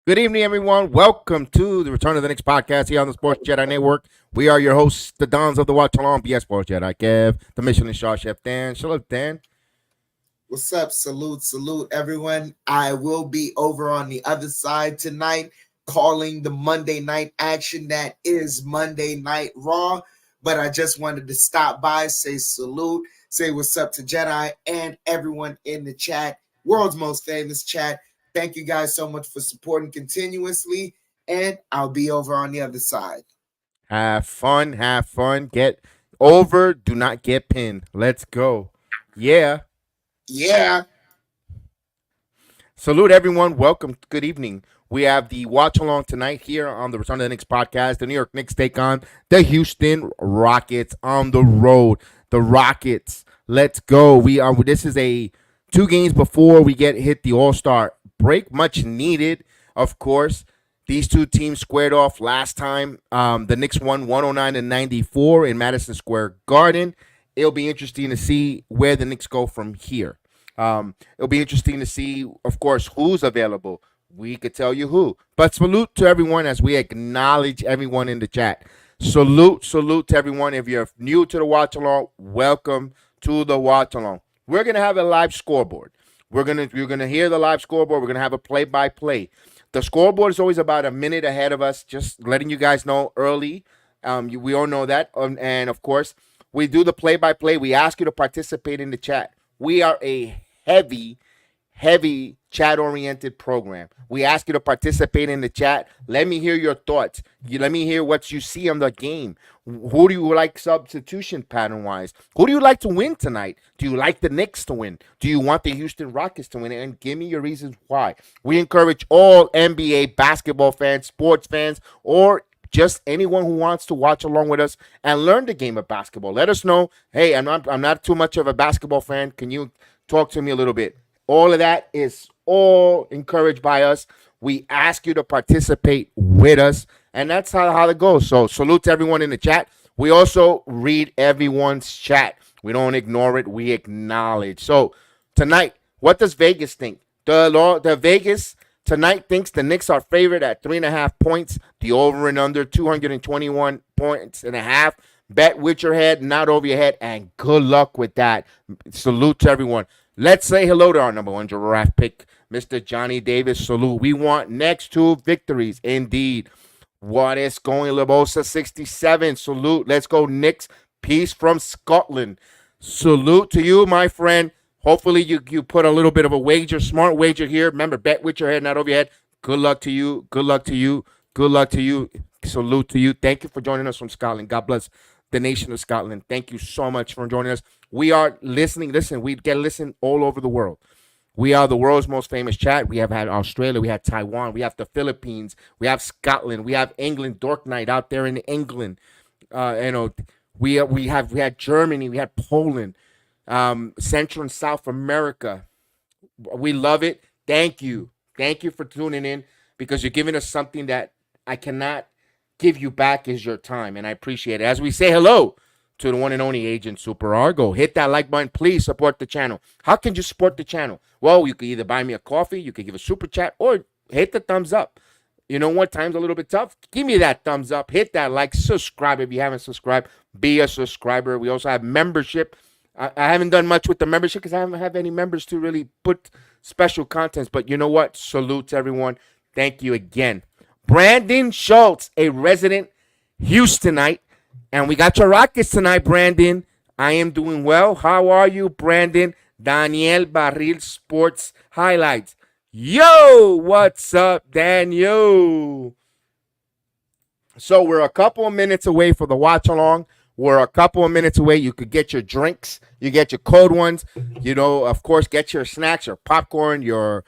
Good evening, everyone. Welcome to the Return of the Knicks podcast here on the Sports Jedi Network. We are your hosts, the Dons of the Watch Along, BS Sports Jedi Kev, the Michelin Star Chef Dan. Shalom, Dan. What's up? Salute, everyone. I will be over on the other side tonight calling the Monday night action that is Monday Night Raw. But I just wanted to stop by, say salute, say what's up to Jedi and everyone in the chat, world's most famous chat. Thank you guys so much for supporting continuously, and I'll be over on the other side. Have fun. Get over. Do not get pinned. Let's go. Yeah. Salute, everyone. Welcome. Good evening. We have the watch along tonight here on the Return of the Knicks podcast. The New York Knicks take on the Houston Rockets on the road. The Rockets. Let's go. This is a 2 games before we hit the All-Star break, much needed, of course. These two teams squared off last time. The Knicks won 109-94 in Madison Square Garden. It'll be interesting to see where the Knicks go from here. It'll be interesting to see, of course, who's available. We could tell you who. But salute to everyone as we acknowledge everyone in the chat. Salute to everyone. If you're new to the watch along, welcome to the watch along. We're gonna have a live scoreboard. You're gonna hear the live scoreboard. We're gonna have a play-by-play. The scoreboard is always about a minute ahead of us, just letting you guys know early. We all know that. And, of course, we do the play-by-play. We ask you to participate in the chat. We are a heavy chat-oriented program. We ask you to participate in the chat. Let me hear your thoughts. Let me hear what you see on the game. Who do you like substitution pattern-wise? Who do you like to win tonight? Do you like the Knicks to win? Do you want the Houston Rockets to win? And give me your reasons why. We encourage all NBA basketball fans, sports fans, or just anyone who wants to watch along with us and learn the game of basketball. Let us know. Hey, I'm not too much of a basketball fan. Can you talk to me a little bit? All of that is all encouraged by us. We ask you to participate with us, and that's how it goes. So salute to everyone in the chat. We also read everyone's chat. We don't ignore it. We acknowledge. So tonight, what does Vegas think? The Vegas tonight thinks the Knicks are favored at 3.5 points. The over and under 221 points and a half. Bet with your head, not over your head, and good luck with that. Salute to everyone. Let's say hello to our number one draft pick, Mr. Johnny Davis. Salute. We want next 2 victories. Indeed. What is going, Labosa 67? Salute. Let's go, Knicks. Peace from Scotland. Salute to you, my friend. Hopefully you put a little bit of a wager, smart wager here. Remember, bet with your head, not over your head. Good luck to you. Good luck to you. Good luck to you. Salute to you. Thank you for joining us from Scotland. God bless the nation of Scotland. Thank you so much for joining us. We are listening. Listen, we get listened all over the world. We are the world's most famous chat. We have had Australia. We had Taiwan. We have the Philippines. We have Scotland. We have England. Dork Night out there in England. We had Germany. We had Poland. Central and South America. We love it. Thank you. Thank you for tuning in because you're giving us something that I cannot give you back is your time, and I appreciate it. As we say hello to the one and only Agent Super Argo, hit that like button. Please support the channel. How can you support the channel? Well, you can either buy me a coffee, you can give a super chat, or hit the thumbs up. You know what? Time's a little bit tough. Give me that thumbs up. Hit that like. Subscribe if you haven't subscribed. Be a subscriber. We also have membership. I haven't done much with the membership because I haven't had any members to really put special contents. But you know what? Salute to everyone. Thank you again. Brandon Schultz, a resident Houstonite. And we got your Rockets tonight, Brandon. I am doing well. How are you, Brandon? Daniel Barril Sports Highlights. Yo, what's up, Daniel? So we're a couple of minutes away for the watch along. We're a couple of minutes away. You could get your drinks. You get your cold ones. You know, of course, get your snacks, your popcorn, your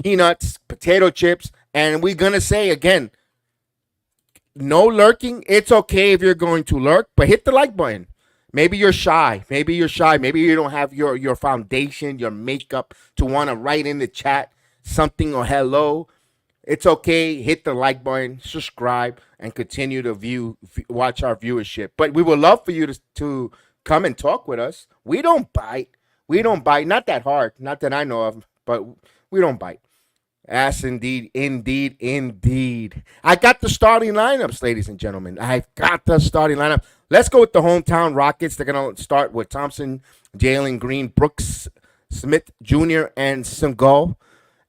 peanuts, potato chips. And we're going to say again, no lurking. It's okay if you're going to lurk, but hit the like button. Maybe you're shy. Maybe you don't have your foundation, your makeup to want to write in the chat something or hello. It's okay. Hit the like button, subscribe, and continue to watch our viewership. But we would love for you to come and talk with us. We don't bite. Not that hard. Not that I know of, but we don't bite. Yes, indeed. I got the starting lineups, ladies and gentlemen. I've got the starting lineup. Let's go with the hometown Rockets. They're going to start with Thompson, Jalen Green, Brooks, Smith Jr., and Singal.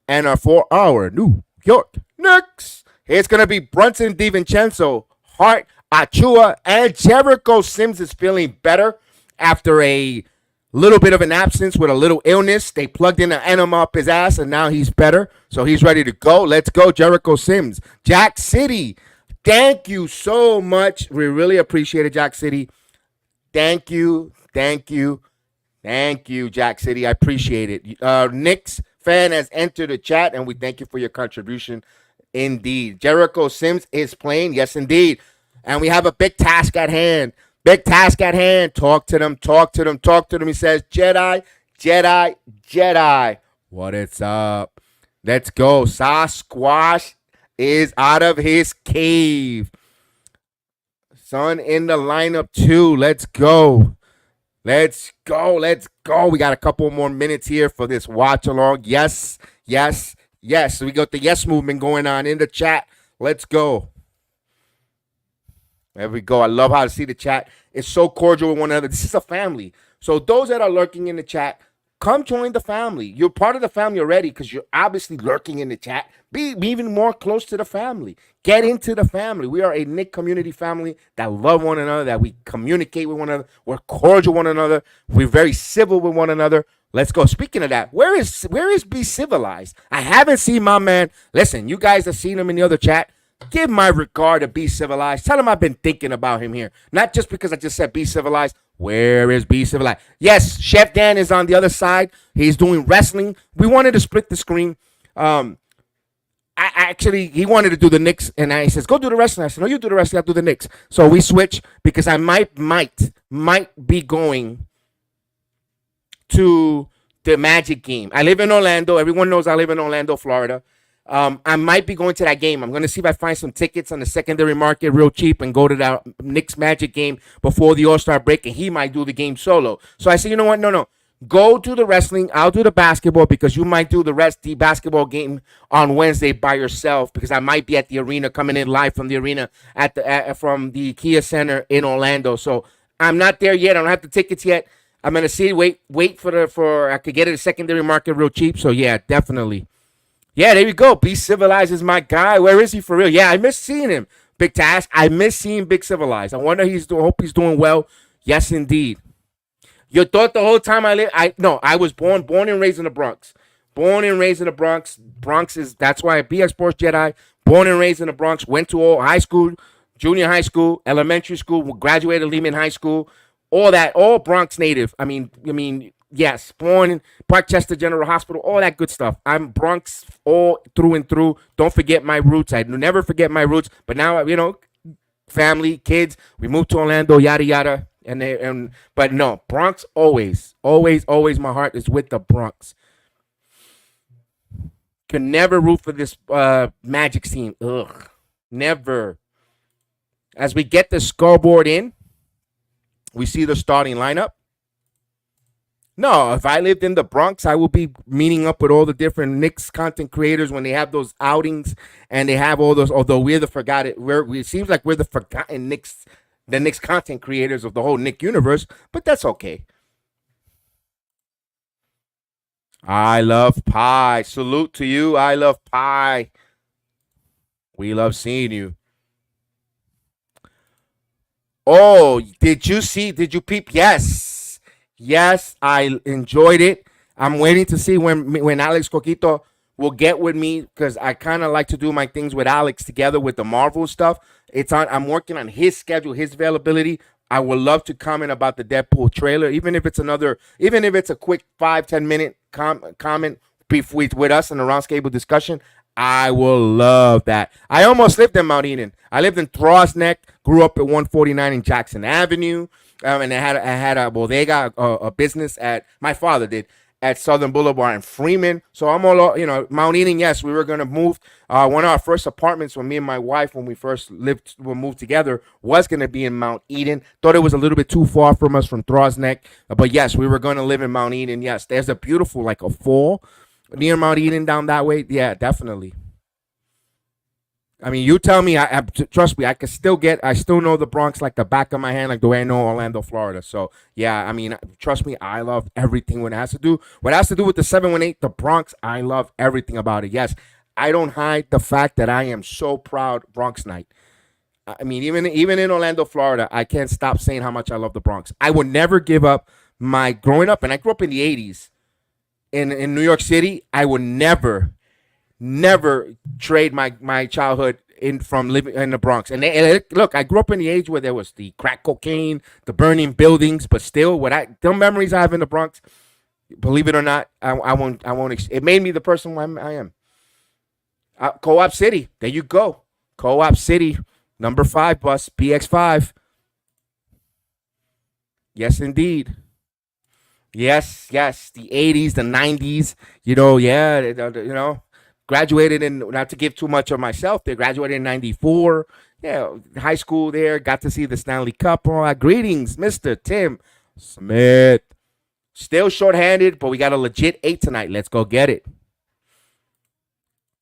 And for our New York Knicks, it's going to be Brunson DiVincenzo, Hart, Achua, and Jericho Sims is feeling better after a little bit of an absence with a little illness. They plugged in an enema up his ass, and now he's better. So he's ready to go. Let's go, Jericho Sims. Jack City, thank you so much. We really appreciate it, Jack City. Thank you, Jack City. I appreciate it. Knicks fan has entered the chat, and we thank you for your contribution. Indeed. Jericho Sims is playing. Yes, indeed. And we have a big task at hand. Talk to them. He says, Jedi. What is up? Let's go. Sasquatch is out of his cave. Son in the lineup too. Let's go. We got a couple more minutes here for this watch along. Yes. We got the yes movement going on in the chat. Let's go. There we go. I love how to see the chat. It's so cordial with one another. This is a family. So those that are lurking in the chat, come join the family. You're part of the family already because you're obviously lurking in the chat. Be even more close to the family. Get into the family. We are a Knick community family that love one another, that we communicate with one another. We're cordial with one another. We're very civil with one another. Let's go. Speaking of that, where is Be Civilized? I haven't seen my man. Listen, you guys have seen him in the other chat. Give my regard to Be Civilized. Tell him I've been thinking about him here. Not just because I just said Be Civilized. Where is Be Civilized? Yes, Chef Dan is on the other side. He's doing wrestling. We wanted to split the screen. actually, he wanted to do the Knicks, and he says, "Go do the wrestling." I said, "No, you do the wrestling. I'll do the Knicks." So we switch because I might be going to the Magic game. I live in Orlando. Everyone knows I live in Orlando, Florida. I might be going to that game. I'm going to see if I find some tickets on the secondary market real cheap and go to that Knicks Magic game before the All-Star break, and he might do the game solo. So I said, you know what? No. Go do the wrestling. I'll do the basketball because you might do the basketball game on Wednesday by yourself because I might be at the arena coming in live from the arena from the Kia Center in Orlando. So I'm not there yet. I don't have the tickets yet. I'm gonna see. Wait for I could get it at secondary market real cheap. So yeah, definitely. Yeah, there you go. Be Civilized is my guy. Where is he for real? Yeah, I miss seeing him. Big Task. I miss seeing Big Civilized. I wonder hope he's doing well. Yes, indeed. You thought the whole time I lived. I was born and raised in the Bronx. Born and raised in the Bronx. Bronx is that's why I BX Sports Jedi. Born and raised in the Bronx. Went to all high school, junior high school, elementary school. Graduated Lehman High School. All that, all Bronx native. Yes, born in Parkchester General Hospital, all that good stuff. I'm Bronx all through and through. Don't forget my roots. I never forget my roots. But now, family, kids, we moved to Orlando, yada yada. But no, Bronx always, always, always. My heart is with the Bronx. Can never root for this Magic team. Ugh, never. As we get the scoreboard in, we see the starting lineup. No, if I lived in the Bronx, I would be meeting up with all the different Knicks content creators when they have those outings and they have all those. Although we're the forgotten, it seems like we're the forgotten Knicks, the Knicks content creators of the whole Nick universe. But that's okay. I love pie. Salute to you. I love pie. We love seeing you. Oh, did you see? Did you peep? Yes. Yes, I enjoyed it. I'm waiting to see when Alex Coquito will get with me because I kind of like to do my things with Alex together with the Marvel stuff. I'm working on his schedule, his availability. I would love to comment about the Deadpool trailer, even if it's a quick 5-10 minute comment with us in a roundtable discussion. I will love that. I almost lived in Mount Eden. I lived in Throsneck, Neck, grew up at 149 in Jackson Avenue, and I had a bodega, a business my father did at Southern Boulevard and Freeman. So I'm all, Mount Eden. Yes, we were gonna move. One of our first apartments when me and my wife, when we moved together, was gonna be in Mount Eden. Thought it was a little bit too far from us from Throsneck, Neck, but yes, we were gonna live in Mount Eden. Yes, there's a beautiful like a fall near Mount Eden down that way. Yeah, definitely. I mean, you tell me. Trust me. I still know the Bronx like the back of my hand, like the way I know Orlando, Florida. So yeah, I mean, trust me. I love everything what has to do with the 718, the Bronx. I love everything about it. Yes, I don't hide the fact that I am so proud Bronx night. I mean, even in Orlando, Florida, I can't stop saying how much I love the Bronx. I would never give up my growing up, and I grew up in the 80s in New York City. I would never trade my childhood in from living in the Bronx. Look, I grew up in the age where there was the crack cocaine, the burning buildings, but still, the memories I have in the Bronx, believe it or not, I won't. It made me the person I am. Co-op City, there you go. Co-op City, number 5 bus, BX5. Yes, indeed. Yes, yes, the 80s, the 90s, yeah, graduated in, not to give too much of myself, they graduated in 94. Yeah, high school there, got to see the Stanley Cup. All right, greetings, Mr. Tim Smith. Still shorthanded, but we got a legit 8 tonight. Let's go get it.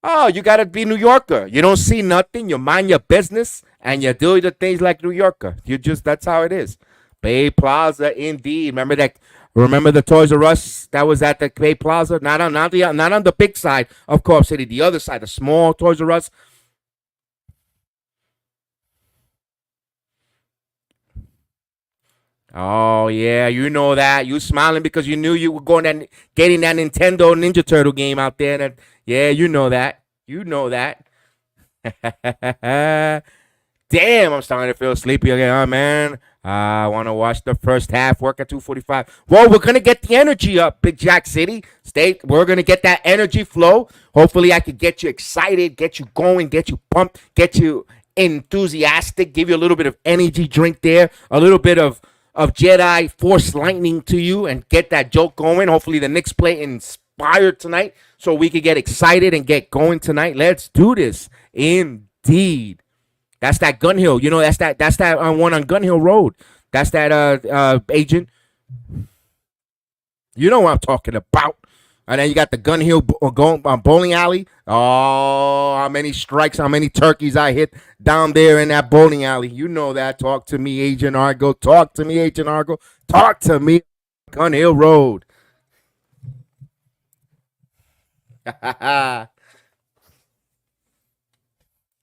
Oh, you got to be New Yorker. You don't see nothing, you mind your business, and you do the things like New Yorker. That's how it is. Bay Plaza, indeed. Remember the Toys R Us that was at the Bay Plaza? Not on the big side of Co-op City, the other side, the small Toys R Us. Oh yeah, you know that. You smiling because you knew you were getting that Nintendo Ninja Turtle game out there. Yeah, you know that. You know that. Damn, I'm starting to feel sleepy again. Oh man, I want to watch the first half. Work at 2:45. Well, we're gonna get the energy up, Big Jack City. Stay. We're gonna get that energy flow. Hopefully, I could get you excited, get you going, get you pumped, get you enthusiastic. Give you a little bit of energy drink there, a little bit of Jedi Force lightning to you, and get that joke going. Hopefully, the Knicks play inspired tonight, so we could get excited and get going tonight. Let's do this. Indeed. That's that Gun Hill. You know, that's that one on Gun Hill Road. That's that agent. You know what I'm talking about. And then you got the Gun Hill bowling alley. Oh, how many strikes, how many turkeys I hit down there in that bowling alley. You know that. Talk to me, Agent Argo. Talk to me, Agent Argo. Talk to me, Gun Hill Road.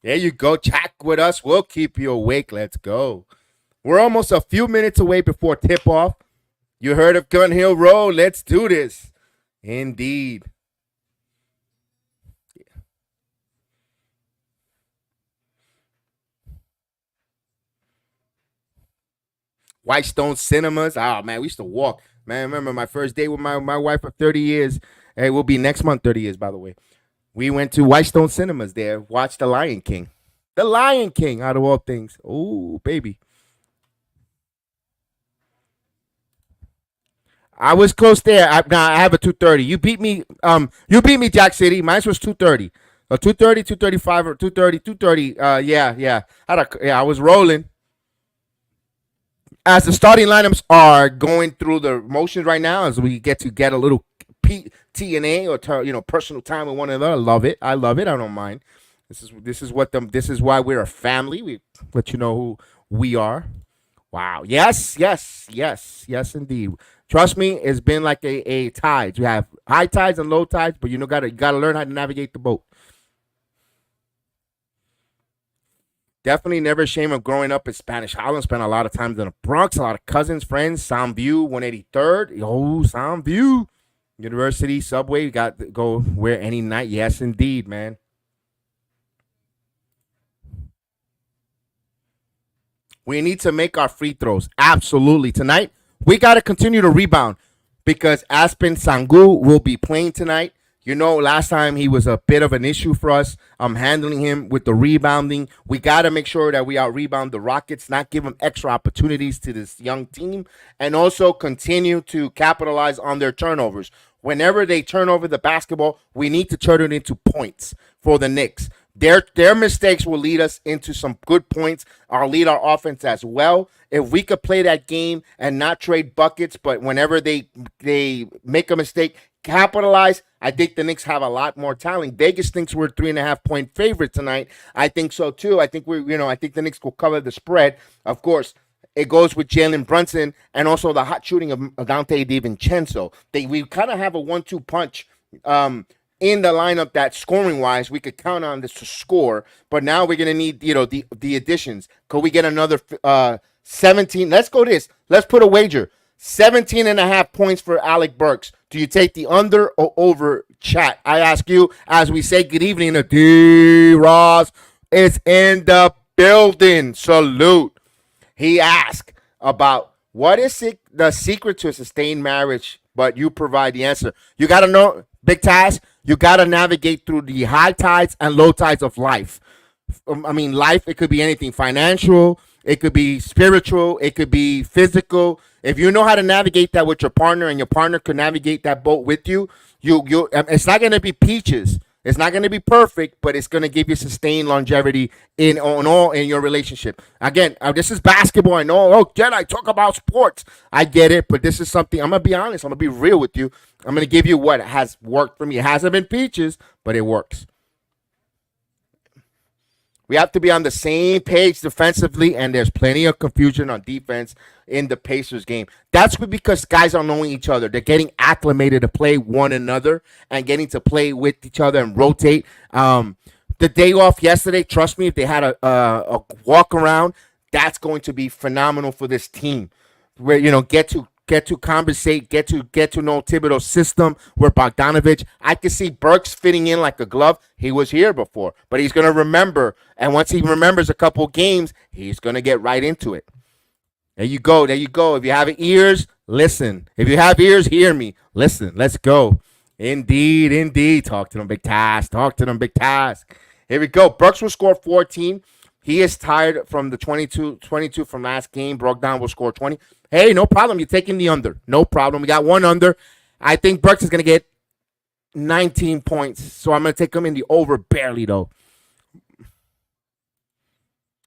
There you go. Chat with us. We'll keep you awake. Let's go. We're almost a few minutes away before tip off. You heard of Gun Hill Road? Let's do this. Indeed. Whitestone Cinemas. Oh man, we used to walk. Man, I remember my first day with my wife of 30 years. It will be next month, 30 years, by the way. We went to Whitestone Cinemas there, watched The Lion King. The Lion King, out of all things. Oh, baby. I was close there. I have a 230. You beat me. You beat me, Jack City. Mine was 230. 230, 235, or 230, 230. Yeah, yeah. I was rolling. As the starting lineups are going through the motions right now, as we get a little TNA or personal time with one another. I love it. I love it. I don't mind. This is why we're a family. We let you know who we are. Wow. Yes, yes, yes, yes, indeed. Trust me, it's been like a tide. You have high tides and low tides, but you gotta learn how to navigate the boat. Definitely never ashamed of growing up in Spanish Holland. Spent a lot of times in the Bronx, a lot of cousins, friends. Soundview, 183rd. Oh, Soundview. University, Subway. You got to go where any night. Yes, indeed, man. We need to make our free throws. Absolutely. Tonight, we got to continue to rebound because Aspen Sangu will be playing tonight. You know, last time he was a bit of an issue for us. I'm handling him with the rebounding. We got to make sure that we out rebound the Rockets, not give them extra opportunities to this young team, and also continue to capitalize on their turnovers. Whenever they turn over the basketball, we need to turn it into points for the Knicks. Their mistakes will lead us into some good points. I'll lead our offense as well. If we could play that game and not trade buckets, but whenever they make a mistake, capitalize. I think the Knicks have a lot more talent. Vegas thinks we're 3.5 point favorite tonight. I think so too. I think the Knicks will cover the spread. Of course, it goes with Jalen Brunson and also the hot shooting of Dante DiVincenzo. We kind of have a 1-2 punch in the lineup that scoring wise we could count on this to score. But now we're gonna need the additions. Could we get another 17? Let's go this. Let's put a wager. 17 and a half points for Alec Burks. Do you take the under or over, chat? I ask you as we say good evening to D. Ross is in the building. Salute. He asked about what is the secret to a sustained marriage, but you provide the answer. You got to know, Big Taz, you got to navigate through the high tides and low tides of life. Life, it could be anything financial, it could be spiritual, it could be physical. If you know how to navigate that with your partner and your partner could navigate that boat with you, it's not going to be peaches. It's not going to be perfect, but it's going to give you sustained longevity in your relationship. Again, this is basketball. I know, Jedi, talk about sports. I get it, but this is something, I'm going to be honest. I'm going to be real with you. I'm going to give you what has worked for me. It hasn't been peaches, but it works. We have to be on the same page defensively, and there's plenty of confusion on defense in the Pacers game. That's because guys are knowing each other. They're getting acclimated to play one another and getting to play with each other and rotate. The day off yesterday, trust me, if they had a walk around, that's going to be phenomenal for this team. Where get to compensate, get to know Thibodeau's system. Where Bogdanovich, I can see Burks fitting in like a glove. He was here before, but he's gonna remember, and once he remembers a couple games, he's gonna get right into it. There you go. There you go. If you have ears, listen. If you have ears, hear me. Listen. Let's go. Indeed, indeed. Talk to them, big task. Talk to them, big task. Here we go. Brooks will score 14. He is tired from the 22 from last game. Brogdon will score 20. Hey, no problem. You're taking the under. No problem. We got one under. I think Brooks is going to get 19 points. So I'm going to take him in the over barely, though.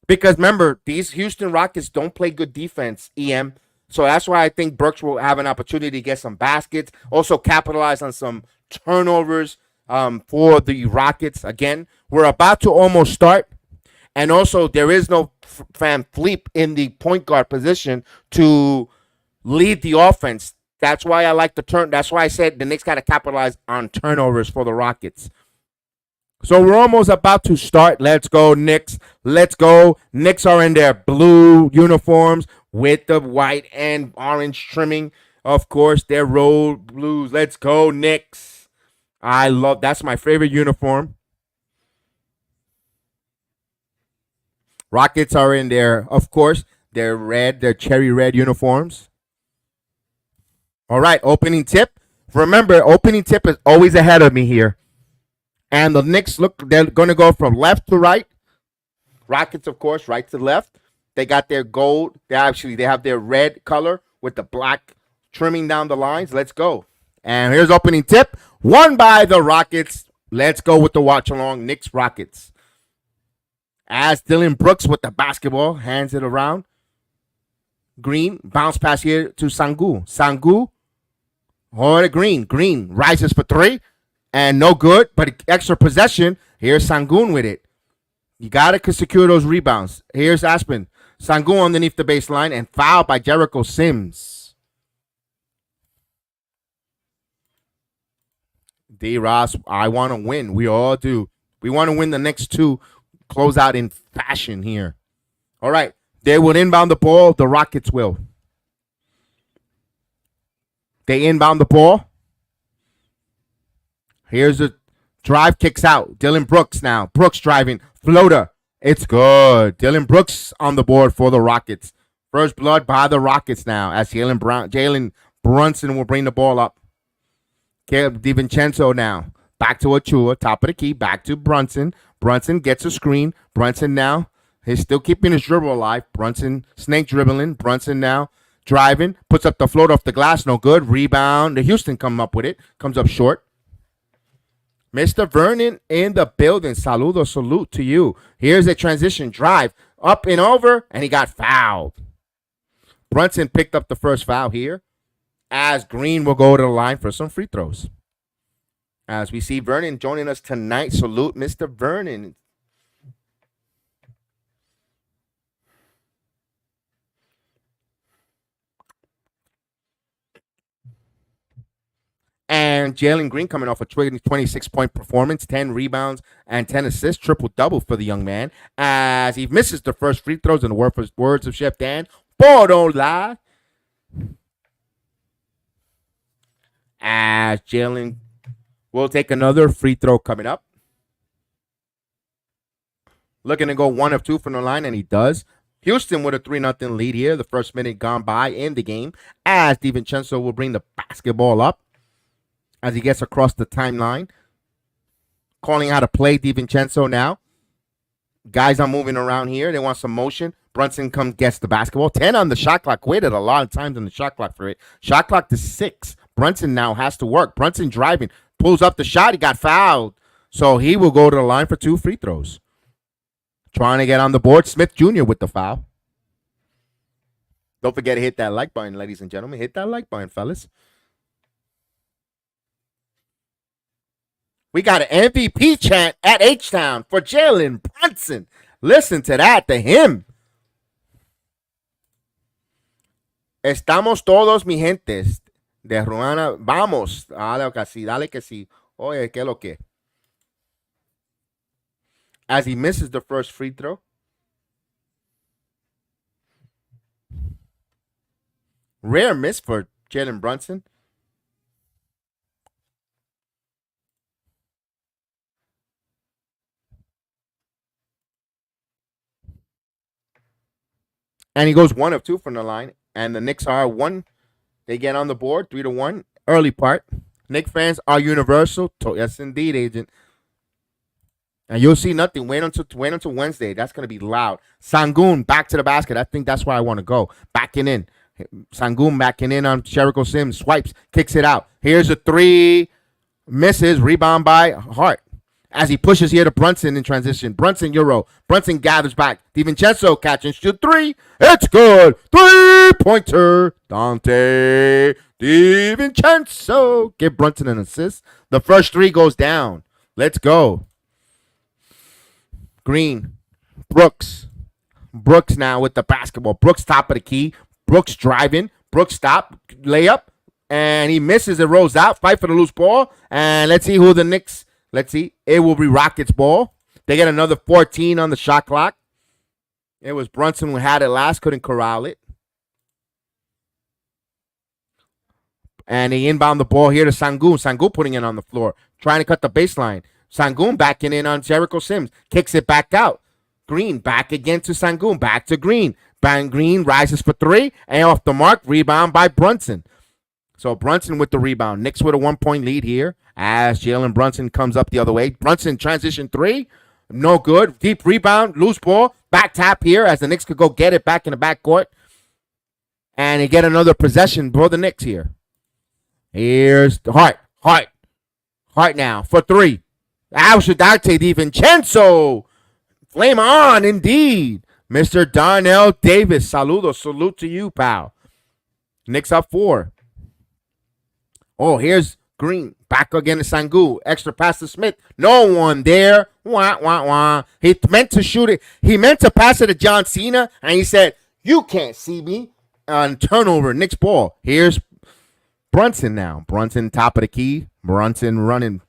Because remember, these Houston Rockets don't play good defense, EM. So that's why I think Brooks will have an opportunity to get some baskets, also capitalize on some turnovers for the Rockets. Again, we're about to almost start. And also, there is no Van Fleet in the point guard position to lead the offense. That's why I like the turn. That's why I said the Knicks got to capitalize on turnovers for the Rockets. So we're almost about to start. Let's go, Knicks. Let's go. Knicks are in their blue uniforms with the white and orange trimming. Of course, their road blues. Let's go, Knicks. I love that's my favorite uniform. Rockets are in their, of course, their red, their cherry red uniforms. All right, opening tip. Remember, opening tip is always ahead of me here. And the Knicks look, they're going to go from left to right. Rockets, of course, right to left. They got their gold. They have their red color with the black trimming down the lines. Let's go. And here's opening tip. Won by the Rockets. Let's go with the watch along. Knicks Rockets. As Dylan Brooks with the basketball hands it around. Green bounce pass here to Sangu. Sangu. Oh, Green. Green rises for three. And no good, but extra possession. Here's Sangun with it. You got to secure those rebounds. Here's Aspen. Sangun underneath the baseline and fouled by Jericho Sims. D. Ross, I want to win. We all do. We want to win the next two. Close out in fashion here. All right. They will inbound the ball. The Rockets will. They inbound the ball. Here's a drive, kicks out. Dylan Brooks now. Brooks driving. Floater. It's good. Dylan Brooks on the board for the Rockets. First blood by the Rockets now as Jalen Brunson will bring the ball up. Caleb DiVincenzo now. Back to Achua. Top of the key. Back to Brunson. Brunson gets a screen. Brunson now. He's still keeping his dribble alive. Brunson snake dribbling. Brunson now driving. Puts up the float off the glass. No good. Rebound. The Houston come up with it. Comes up short. Mr. Vernon in the building. Saludo, salute to you. Here's a transition drive. Up and over, and he got fouled. Brunson picked up the first foul here as Green will go to the line for some free throws. As we see Vernon joining us tonight. Salute, Mr. Vernon. And Jalen Green coming off a 26-point performance, 10 rebounds and 10 assists, triple-double for the young man. As he misses the first free throws in the words of Chef Dan, ball don't lie. As Jalen will take another free throw coming up. Looking to go 1 of 2 from the line, and he does. Houston with a 3-0 lead here. The first minute gone by in the game. As DiVincenzo will bring the basketball up as he gets across the timeline. Calling how to play DiVincenzo now. Guys are moving around here. They want some motion. Brunson gets the basketball. 10 on the shot clock. Waited a lot of times on the shot clock for it. Shot clock to 6. Brunson now has to work. Brunson driving. Pulls up the shot. He got fouled. So he will go to the line for 2 free throws. Trying to get on the board. Smith Jr. with the foul. Don't forget to hit that like button, ladies and gentlemen. Hit that like button, fellas. We got an MVP chant at H-Town for Jalen Brunson. Listen to that, to him. Estamos todos, mi gentes, de Ruana. Vamos. Dale que sí, dale que sí. Oye, ¿qué lo que? As he misses the first free throw. Rare miss for Jalen Brunson. And he goes 1 of 2 from the line. And the Knicks are one. They get on the board 3-1. Early part. Knicks fans are universal. Yes, indeed, agent. And you'll see nothing. Wait until Wednesday. That's gonna be loud. Sangoon back to the basket. I think that's where I want to go. Backing in. Sangoon backing in on Jericho Sims. Swipes. Kicks it out. Here's a three. Misses. Rebound by Hart. As he pushes here to Brunson in transition. Brunson Euro. Brunson gathers back. DiVincenzo catch and shoot three. It's good. 3-pointer. Dante DiVincenzo. Give Brunson an assist. The first three goes down. Let's go. Green. Brooks. Brooks now with the basketball. Brooks top of the key. Brooks driving. Brooks stop. Layup. And he misses. It rolls out. Fight for the loose ball. And let's see who the Knicks. Let's see. It will be Rockets ball. They get another 14 on the shot clock. It was Brunson who had it last. Couldn't corral it. And they inbound the ball here to Sangoon. Sangoon putting it on the floor. Trying to cut the baseline. Sangoon backing in on Jericho Sims. Kicks it back out. Green back again to Sangoon. Back to Green. Bang Green rises for three. And off the mark. Rebound by Brunson. So Brunson with the rebound. Knicks with a 1-point lead here as Jalen Brunson comes up the other way. Brunson transition three. No good. Deep rebound. Loose ball. Back tap here as the Knicks could go get it back in the backcourt. And they get another possession for the Knicks here. Here's Hart. Hart now for three. Dante DiVincenzo. Flame on, indeed. Mr. Darnell Davis. Salute to you, pal. Knicks up 4. Oh, here's Green. Back again to Sangoon. Extra pass to Smith. No one there. Wah, wah, wah. He meant to shoot it. He meant to pass it to John Cena, and he said, "You can't see me." On turnover, Knicks ball. Here's Brunson now. Brunson top of the key. Brunson running.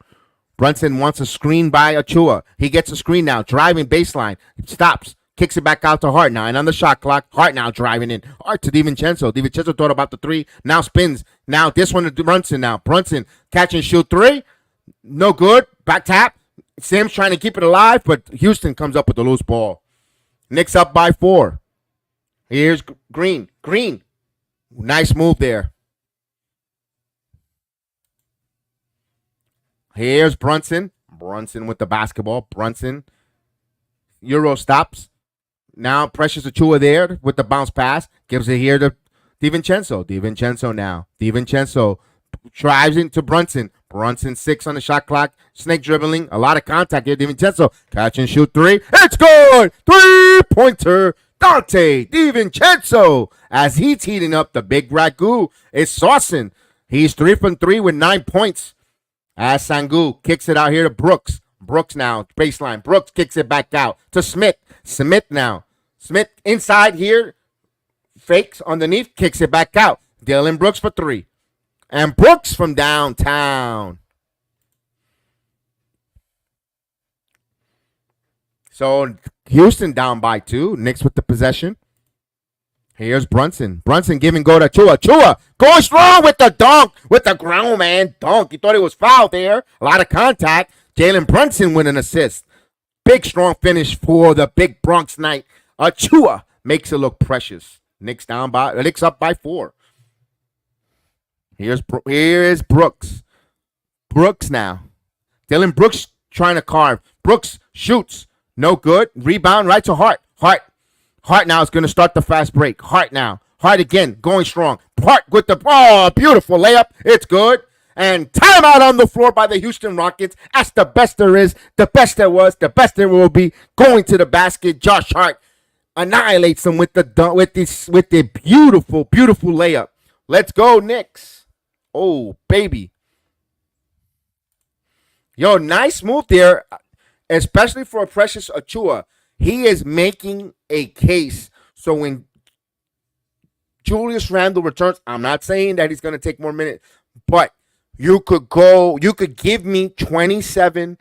Brunson wants a screen by Achua. He gets a screen now. Driving baseline. Stops. Kicks it back out to Hart now. And on the shot clock, Hart now driving in. Hart to DiVincenzo. DiVincenzo thought about the three. Now spins. Now this one to Brunson now. Brunson catch and shoot three. No good. Back tap. Sims trying to keep it alive, but Houston comes up with the loose ball. Knicks up by 4. Here's Green. Green. Nice move there. Here's Brunson. Brunson with the basketball. Brunson. Euro stops. Now Precious Achua there with the bounce pass. Gives it here to DiVincenzo. DiVincenzo now. DiVincenzo drives into Brunson. Brunson 6 on the shot clock. Snake dribbling. A lot of contact here. DiVincenzo. Catch and shoot three. It's good. 3-pointer. Dante DiVincenzo. As he's heating up, the big ragu is saucing. He's 3 from 3 with 9 points. As Sangoon kicks it out here to Brooks. Brooks now, baseline. Brooks kicks it back out to Smith. Smith now. Smith inside here. Fakes underneath. Kicks it back out. Dylan Brooks for 3. And Brooks from downtown. So Houston down by 2. Knicks with the possession. Here's Brunson. Brunson giving go to Chua. Chua going strong with the dunk. With the ground man dunk. You thought it was foul there. A lot of contact. Jalen Brunson with an assist. Big strong finish for the big Bronx Knight. Achua makes it look precious. Knicks up by 4. Here is Brooks. Brooks now. Dylan Brooks trying to carve. Brooks shoots. No good. Rebound right to Hart. Hart now is going to start the fast break. Hart now. Hart again going strong. Hart with the beautiful layup. It's good. And timeout on the floor by the Houston Rockets. That's the best there is, the best there was, the best there will be. Going to the basket. Josh Hart annihilates him with the beautiful, beautiful layup. Let's go, Knicks. Oh, baby. Yo, nice move there, especially for Precious Achua. He is making a case. So when Julius Randle returns, I'm not saying that he's going to take more minutes, but you could give me 27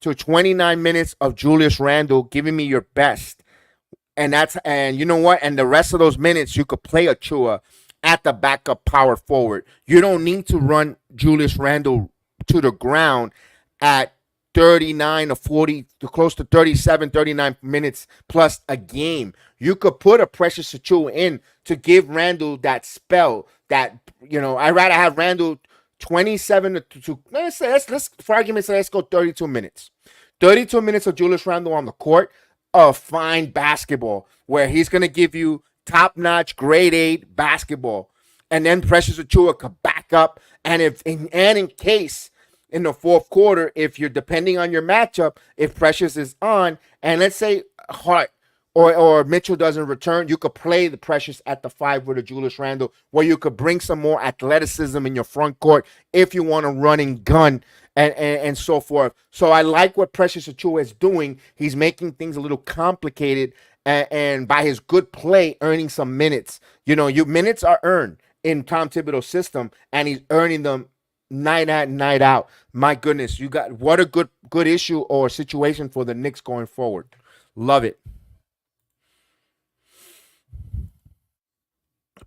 to 29 minutes of Julius Randle giving me your best. And you know what? And the rest of those minutes, you could play Achua at the backup power forward. You don't need to run Julius Randle to the ground at 39 or 40 to close to 37, 39 minutes plus a game. You could put a Precious Achua in to give Randall that spell that, I'd rather have Randall 27 to let's for argument's sake, let's go 32 minutes. 32 minutes of Julius Randle on the court of fine basketball where he's going to give you top-notch grade 8 basketball. And then Precious Achua could back up. And in case in the fourth quarter, if you're depending on your matchup, if Precious is on, and let's say Hart or Mitchell doesn't return, you could play the Precious at the 5 with a Julius Randle, where you could bring some more athleticism in your front court if you want to run and gun and so forth. So I like what Precious Achua is doing. He's making things a little complicated, and by his good play, earning some minutes. Your minutes are earned in Tom Thibodeau's system, and he's earning them night out, night out. My goodness, you got what a good issue or situation for the Knicks going forward. Love it.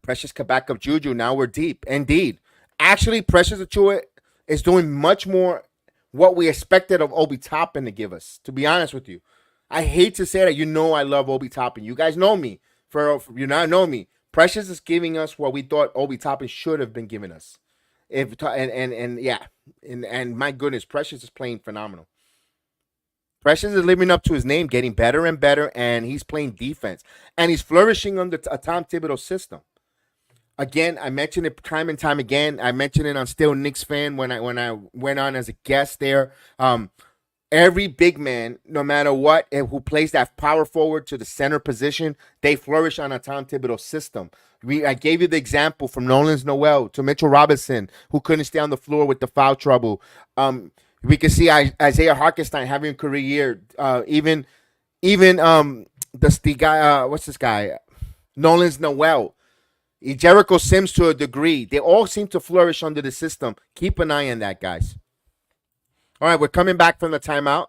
Precious could back up Juju. Now we're deep. Indeed. Actually, Precious Achua is doing much more what we expected of Obi Toppin to give us, to be honest with you. I hate to say that. I love Obi Toppin. You guys know me. For you not know me. Precious is giving us what we thought Obi Toppin should have been giving us. And my goodness, Precious is playing phenomenal. Precious is living up to his name, getting better and better, and he's playing defense. And he's flourishing under a Tom Thibodeau system. Again, I mentioned it time and time again. I mentioned it on Still Knicks Fan when I went on as a guest there. Every big man, no matter what, who plays that power forward to the center position, they flourish on a Tom Thibodeau system. I gave you the example from Nolan's Noel to Mitchell Robinson, who couldn't stay on the floor with the foul trouble. We can see Isaiah Hartenstein having a career year. Even the guy, what's this guy? Nolan's Noel. Jericho Sims to a degree. They all seem to flourish under the system. Keep an eye on that, guys. All right, we're coming back from the timeout.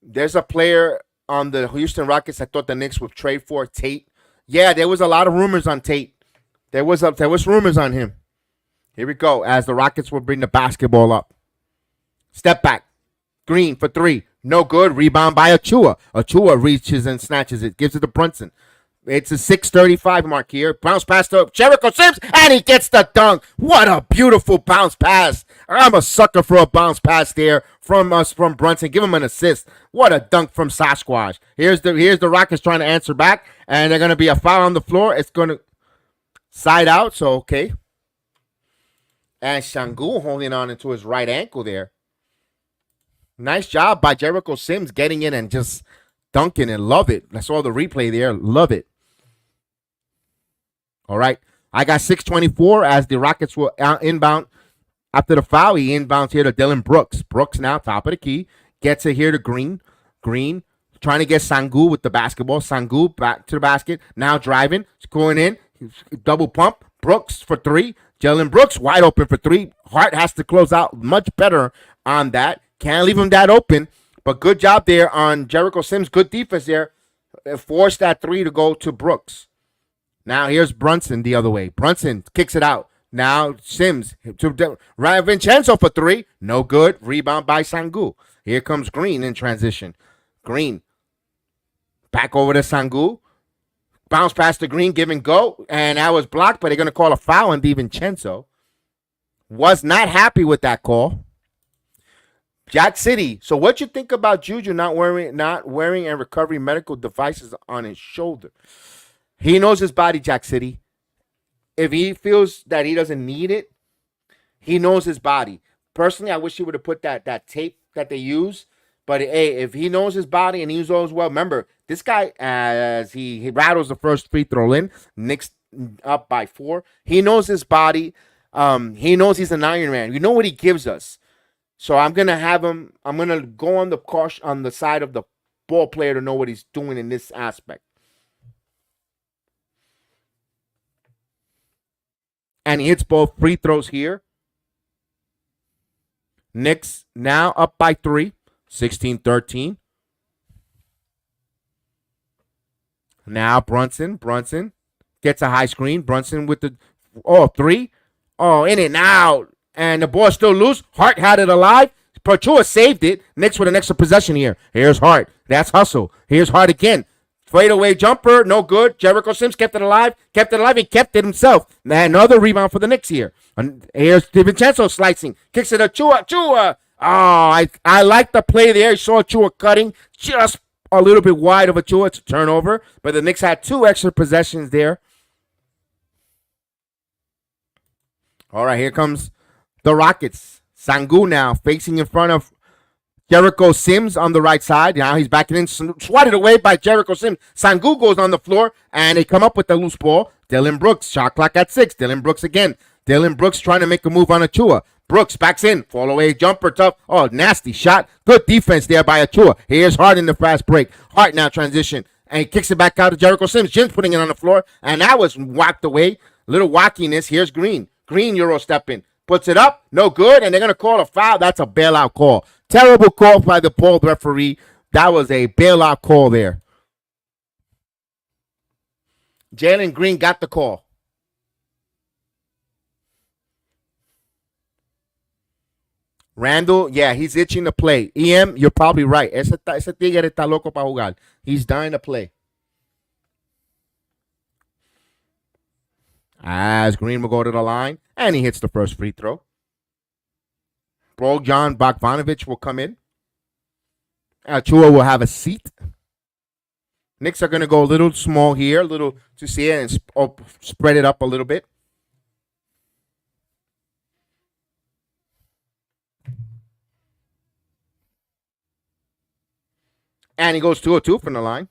There's a player on the Houston Rockets I thought the Knicks would trade for, Tate. Yeah, there was a lot of rumors on Tate. There was rumors on him. Here we go, as the Rockets will bring the basketball up. Step back. Green for 3. No good. Rebound by Achua. Achua reaches and snatches it. Gives it to Brunson. It's a 6:35 mark here. Bounce pass to Jericho Sims, and he gets the dunk. What a beautiful bounce pass. I'm a sucker for a bounce pass there from Brunson. Give him an assist. What a dunk from Sasquatch. Here's the Rockets trying to answer back, and they're going to be a foul on the floor. It's going to side out, so okay. And Shangu holding on into his right ankle there. Nice job by Jericho Sims getting in and just dunking and love it. I saw the replay there. Love it. All right. I got 6:24 as the Rockets will inbound after the foul. He inbounds here to Dylan Brooks. Brooks now top of the key. Gets it here to Green. Green trying to get Sangu with the basketball. Sangu back to the basket. Now driving. It's going in. Double pump. Brooks for 3. Jalen Brooks wide open for 3. Hart has to close out much better on that. Can't leave him that open. But good job there on Jericho Sims. Good defense there. Forced that 3 to go to Brooks. Now here's Brunson the other way. Brunson kicks it out. Now Sims to Vincenzo for 3. No good. Rebound by Sangu. Here comes Green in transition. Green back over to Sangu. Bounce past the Green, give and go. And that was blocked, but they're going to call a foul on DiVincenzo. Was not happy with that call. Jack City. So what you think about Juju not wearing and recovering medical devices on his shoulder? He knows his body, Jack City. If he feels that he doesn't need it, he knows his body. Personally, I wish he would have put that tape that they use. But hey, if he knows his body and he knows well, remember, this guy, as he rattles the first free throw in, Knicks up by 4. He knows his body. He knows he's an Iron Man. You know what he gives us. So I'm gonna go on the side of the ball player to know what he's doing in this aspect. And he hits both free throws here. Knicks now up by 3, 16-13. Now Brunson gets a high screen. Brunson with the 3. Oh, in and out. And the ball is still loose. Hart had it alive. Chua saved it. Knicks with an extra possession here. Here's Hart. That's hustle. Here's Hart again. Fadeaway jumper, no good. Jericho Sims kept it alive, and kept it himself. Another rebound for the Knicks here. And here's DiVincenzo slicing. Kicks it to Chua. Chua. Oh, I like the play there. You saw Chua cutting just a little bit wide of a Chua. It's a turnover. But the Knicks had 2 extra possessions there. All right, here comes the Rockets. Sangu now facing in front of Jericho Sims on the right side. Now he's backing in, swatted away by Jericho Sims. Sangu goes on the floor, and they come up with the loose ball. Dylan Brooks, shot clock at 6. Dylan Brooks again. Dylan Brooks trying to make a move on Achua. Brooks backs in, fall away jumper, tough. Oh, nasty shot. Good defense there by Achua. Here's Hart in the fast break. Hart now transition, and he kicks it back out to Jericho Sims. Jim's putting it on the floor, and that was whacked away. Little wackiness. Here's Green. Green Euro stepping. Puts it up, no good, and they're going to call a foul. That's a bailout call. Terrible call by the ball referee. That was a bailout call there. Jalen Green got the call. Randall, yeah, he's itching to play. EM, you're probably right. Ese tigre está loco para jugar. He's dying to play. As Green will go to the line, and he hits the first free throw. Bogdan Bogdanovic will come in. Chua will have a seat. Knicks are going to go a little small here, a little to see it, and spread it up a little bit. And he goes 2-2 from the line.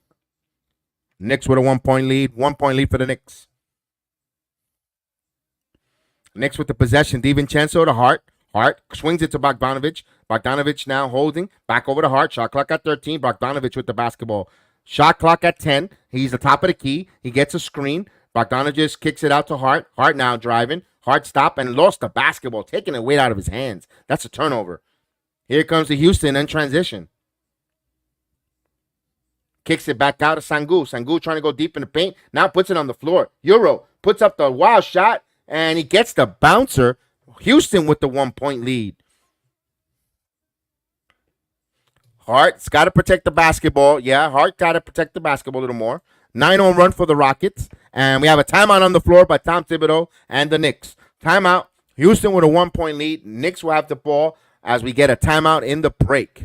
Knicks with a 1-point lead. 1-point lead for the Knicks. Knicks with the possession. DiVincenzo to Hart. Hart swings it to Bogdanovic. Bogdanovic now holding. Back over to Hart. Shot clock at 13. Bogdanovic with the basketball. Shot clock at 10. He's the top of the key. He gets a screen. Bogdanovic just kicks it out to Hart. Hart now driving. Hart stopped and lost the basketball, taking it way out of his hands. That's a turnover. Here comes the Houston in transition. Kicks it back out to Sangu. Sangu trying to go deep in the paint. Now puts it on the floor. Euro puts up the wild shot, and he gets the bouncer. Houston with the 1-point lead. Hart's got to protect the basketball. Yeah, Hart got to protect the basketball a little more. 9-0 run for the Rockets. And we have a timeout on the floor by Tom Thibodeau and the Knicks. Timeout. Houston with a 1-point lead. Knicks will have the ball as we get a timeout in the break.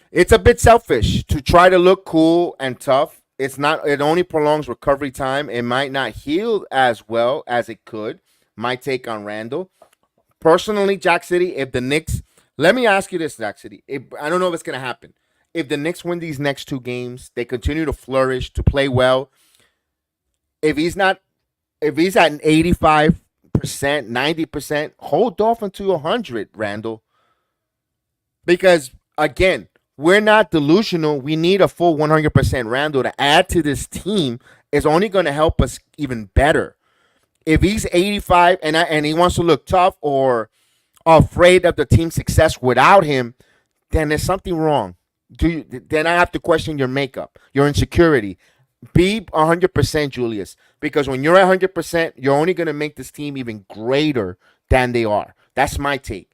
It's a bit selfish to try to look cool and tough. It's not. It only prolongs recovery time. It might not heal as well as it could. My take on Randall. Personally, Jack City, if the Knicks, let me ask you this, Jack City. I don't know if it's going to happen. If the Knicks win these next 2 games, they continue to flourish, to play well. If he's at an 85%, 90%, hold off until 100, Randall. Because, again, we're not delusional. We need a full 100% Randall to add to this team. Is only going to help us even better. If he's 85 and he wants to look tough or afraid of the team's success without him, then there's something wrong. Then I have to question your makeup, your insecurity. Be 100%, Julius, because when you're at 100%, you're only going to make this team even greater than they are. That's my take.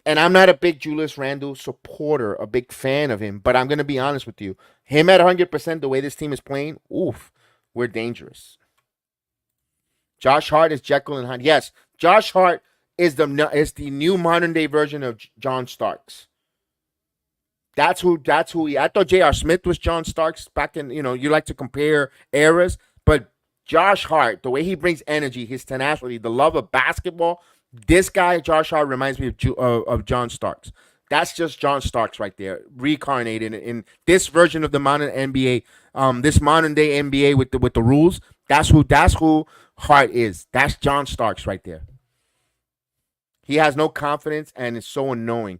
And I'm not a big Julius Randle supporter, a big fan of him, but I'm going to be honest with you. Him at 100%, the way this team is playing, oof, we're dangerous. Josh Hart is Jekyll and Hyde. Yes, Josh Hart is the new modern day version of John Starks. That's who he. I thought J.R. Smith was John Starks back in. You like to compare eras, but Josh Hart, the way he brings energy, his tenacity, the love of basketball. This guy, Josh Hart, reminds me of John Starks. That's just John Starks right there, reincarnated in this version of the modern NBA, this modern day NBA with the rules. That's who Hart is. That's John Starks right there. He has no confidence and is so annoying.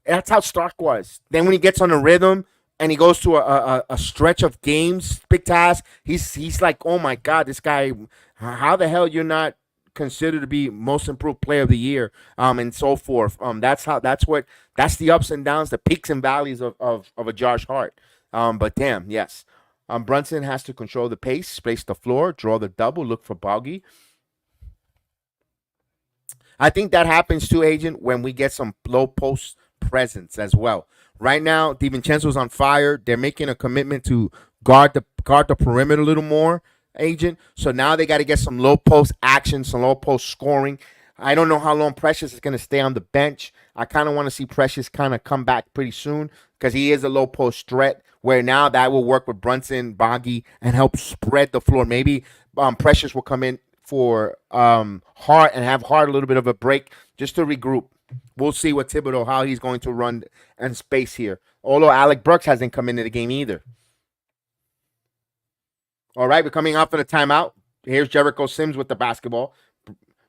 That's how Stark was. Then when he gets on a rhythm and he goes to a stretch of games, big task, he's like, oh my God, this guy, how the hell you're not considered to be most improved player of the year, and so forth. That's the ups and downs, the peaks and valleys of a Josh Hart. But damn, yes. Brunson has to control the pace, space the floor, draw the double, look for Bogey. I think that happens too, Agent, when we get some low post presence as well. Right now, DiVincenzo's on fire. They're making a commitment to guard the perimeter a little more, Agent. So now they got to get some low post action, some low post scoring. I don't know how long Precious is going to stay on the bench. I kind of want to see Precious kind of come back pretty soon because he is a low post threat. Where now that will work with Brunson, Boggy, and help spread the floor. Maybe Precious will come in for Hart and have Hart a little bit of a break just to regroup. We'll see what Thibodeau, how he's going to run and space here. Although Alec Burks hasn't come into the game either. All right, we're coming off of the timeout. Here's Jericho Sims with the basketball.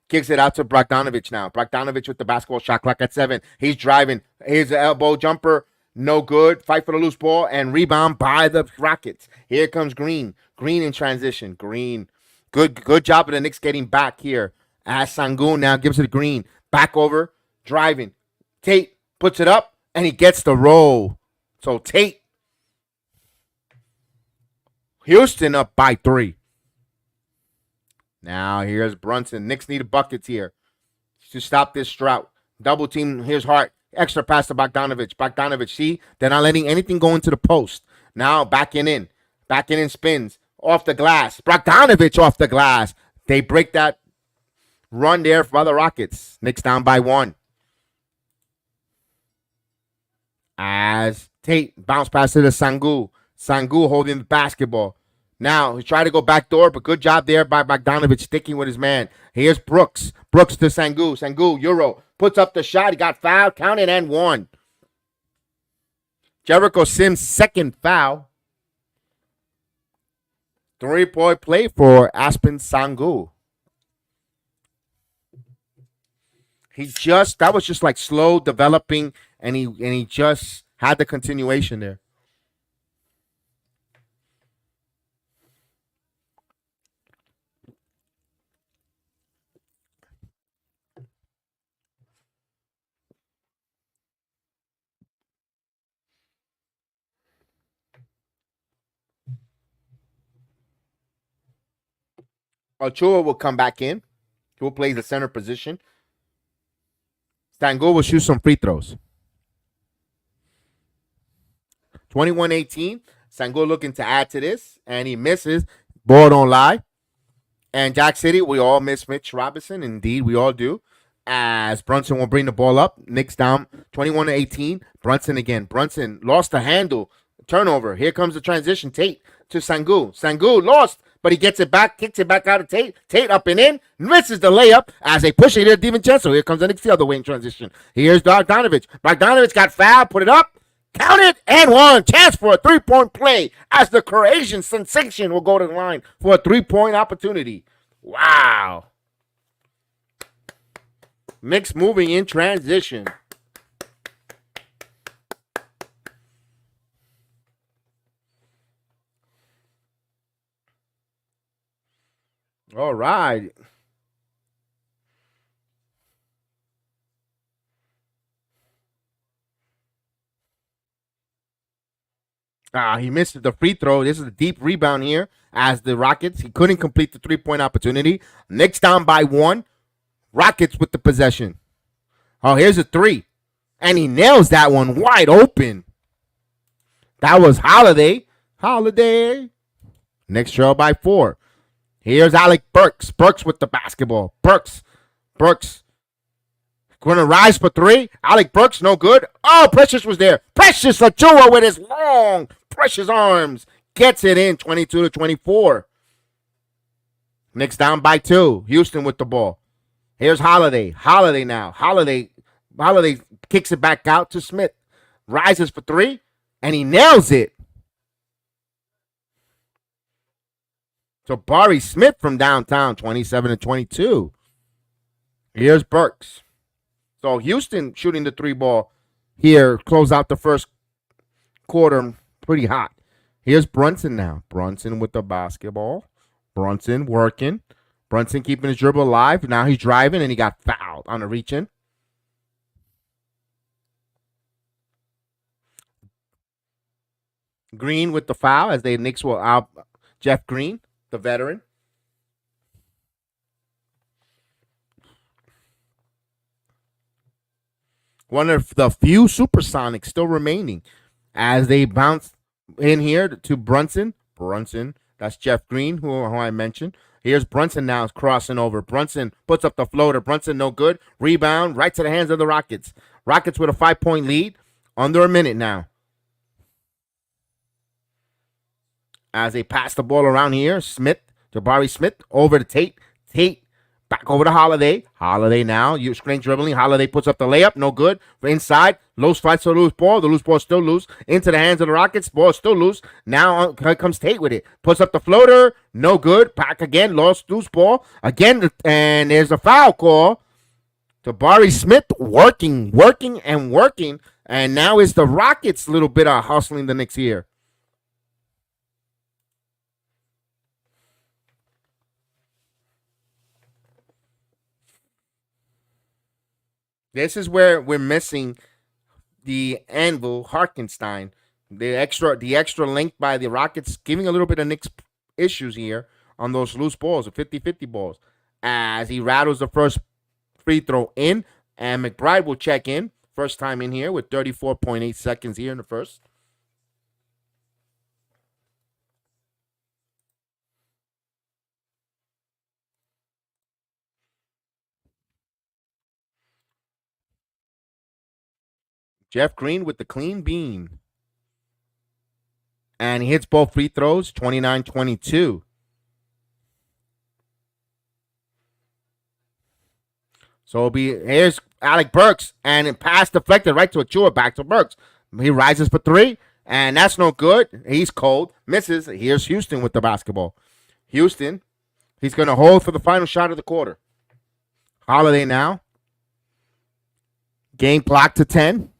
Kicks it out to Bogdanovich now. Bogdanovich with the basketball, shot clock at 7. He's driving. Here's the elbow jumper. No good. Fight for the loose ball and rebound by the Rockets. Here comes Green. Green in transition. Green. Good job of the Knicks getting back here. As Sangoon now gives it to Green. Back over. Driving. Tate puts it up and he gets the roll. So Tate. Houston up by 3. Now here's Brunson. Knicks need buckets here to stop this drought. Double team. Here's Hart. Extra pass to Bogdanovich. Bogdanovich, see? They're not letting anything go into the post. Now backing in. Backing in spins. Off the glass. Bogdanovich off the glass. They break that run there for the Rockets. Knicks down by 1. As Tate bounce pass to the Sangu. Sangu holding the basketball. Now, he tried to go back door, but good job there by Bogdanovich sticking with his man. Here's Brooks. Brooks to Sangu. Sangu, Euro. Puts up the shot. He got fouled, counted, and won. Jericho Sims' second foul. 3-point play for Aspen Sangu. That was just like slow developing, and he just had the continuation there. Ochoa will come back in. He will play the center position. Sangu will shoot some free throws. 21-18. Sangu looking to add to this, and he misses. Ball don't lie. And Jack City, we all miss Mitch Robinson. Indeed, we all do. As Brunson will bring the ball up. Knicks down 21-18. Brunson again. Brunson lost the handle. Turnover. Here comes the transition. Tate to Sangu. Sangu lost, but he gets it back, kicks it back out of Tate. Tate up and in, misses the layup as they push it to DiVincenzo. Here comes the Knicks the other way in transition. Here's Bogdanovich. Bogdanovich got fouled, put it up, counted, and won. Chance for a 3-point play as the Croatian sensation will go to the line for a 3-point opportunity. Wow. Knicks moving in transition. All right. He missed the free throw. This is a deep rebound here as the Rockets. He couldn't complete the 3-point opportunity. Knicks down by 1. Rockets with the possession. Oh, here's a 3. And he nails that one wide open. That was Holiday. Holiday. Knicks trail by 4. Here's Alec Burks. Burks with the basketball. Burks. Going to rise for 3. Alec Burks, no good. Oh, Precious was there. Precious Achua with his long, precious arms. Gets it in, 22-24. Knicks down by 2. Houston with the ball. Here's Holiday. Holiday now. Holiday kicks it back out to Smith. Rises for 3, and he nails it. So Barry Smith from downtown, 27-22. Here's Burks. So Houston shooting the 3 ball here, close out the first quarter pretty hot. Here's Brunson now. Brunson with the basketball. Brunson working. Brunson keeping his dribble alive. Now he's driving, and he got fouled on a reach-in. Green with the foul as the Knicks will out Jeff Green, the veteran. One of the few supersonics still remaining as they bounce in here to Brunson. Brunson, that's Jeff Green, who I mentioned. Here's Brunson now crossing over. Brunson puts up the floater. Brunson no good. Rebound right to the hands of the Rockets. Rockets with a 5-point lead. Under a minute now. As they pass the ball around here, Jabari Smith over to Tate. Tate back over to Holiday. Holiday now, you screen dribbling. Holiday puts up the layup, no good. Inside, Los fights for the loose ball. The loose ball is still loose. Into the hands of the Rockets. Ball is still loose. Now comes Tate with it. Puts up the floater, no good. Back again, lost loose ball. Again, and there's a foul call. Jabari Smith working. And now is the Rockets a little bit of hustling the Knicks here. This is where we're missing the Anvil Harkenstein. The extra length by the Rockets giving a little bit of Knicks issues here on those loose balls, the 50-50 balls. As he rattles the first free throw in, and McBride will check in. First time in here with 34.8 seconds here in the first. Jeff Green with the clean beam. And he hits both free throws, 29-22. So it'll be, here's Alec Burks, and it pass deflected right to Achua, back to Burks. He rises for three, and that's no good. He's cold, misses. Here's Houston with the basketball. Houston, he's going to hold for the final shot of the quarter. Holiday now. Game clock to 10.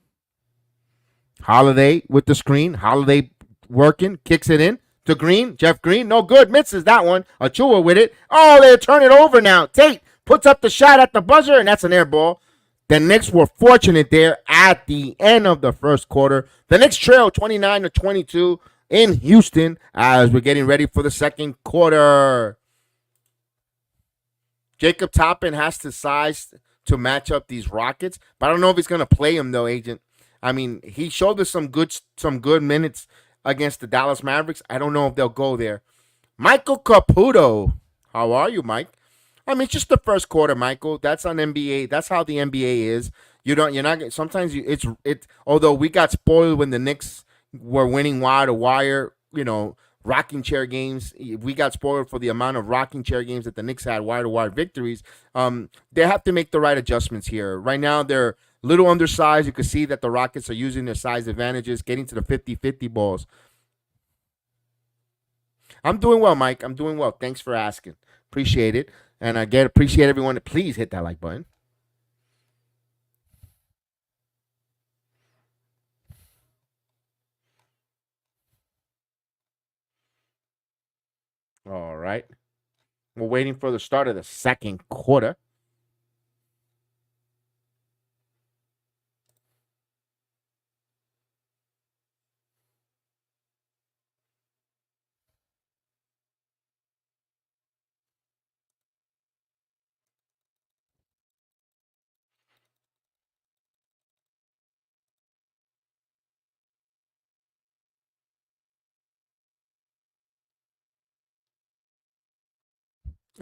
Holiday with the screen. Holiday working, kicks it in to Green. Jeff Green, no good, misses that one. Achua with it. Oh, they turn it over now. Tate puts up the shot at the buzzer, and that's an air ball. The Knicks were fortunate there at the end of the first quarter. The Knicks trail 29-22 in Houston as we're getting ready for the second quarter. Jacob Toppin has to size to match up these Rockets, but I don't know if he's going to play him though, Agent. I mean, he showed us some good minutes against the Dallas Mavericks. I don't know if they'll go there. Michael Caputo, how are you, Mike? I mean, it's just the first quarter, Michael. That's on NBA. That's how the NBA is. You're not. Sometimes it's. Although we got spoiled when the Knicks were winning wire to wire, rocking chair games. We got spoiled for the amount of rocking chair games that the Knicks had, wire to wire victories. They have to make the right adjustments here. Right now, they're little undersized. You can see that the Rockets are using their size advantages, getting to the 50-50 balls. I'm doing well, Mike. I'm doing well. Thanks for asking. Appreciate it. And again, appreciate everyone. Please hit that like button. All right. We're waiting for the start of the second quarter.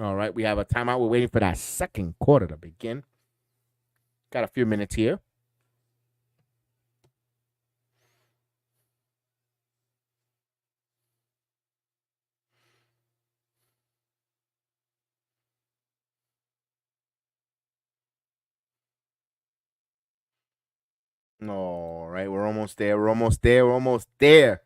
All right, we have a timeout. We're waiting for that second quarter to begin. Got a few minutes here. All right, we're almost there. We're almost there. We're almost there.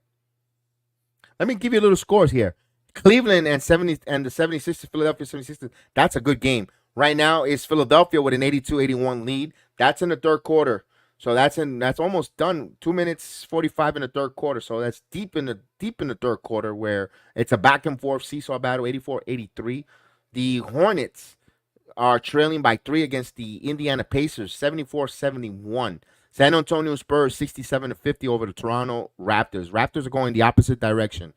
Let me give you a little scores here. Cleveland and the 76ers, Philadelphia 76ers, that's a good game. Right now it's Philadelphia with an 82-81 lead. That's in the third quarter. So that's almost done. 2 minutes 45 in the third quarter. So that's deep in the third quarter where it's a back and forth seesaw battle, 84-83. The Hornets are trailing by 3 against the Indiana Pacers, 74-71. San Antonio Spurs 67-50 over the Toronto Raptors. Raptors are going the opposite direction.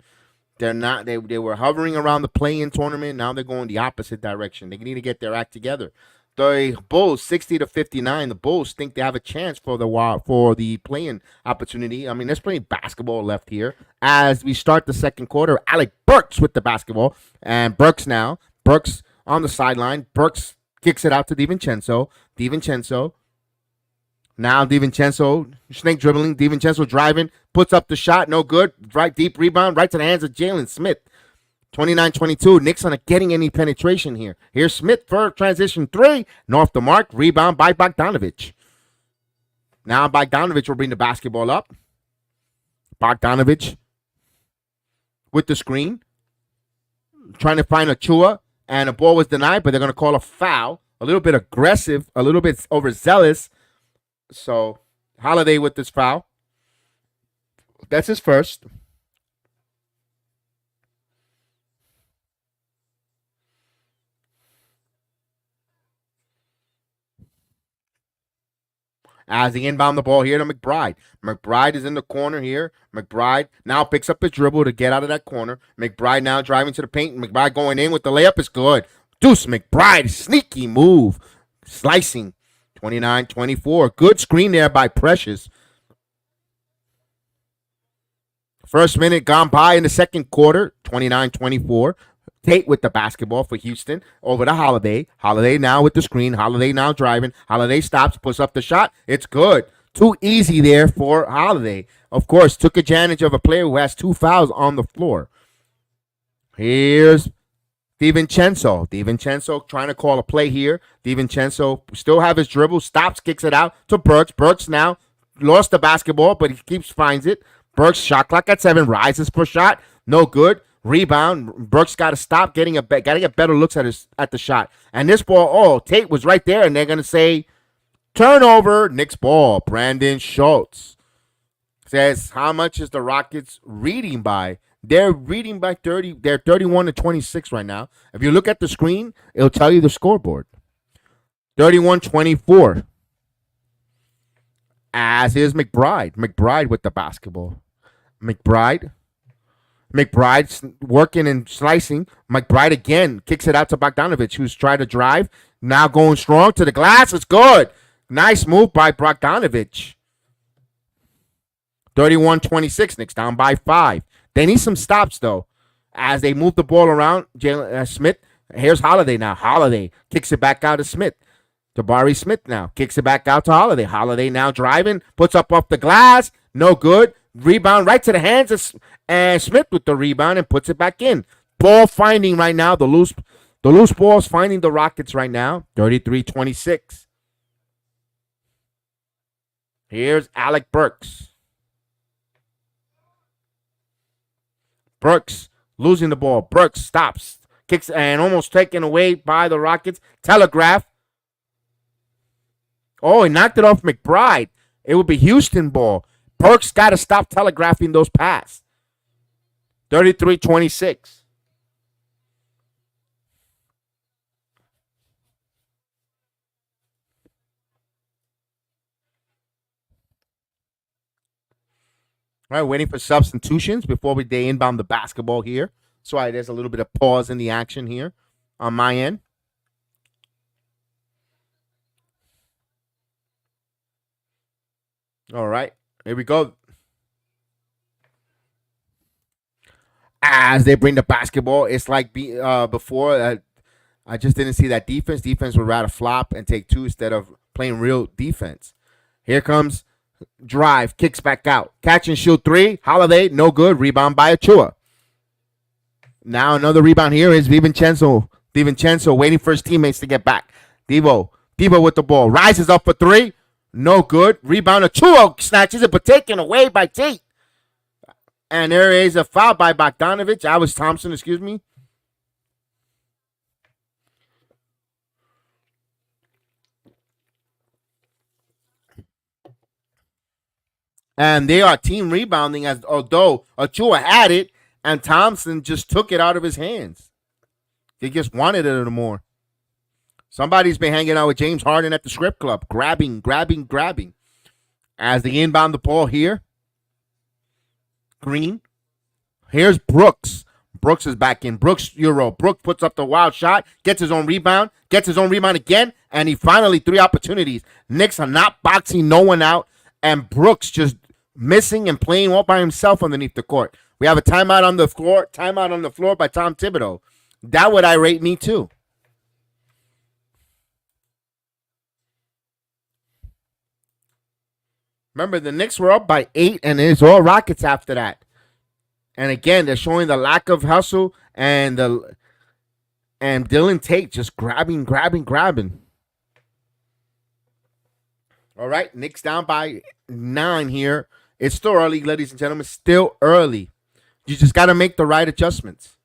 They're not. They were hovering around the play-in tournament. Now they're going the opposite direction. They need to get their act together. The Bulls 60-59. The Bulls think they have a chance for the playing opportunity. I mean, there's plenty of basketball left here. As we start the second quarter, Alec Burks with the basketball, and Burks on the sideline. Burks kicks it out to DiVincenzo. DiVincenzo. Now DiVincenzo, snake dribbling. DiVincenzo driving, puts up the shot, no good. Right, deep rebound, right to the hands of Jalen Smith. 29-22. Knicks not getting any penetration here. Here's Smith for transition three. North the mark. Rebound by Bogdanovich. Now Bogdanovich will bring the basketball up. Bogdanovich with the screen. Trying to find Achua. And the ball was denied, but they're going to call a foul. A little bit aggressive. A little bit overzealous. So Holiday with this foul. That's his first. As he inbound the ball here to McBride. McBride is in the corner here. McBride now picks up his dribble to get out of that corner. McBride now driving to the paint. McBride going in with the layup is good. Deuce McBride, sneaky move. Slicing. 29-24. Good screen there by Precious. First minute gone by in the second quarter. 29-24. Tate with the basketball for Houston over to Holiday. Holiday now with the screen. Holiday now driving. Holiday stops, puts up the shot. It's good. Too easy there for Holiday. Of course, took advantage of a player who has 2 fouls on the floor. Here's DiVincenzo. DiVincenzo trying to call a play here. DiVincenzo still have his dribble. Stops, kicks it out to Burks. Burks now lost the basketball, but he finds it. Burks shot clock at 7. Rises for shot. No good. Rebound. Burks got to stop got to get better looks at the shot. And this ball, Tate was right there, and they're going to say turnover. Knicks ball. Brandon Schultz says, how much is the Rockets reading by? They're reading by 30. They're 31-26 right now. If you look at the screen, it'll tell you the scoreboard. 31-24. As is McBride. McBride with the basketball. McBride's working and slicing. McBride again kicks it out to Bogdanovich, who's trying to drive. Now going strong to the glass. It's good. Nice move by Bogdanovich. 31-26. Knicks down by 5. They need some stops, though, as they move the ball around. Jalen Smith. Here's Holiday now. Holiday kicks it back out to Smith. Jabari Smith now kicks it back out to Holiday. Holiday now driving. Puts up off the glass. No good. Rebound right to the hands of Smith with the rebound and puts it back in. Ball finding right now. The loose ball is finding the Rockets right now. 33-26. Here's Alec Burks. Burks losing the ball. Burks stops. Kicks and almost taken away by the Rockets. Telegraph. Oh, he knocked it off McBride. It would be Houston ball. Burks got to stop telegraphing those passes. 33-26. All right, waiting for substitutions before they inbound the basketball here. So there's a little bit of pause in the action here on my end. All right, here we go. As they bring the basketball, it's like before. I just didn't see that defense. Defense would rather flop and take 2 instead of playing real defense. Here comes drive, kicks back out. Catch and shoot 3. Holiday, no good. Rebound by Achua. Now another rebound here is DiVincenzo. DiVincenzo waiting for his teammates to get back. Devo with the ball. Rises up for 3. No good. Rebound. Achua snatches it, but taken away by Tate. And there is a foul by Bogdanovich. That was Thompson, excuse me. And they are team rebounding, as although Achua had it and Thompson just took it out of his hands. They just wanted it a little more. Somebody's been hanging out with James Harden at the strip club, grabbing. As they inbound the ball here. Green. Here's Brooks. Brooks is back in. Brooks Euro. Brooks puts up the wild shot, gets his own rebound, again, and he finally 3 opportunities. Knicks are not boxing no one out, and Brooks just missing and playing all by himself underneath the court. We have a timeout on the floor. Timeout on the floor by Tom Thibodeau. That would irate me too. Remember, the Knicks were up by 8, and it's all Rockets after that. And again, they're showing the lack of hustle and Dylan Tate just grabbing. All right, Knicks down by 9 here. It's still early, ladies and gentlemen. Still early. You just got to make the right adjustments.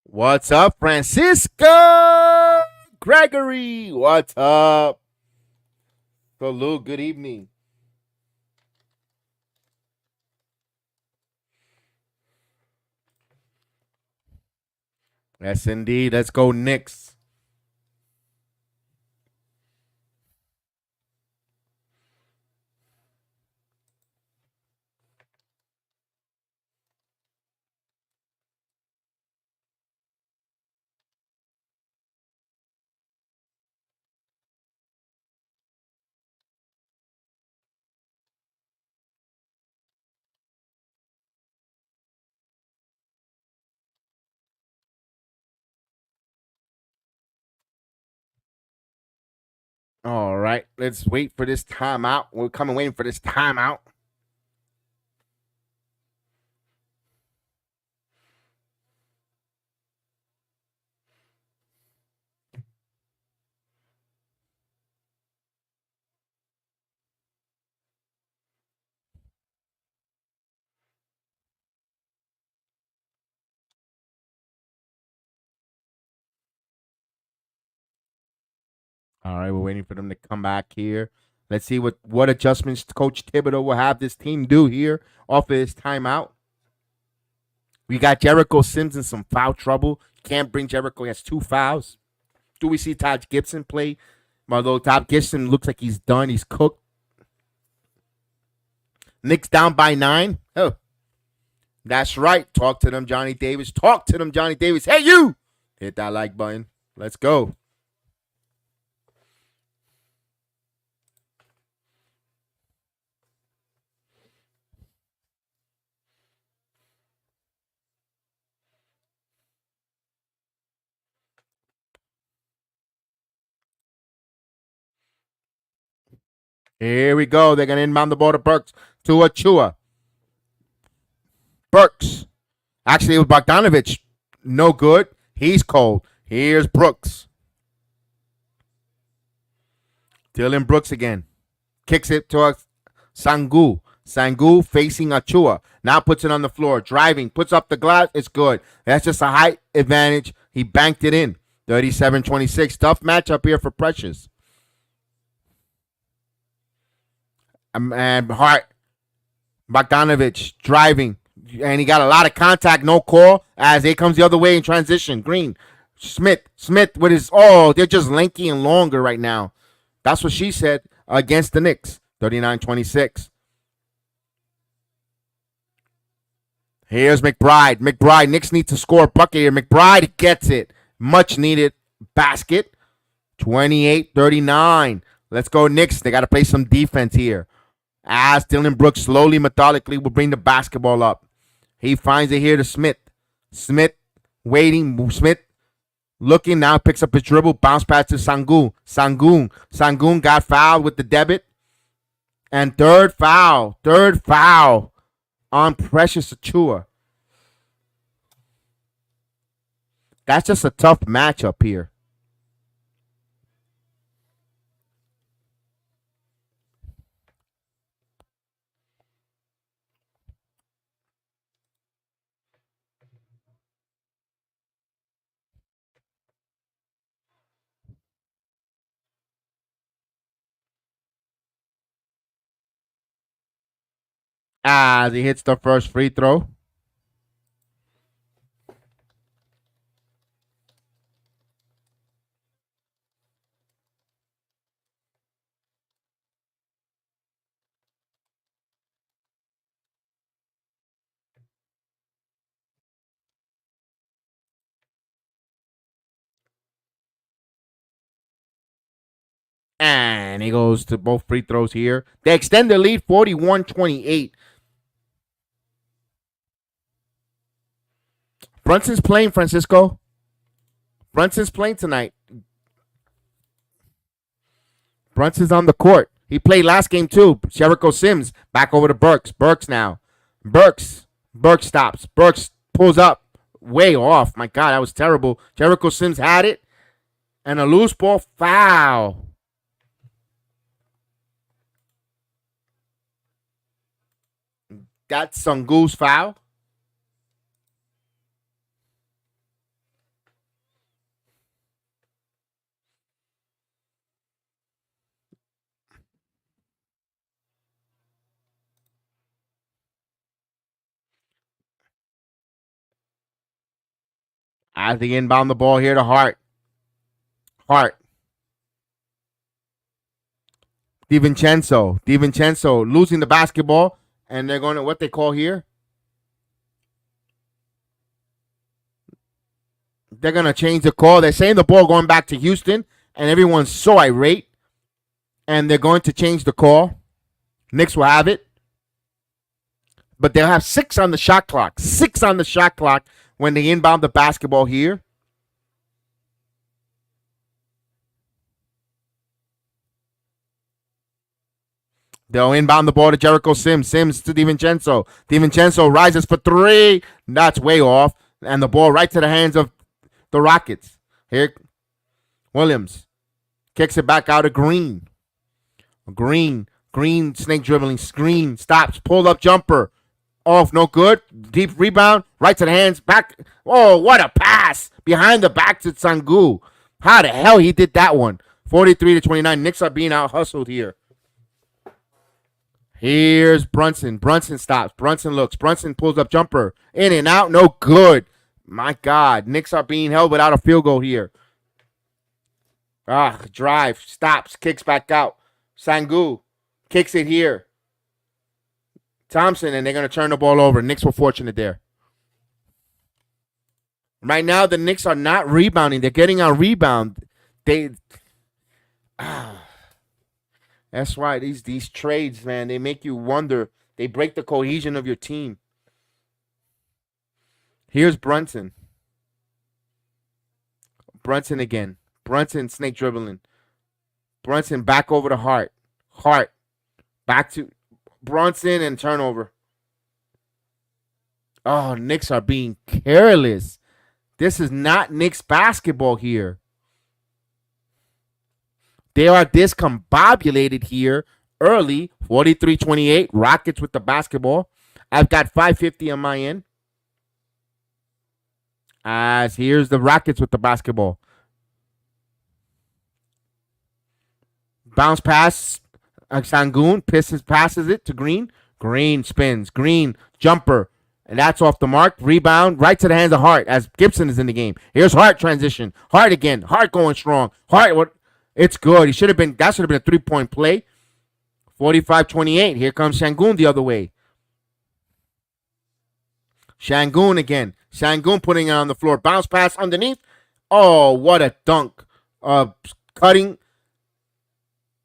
What's up, Francisco Gregory? What's up? Salute. Good evening. Yes, indeed. Let's go, Knicks. All right, let's wait for this timeout. We're coming waiting for this timeout. All right, we're waiting for them to come back here. Let's see what adjustments Coach Thibodeau will have this team do here off of his timeout. We got Jericho Sims in some foul trouble. Can't bring Jericho. He has 2 fouls. Do we see Todd Gibson play? Although Todd Gibson looks like he's done. He's cooked. Knicks down by 9. Oh, that's right. Talk to them, Johnny Davis. Talk to them, Johnny Davis. Hey, you! Hit that like button. Let's go. Here we go. They're going to inbound the ball to Burks. To Achua. Burks. Actually, it was Bogdanovich. No good. He's cold. Here's Brooks. Dylan Brooks again. Kicks it to Sangu. Sangu facing Achua. Now puts it on the floor. Driving. Puts up the glass. It's good. That's just a height advantage. He banked it in. 37-26. Tough matchup here for Precious. And Hart. Bogdanovich driving. And he got a lot of contact. No call. As it comes the other way in transition. Green. Smith with his. Oh, they're just lanky and longer right now. That's what she said against the Knicks. 39-26. Here's McBride. Knicks need to score a bucket here. McBride gets it. Much needed basket. 28-39. Let's go, Knicks. They got to play some defense here. As Dylan Brooks slowly, methodically will bring the basketball up. He finds it here to Smith. Smith waiting. Smith looking now, picks up his dribble, bounce pass to Sangoon. Sangoon got fouled with the debit. And third foul on Precious Achua. That's just a tough matchup here. As he hits the first free throw. And he goes to both free throws here. They extend the lead 41-28. Brunson's playing, Francisco. Brunson's playing tonight. Brunson's on the court. He played last game too. Jericho Sims back over to Burks. Burks now. Burks. Burks stops. Burks pulls up. Way off. My God, that was terrible. Jericho Sims had it. And a loose ball foul. That's Sangu's foul. As they inbound the ball here to Hart. Hart. DiVincenzo. DiVincenzo losing the basketball. And they're going to what they call here. They're going to change the call. They're saying the ball going back to Houston. And everyone's so irate. And they're going to change the call. Knicks will have it. But they'll have 6 on the shot clock. 6 on the shot clock when they inbound the basketball here. They'll inbound the ball to Jericho Sims. Sims to DiVincenzo. DiVincenzo rises for 3. That's way off. And the ball right to the hands of the Rockets. Here, Williams kicks it back out of Green. Green snake dribbling. Screen stops. Pulled up jumper. Off, no good. Deep rebound. Right to the hands. Back. Oh, what a pass. Behind the back to Sangu. How the hell he did that one? 43-29. Knicks are being out hustled here. Here's Brunson. Brunson stops. Brunson looks. Brunson pulls up jumper. In and out. No good. My God. Knicks are being held without a field goal here. Drive. Stops. Kicks back out. Sangu kicks it here. Thompson, and they're going to turn the ball over. Knicks were fortunate there. Right now, the Knicks are not rebounding. They're getting on rebound. That's why these trades, man, they make you wonder. They break the cohesion of your team. Here's Brunson. Brunson again. Brunson snake dribbling. Brunson back over to Hart. Hart back to Brunson and turnover. Oh, Knicks are being careless. This is not Knicks basketball here. They are discombobulated here early. 43-28. Rockets with the basketball. I've got 550 on my end. As here's the Rockets with the basketball. Bounce pass. Sangoon passes it to Green. Green spins. Green jumper. And that's off the mark. Rebound right to the hands of Hart as Gibson is in the game. Here's Hart transition. Hart again. Hart going strong. Hart, it's good. That should have been a 3-point play. 45-28. Here comes Sangoon the other way. Sangoon again. Sangoon putting it on the floor. Bounce pass underneath. Oh, what a dunk. Cutting.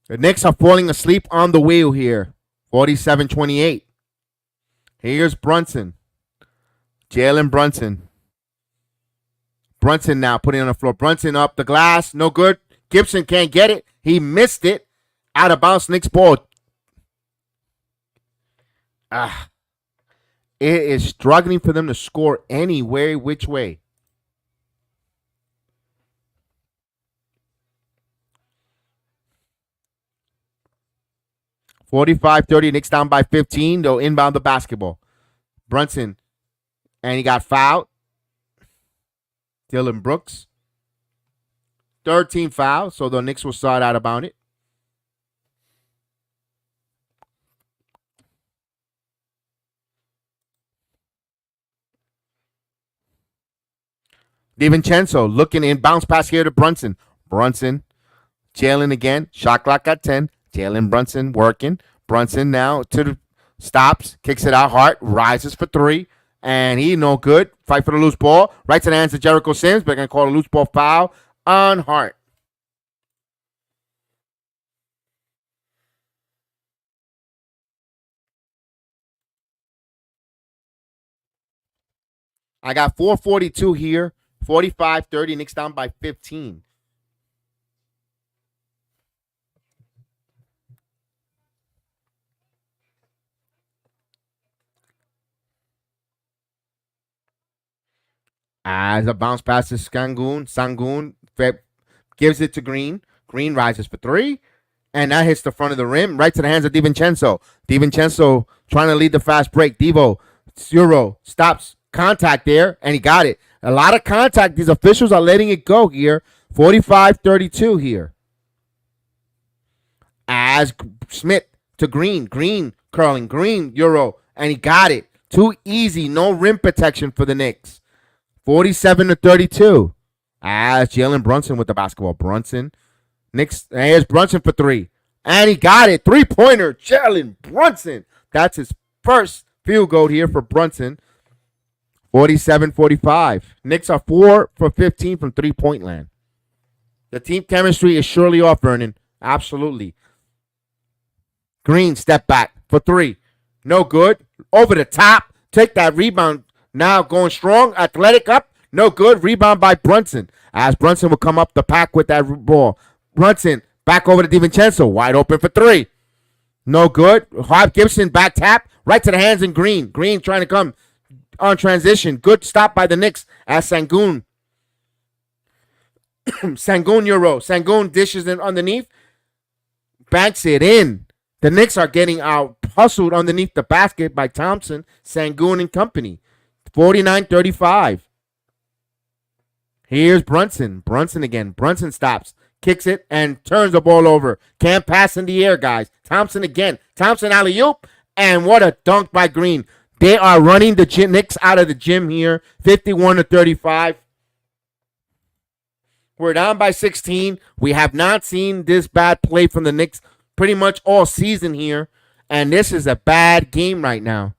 The Knicks are falling asleep on the wheel here. 47-28. Here's Brunson. Jalen Brunson. Brunson now putting it on the floor. Brunson up the glass. No good. Gibson can't get it. He missed it. Out of bounds. Knicks ball. It is struggling for them to score anywhere, which way. (45-30). Knicks down by 15. They'll inbound the basketball. Brunson. And he got fouled. Dylan Brooks. 13 foul. So the Knicks will start out about it. DiVincenzo looking in. Bounce pass here to Brunson. Brunson. Jalen again. Shot clock at 10. Jalen Brunson working. Brunson now to the stops. Kicks it out. Hart rises for 3. And he no good. Fight for the loose ball. Right to the hands of Jericho Sims. But they're going to call a loose ball foul on Hart. I got 442 here. 45-30. Knicks down by 15. As a bounce pass to Sangoon. Sangoon gives it to Green. Green rises for three. And that hits the front of the rim, right to the hands of DiVincenzo. DiVincenzo trying to lead the fast break. Devo, Zero, stops contact there, and he got it. A lot of contact. These officials are letting it go here. 45-32 here. As Smith to Green. Green curling. Green, Euro, and he got it. Too easy. No rim protection for the Knicks. 47-32. As Jalen Brunson with the basketball. Brunson. Knicks, here's Brunson for three. And he got it. Three-pointer. Jalen Brunson. That's his first field goal here for Brunson. 47-45. Knicks are 4 for 15 from three-point land. The team chemistry is surely off, Vernon. Absolutely. Green, step back for three. No good. Over the top. Take that rebound. Now going strong. Athletic up. No good. Rebound by Brunson. As Brunson will come up the pack with that ball. Brunson back over to DiVincenzo. Wide open for three. No good. Harv Gibson back tap. Right to the hands in Green. Green trying to come on transition. Good stop by the Knicks as Sangoon. Sangoon Euro. Sangoon dishes in underneath. Banks it in. The Knicks are getting out hustled underneath the basket by Thompson, Sangoon, and company. 49-35. Here's Brunson. Brunson again. Brunson stops. Kicks it and turns the ball over. Can't pass in the air, guys. Thompson again. Thompson alley-oop. And what a dunk by Green. They are running the Knicks out of the gym here. 51-35. We're down by 16. We have not seen this bad play from the Knicks pretty much all season here. And this is a bad game right now.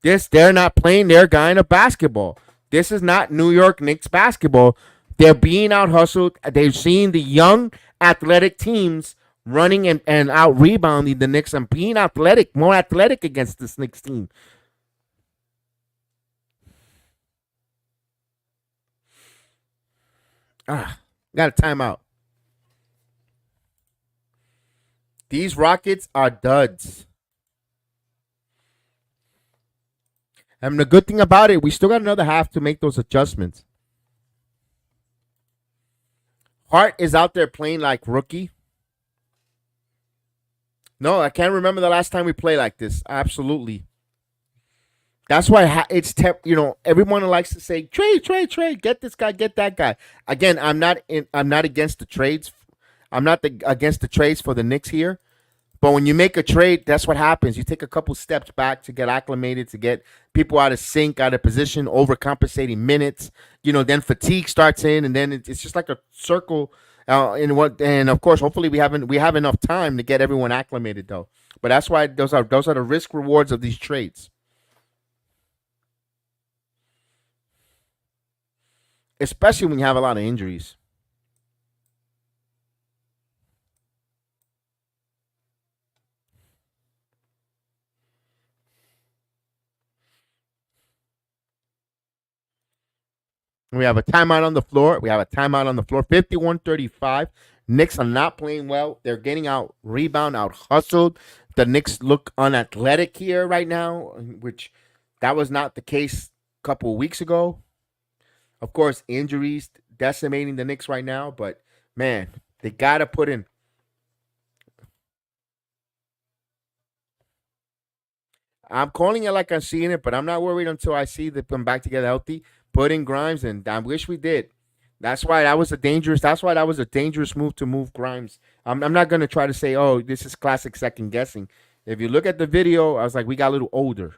They're not playing their kind of basketball. This is not New York Knicks basketball. They're being out hustled. They've seen the young athletic teams running and out rebounding the Knicks and being athletic, more athletic against this Knicks team. Got a timeout. These Rockets are duds. And the good thing about it, we still got another half to make those adjustments. Hart is out there playing like rookie. No, I can't remember the last time we played like this. Absolutely. That's why it's everyone likes to say trade, get this guy, get that guy. Again, I'm not against the trades. I'm not against the trades for the Knicks here. But when you make a trade, that's what happens. You take a couple steps back to get acclimated, to get people out of sync, out of position, overcompensating minutes. Then fatigue starts in, and then it's just like a circle. And of course, hopefully we have enough time to get everyone acclimated, though. But that's why those are the risk rewards of these trades. Especially when you have a lot of injuries. We have a timeout on the floor. 51-35. Knicks are not playing well. They're getting out rebound, out hustled. The Knicks look unathletic here right now, which that was not the case a couple of weeks ago. Of course, injuries decimating the Knicks right now, but man, they got to put in. I'm calling it like I'm seeing it, but I'm not worried until I see them come back together healthy. Put in Grimes, and I wish we did. That's why that was a dangerous move to move Grimes. I'm not gonna try to say, oh, this is classic second guessing. If you look at the video, I was like, we got a little older.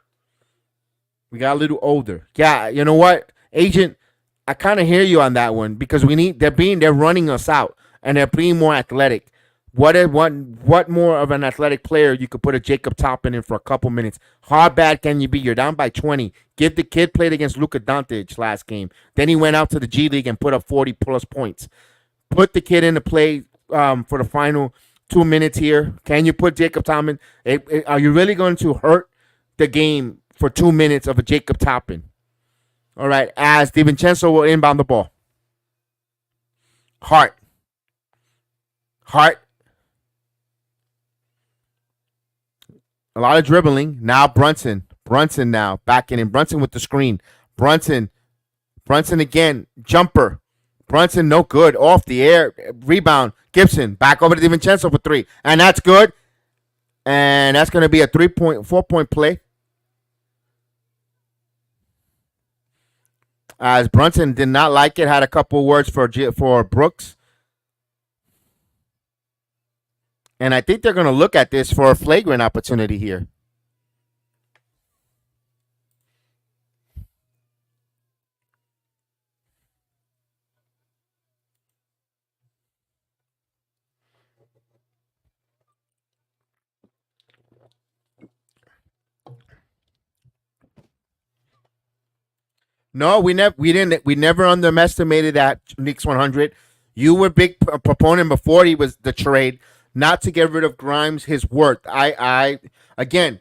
Yeah, you know what, agent? I kind of hear you on that one because they're running us out and they're being more athletic. What more of an athletic player you could put a Jacob Toppin in for a couple minutes? How bad can you be? You're down by 20. Give the kid played against Luka Doncic last game. Then he went out to the G League and put up 40 plus points. Put the kid into play for the final 2 minutes here. Can you put Jacob Toppin? Are you really going to hurt the game for 2 minutes of a Jacob Toppin? All right, as DiVincenzo will inbound the ball. Hart. Hart. A lot of dribbling. Now Brunson. Brunson now backing in. Brunson with the screen. Brunson. Brunson again. Jumper. Brunson no good. Off the air. Rebound. Gibson. Back over to DiVincenzo for three. And that's good. And that's going to be a 4 point play. As Brunson did not like it, had a couple words for Brooks. And I think they're going to look at this for a flagrant opportunity here. No, we never underestimated that Knicks 100. You were a big proponent before he was the trade, not to get rid of Grimes, his worth. I again,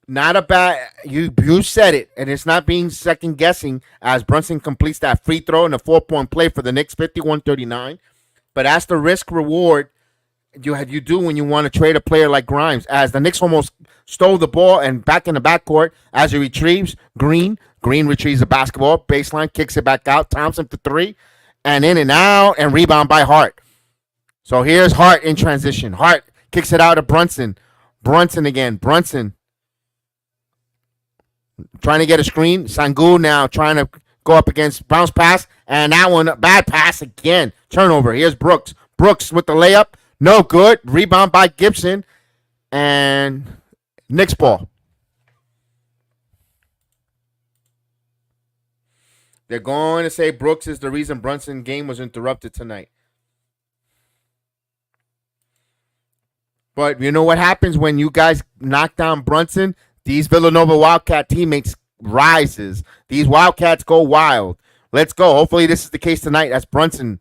not a bad. You said it, and it's not being second guessing as Brunson completes that free throw and a 4 point play for the Knicks, 51-39. But that's the risk reward you do when you want to trade a player like Grimes. As the Knicks almost stole the ball and back in the backcourt as he retrieves Green. Green retrieves the basketball, baseline, kicks it back out. Thompson for three, and in and out, and rebound by Hart. So here's Hart in transition. Hart kicks it out to Brunson. Brunson again. Brunson trying to get a screen. Sangu now trying to go up against bounce pass, and that one bad pass again. Turnover. Here's Brooks. Brooks with the layup. No good. Rebound by Gibson. And Knicks ball. They're going to say Brooks is the reason Brunson game was interrupted tonight. But you know what happens when you guys knock down Brunson? These Villanova Wildcat teammates rises. These Wildcats go wild. Let's go. Hopefully this is the case tonight. That's Brunson.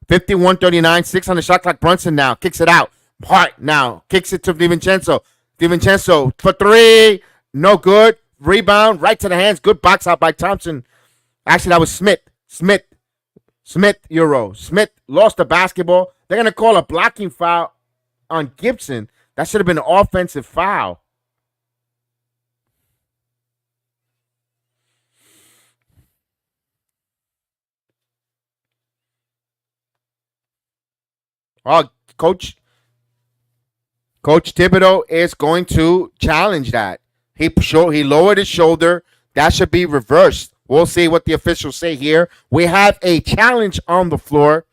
51-39, 6 on the shot clock. Brunson now kicks it out. Hart now kicks it to DiVincenzo. DiVincenzo for three. No good. Rebound right to the hands. Good box out by Thompson. Actually, that was Smith. Smith lost the basketball. They're going to call a blocking foul on Gibson. That should have been an offensive foul. Oh, Coach Thibodeau is going to challenge that. He lowered his shoulder. That should be reversed. We'll see what the officials say here. We have a challenge on the floor.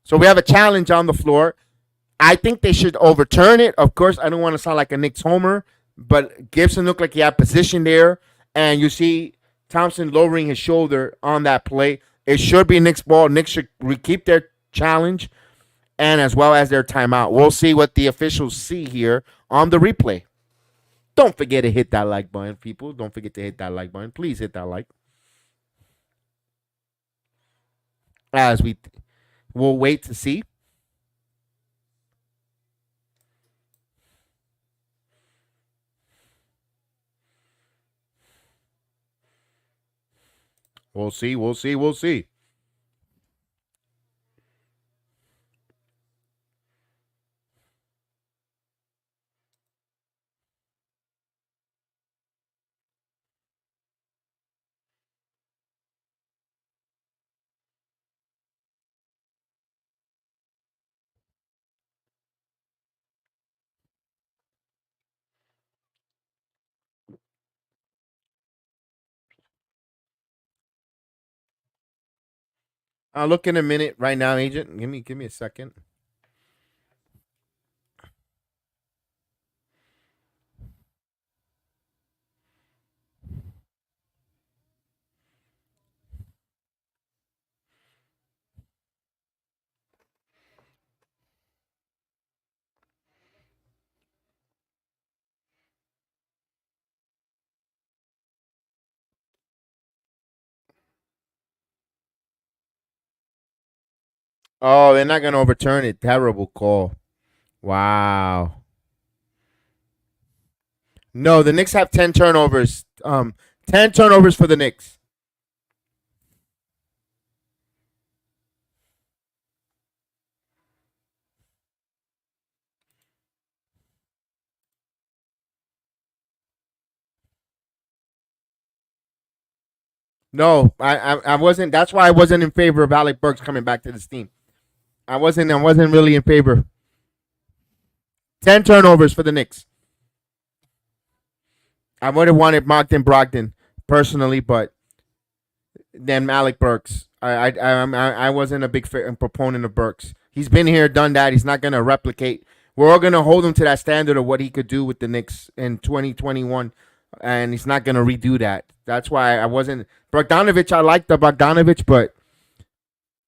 So we have a challenge on the floor. I think they should overturn it. Of course, I don't want to sound like a Knicks homer, but Gibson looked like he had position there. And you see Thompson lowering his shoulder on that play. It should be Knicks ball. Knicks should keep their challenge and as well as their timeout. We'll see what the officials see here on the replay. Don't forget to hit that like button, people. Don't forget to hit that like button. Please hit that like. As we'll wait to see. We'll see. We'll see. We'll see. I'll look in a minute right now, agent. Give me a second. Oh, they're not gonna overturn it. Terrible call. Wow. No, the Knicks have 10 turnovers. 10 turnovers for the Knicks. No, I wasn't. That's why I wasn't in favor of Alec Burks coming back to this team. I wasn't really in favor. 10 turnovers for the Knicks. I would have wanted Mogden Brogdon personally, but then Alec Burks. I wasn't a big proponent of Burks. He's been here, done that. He's not gonna replicate. We're all gonna hold him to that standard of what he could do with the Knicks in 2021, and he's not gonna redo that. That's why I wasn't Bogdanovich. I liked the Bogdanovich, but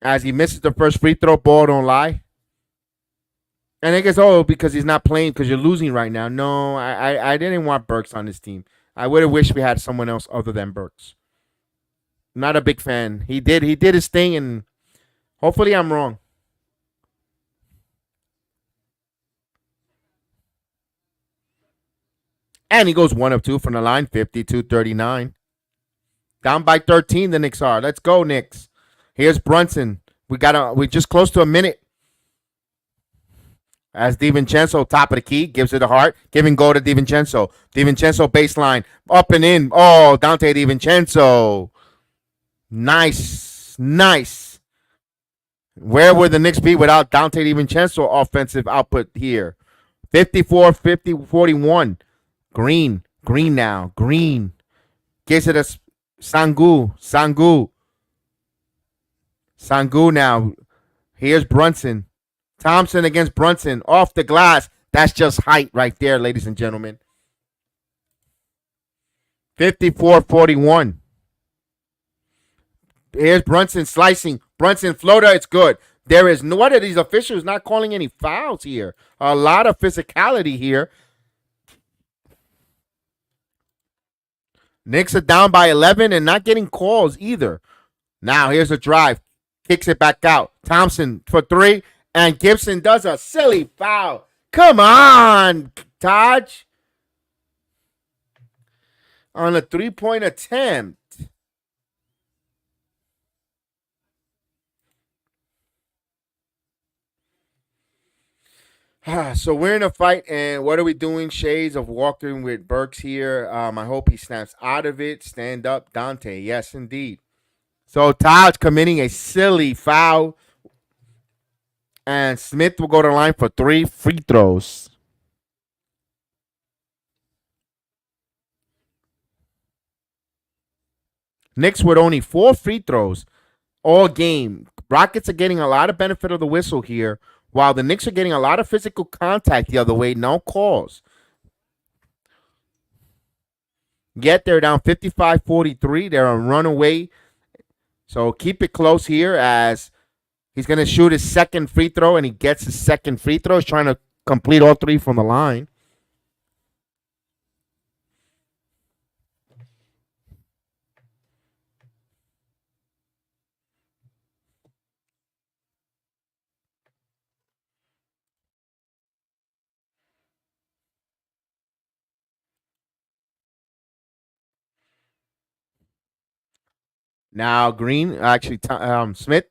as he misses the first free throw, ball don't lie. And I guess because he's not playing because you're losing right now. No, I didn't want Burks on this team. I would have wished we had someone else other than Burks. Not a big fan. He did his thing, and hopefully I'm wrong. And he goes 1 of 2 from the line, 52-39. Down by 13, the Knicks are. Let's go, Knicks. Here's Brunson. We just close to a minute. As DiVincenzo, top of the key, gives it a heart. Giving go to DiVincenzo. DiVincenzo baseline. Up and in. Oh, Dante DiVincenzo. Nice. Nice. Where would the Knicks be without Dante DiVincenzo offensive output here? 54-50-41. Green. Green now. Green. Gives it a Sangu. Sangu. Sangu now. Here's Brunson. Thompson against Brunson. Off the glass. That's just height right there, ladies and gentlemen. 54-41. Here's Brunson slicing. Brunson floater. It's good. There is no one of these officials not calling any fouls here. A lot of physicality here. Knicks are down by 11 and not getting calls either. Now here's a drive. Kicks it back out. Thompson for three. And Gibson does a silly foul. Come on, Taj. On a 3-point attempt. So we're in a fight, and what are we doing? Shades of walking with Burks here. I hope he snaps out of it. Stand up, Dante. Yes, indeed. So Taj committing a silly foul, and Smith will go to the line for 3 free throws. Knicks with only 4 free throws all game. Rockets are getting a lot of benefit of the whistle here, while the Knicks are getting a lot of physical contact the other way. No calls. Yet they're down 55-43. They're a runaway. So keep it close here as he's going to shoot his second free throw, and he gets his second free throw. He's trying to complete all 3 from the line. Now Green, actually Smith,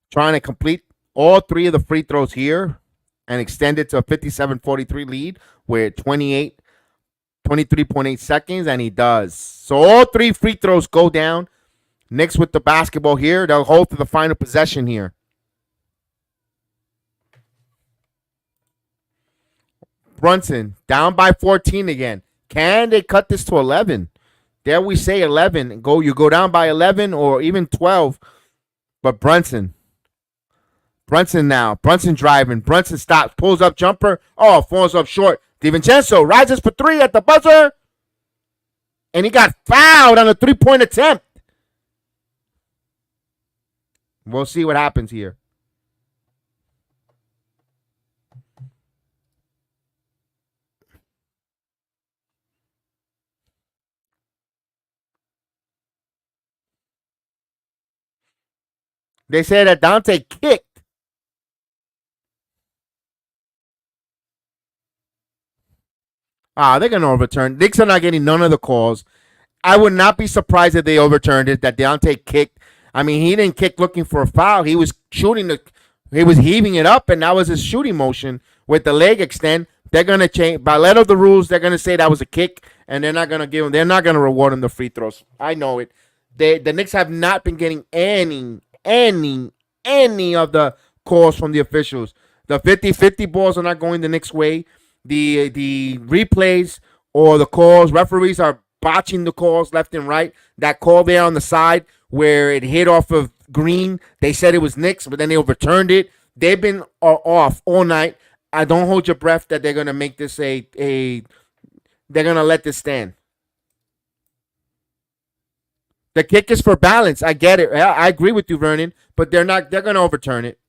trying to complete all 3 of the free throws here and extend it to a 57-43 lead with 23.8 seconds, and he does. So all 3 free throws go down. Knicks with the basketball here. They'll hold to the final possession here. Brunson down by 14 again. Can they cut this to 11? There we say 11. You go down by 11 or even 12. But Brunson now. Brunson driving. Brunson stops. Pulls up jumper. Oh, falls up short. DiVincenzo rises for 3 at the buzzer. And he got fouled on a 3-point attempt. We'll see what happens here. They say that Dante kicked. They're gonna overturn. Knicks are not getting none of the calls. I would not be surprised if they overturned it. That Deontay kicked. I mean, he didn't kick looking for a foul. He was shooting the. He was heaving it up, and that was his shooting motion with the leg extend. They're gonna change by letter of the rules. They're gonna say that was a kick, and they're not gonna give him. They're not gonna reward him the free throws. I know it. The Knicks have not been getting any of the calls from the officials. The 50-50 balls are not going the Knicks' way. The replays or the calls, referees are botching the calls left and right. That call there on the side where it hit off of Green, they said it was Knicks, but then they overturned it. They've been off all night. I don't hold your breath that they're gonna make this a they're gonna let this stand. The kick is for balance. I get it. I agree with you, Vernon, but they're not. They're gonna overturn it.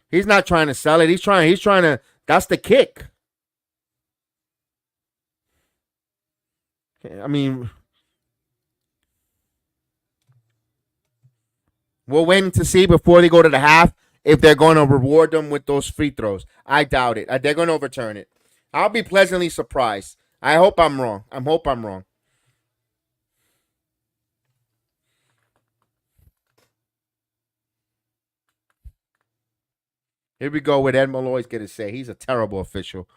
He's not trying to sell it. He's trying. He's trying to. That's the kick. I mean, we're waiting to see before they go to the half if they're going to reward them with those free throws. I doubt it. They're going to overturn it. I'll be pleasantly surprised. I hope I'm wrong. I hope I'm wrong. Here we go with Ed Malloy's going to say. He's a terrible official.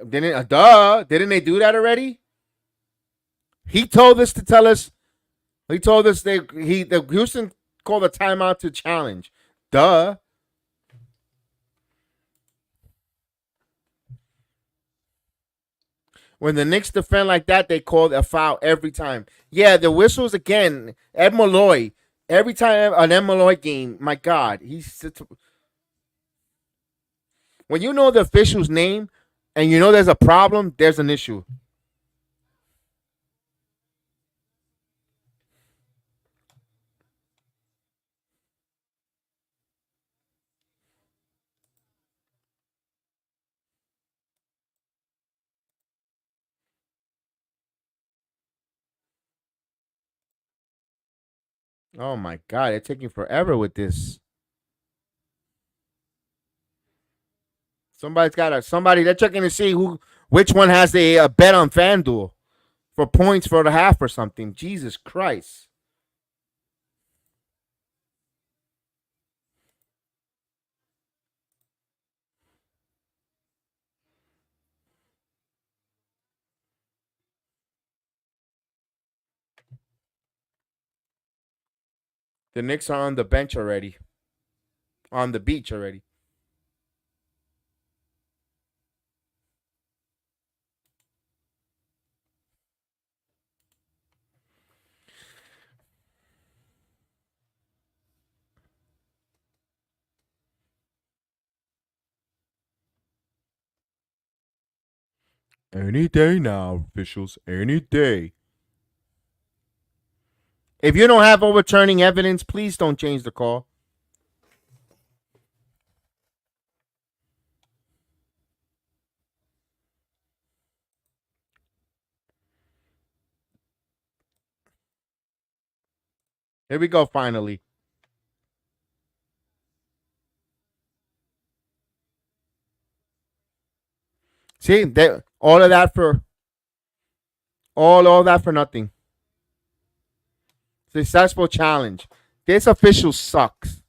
Didn't they do that already? He told us to tell us. He told us the Houston called a timeout to challenge. Duh. When the Knicks defend like that, they call a foul every time. Yeah, the whistles again. Ed Malloy. Every time an Ed Malloy game, my God, when you know the official's name and you know there's a problem, there's an issue. Oh my God, they're taking forever with this. Somebody. They're checking to see which one has a bet on FanDuel for points for the half or something. Jesus Christ. The Knicks are on the bench already, on the beach already. Any day now, officials. Any day. If you don't have overturning evidence, please don't change the call. Here we go, finally. See, all of that for all that for nothing. Successful challenge. This official sucks.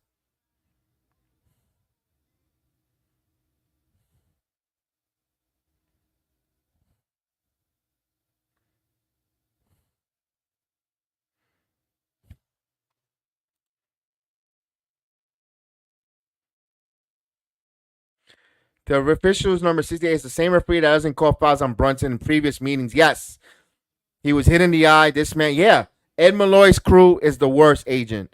The official's number 68 is the same referee that doesn't call fouls on Brunson in previous meetings. Yes, he was hit in the eye. This man, yeah. Ed Malloy's crew is the worst agent.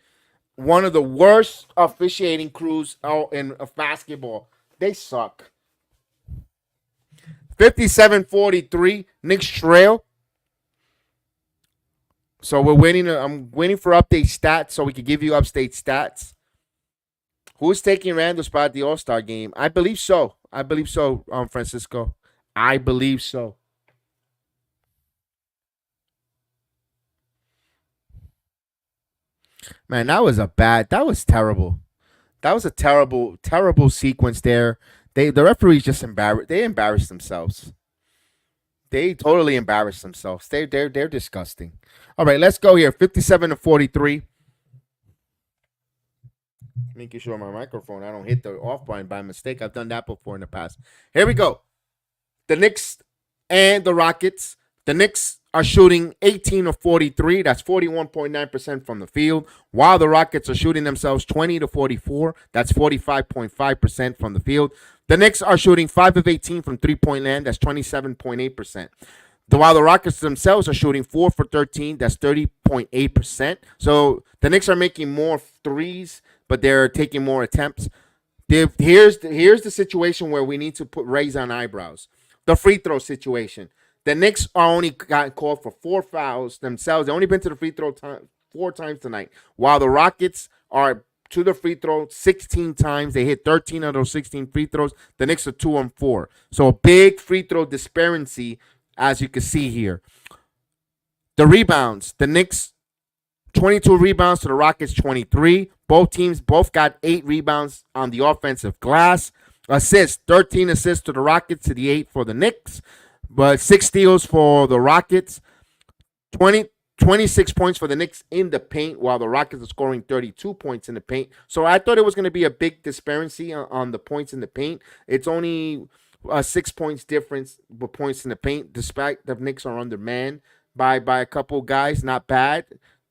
One of the worst officiating crews out in basketball. They suck. 57-43, Knicks trail. So we're waiting. I'm waiting for update stats so we can give you update stats. Who's taking Randall's spot at the All Star game? I believe so. I believe so, Francisco. I believe so. Man, that was terrible. That was a terrible, terrible sequence there. The referees just embarrassed themselves. They totally embarrassed themselves. They're disgusting. All right, let's go here. 57-43. Making sure my microphone I don't hit the off button by mistake. I've done that before in the past. Here we go. The Knicks and the Rockets. The Knicks are shooting 18 of 43. That's 41.9% from the field, while the Rockets are shooting themselves 20 to 44. That's 45.5% from the field. The Knicks are shooting 5 of 18 from three-point land. That's 27.8%. While the Rockets themselves are shooting 4 for 13, that's 30.8%. So the Knicks are making more threes, but they're taking more attempts. Here's the situation where we need to raise on eyebrows. The free throw situation. The Knicks are only got called for 4 fouls themselves. They only been to the free throw time 4 times tonight, while the Rockets are to the free throw 16 times. They hit 13 of those 16 free throws. The Knicks are 2-4. So a big free throw disparity, as you can see here. The rebounds. The Knicks 22 rebounds to the Rockets 23. Both teams both got 8 rebounds on the offensive glass. Assists, 13 assists to the Rockets to the 8 for the Knicks. But 6 steals for the Rockets. 26 points for the Knicks in the paint, while the Rockets are scoring 32 points in the paint. So I thought it was going to be a big disparity on the points in the paint. It's only 6 points difference with points in the paint, despite the Knicks are undermanned by a couple guys. Not bad.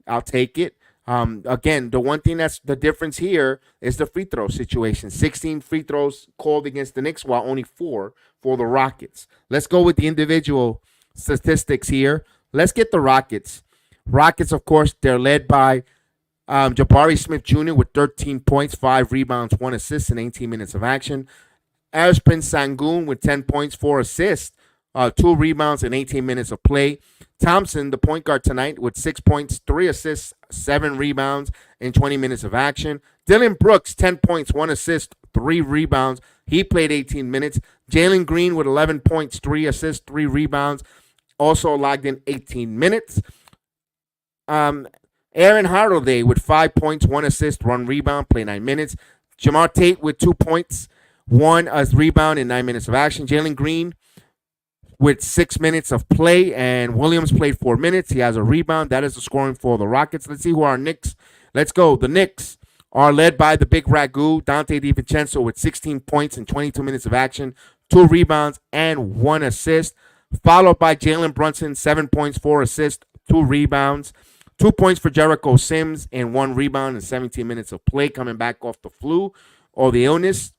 I'll take it. Again, the one thing that's the difference here is the free throw situation. 16 free throws called against the Knicks, while only 4 for the Rockets. Let's go with the individual statistics here. Let's get the Rockets. Rockets, of course, they're led by Jabari Smith Jr. with 13 points, 5 rebounds, 1 assist in 18 minutes of action. Ashpin Sangoon with 10 points, 4 assists, 2 rebounds in 18 minutes of play. Thompson, the point guard tonight, with 6 points, 3 assists, 7 rebounds in 20 minutes of action. Dylan Brooks, 10 points, 1 assist, 3 rebounds. He played 18 minutes. Jalen Green with 11 points, 3 assists, 3 rebounds. Also logged in 18 minutes. Aaron Holiday with 5 points, 1 assist, 1 rebound, played 9 minutes. Jamar Tate with 2 points, 1 rebound in 9 minutes of action. Jalen Green with 6 minutes of play, and Williams played 4 minutes. He has a rebound. That is the scoring for the Rockets. Let's see who our Knicks. Let's go. The Knicks are led by the big ragu, Dante DiVincenzo, with 16 points in 22 minutes of action, 2 rebounds, and 1 assist. Followed by Jalen Brunson, 7 points, 4 assists, 2 rebounds. 2 points for Jericho Sims and 1 rebound in 17 minutes of play, coming back off the flu or the illness.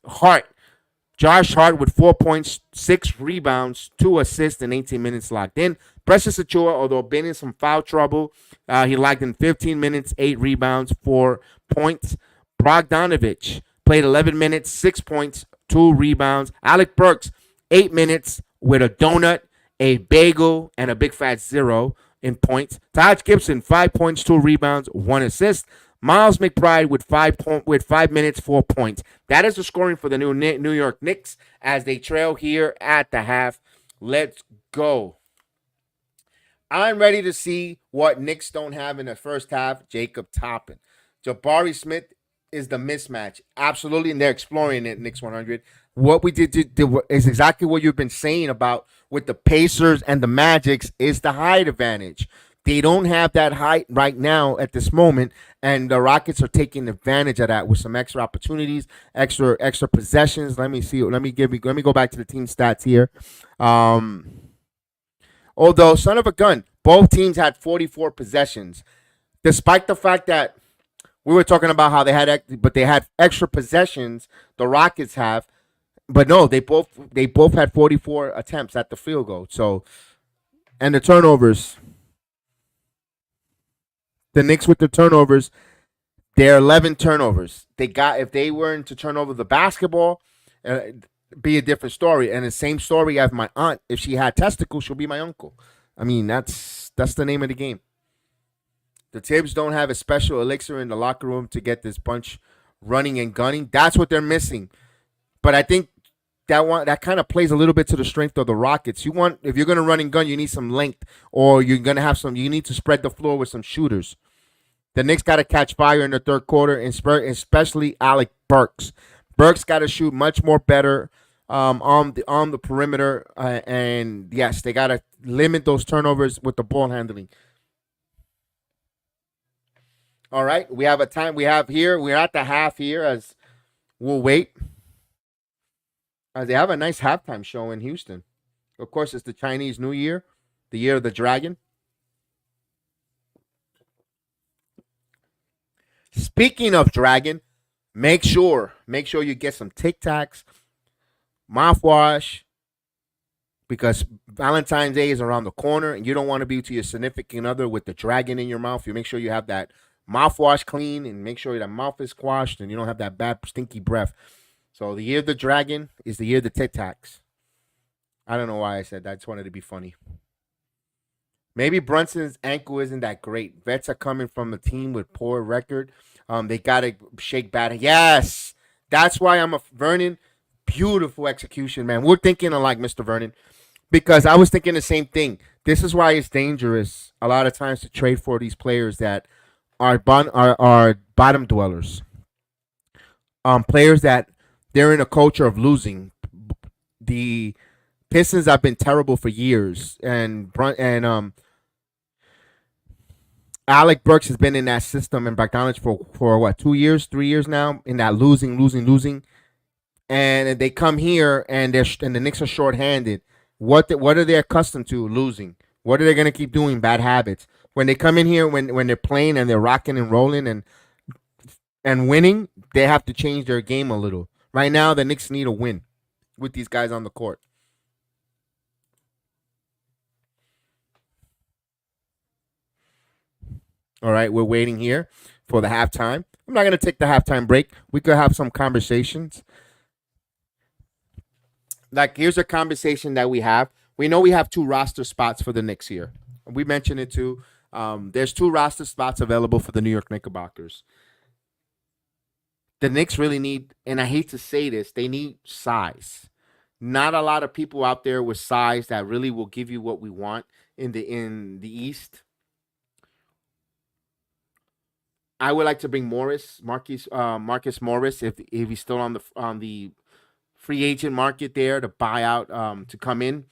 Josh Hart with 4 points, 6 rebounds, 2 assists in 18 minutes locked in. Precious Achiuwa, although been in some foul trouble, he locked in 15 minutes, 8 rebounds, 4 points. Bogdanovich played 11 minutes, 6 points, 2 rebounds. Alec Burks, 8 minutes with a donut, a bagel, and a big fat 0 in points. Taj Gibson, 5 points, 2 rebounds, 1 assist. Miles McBride with 5 minutes, 4 points. That is the scoring for the New York Knicks as they trail here at the half. Let's go. I'm ready to see what Knicks don't have in the first half. Jacob Toppin. Jabari Smith is the mismatch. Absolutely, and they're exploring it, Knicks 100. What we did is exactly what you've been saying about with the Pacers and the Magics is the height advantage. They don't have that height right now at this moment, and the Rockets are taking advantage of that with some extra opportunities, extra possessions. Let me see. Let me go back to the team stats here. Although son of a gun, both teams had 44 possessions, despite the fact that we were talking about how they had extra possessions. The Rockets have. But no, they both had 44 attempts at the field goal. So, and the turnovers, the Knicks with the turnovers, they're 11 turnovers. If they weren't to turn over the basketball, be a different story. And the same story as my aunt. If she had testicles, she'll be my uncle. I mean, that's the name of the game. The Tibbs don't have a special elixir in the locker room to get this bunch running and gunning. That's what they're missing. But I think that kind of plays a little bit to the strength of the Rockets. If you're going to run and gun, you need some length, or you're going to have you need to spread the floor with some shooters. The Knicks got to catch fire in the third quarter, and especially Alec Burks. Burks got to shoot much more better on the perimeter, and yes, they got to limit those turnovers with the ball handling. All right, we have a time. We have here. We're at the half here as we'll wait. They have a nice halftime show in Houston. Of course, it's the Chinese New Year, the year of the dragon. Speaking of dragon, make sure you get some Tic Tacs, mouthwash, because Valentine's Day is around the corner, and you don't want to be to your significant other with the dragon in your mouth. You make sure you have that mouthwash clean, and make sure that mouth is squashed, and you don't have that bad stinky breath. So the year of the dragon is the year of the Tic Tacs. I don't know why I said that. I just wanted to be funny. Maybe Brunson's ankle isn't that great. Vets are coming from a team with poor record. They gotta shake bad. Yes, that's why I'm a Vernon. Beautiful execution, man. We're thinking alike, Mr. Vernon, because I was thinking the same thing. This is why it's dangerous a lot of times to trade for these players that are bottom dwellers. Players that they're in a culture of losing. The Pistons have been terrible for years, and Alec Burks has been in that system and McDonald's for what 2 years, 3 years now in that losing, and they come here and the Knicks are shorthanded. What are they accustomed to? Losing. What are they gonna keep doing? Bad habits. When they come in here, when they're playing and they're rocking and rolling and winning, they have to change their game a little. Right now, the Knicks need a win with these guys on the court. All right, we're waiting here for the halftime. I'm not gonna take the halftime break. We could have some conversations. Like here's a conversation that we have. We know we have two roster spots for the Knicks here. We mentioned it too. There's two roster spots available for the New York Knickerbockers. The Knicks really need, and I hate to say this, they need size. Not a lot of people out there with size that really will give you what we want in the East. I would like to bring Marcus Morris, if he's still on the free agent market there to buy out to come in.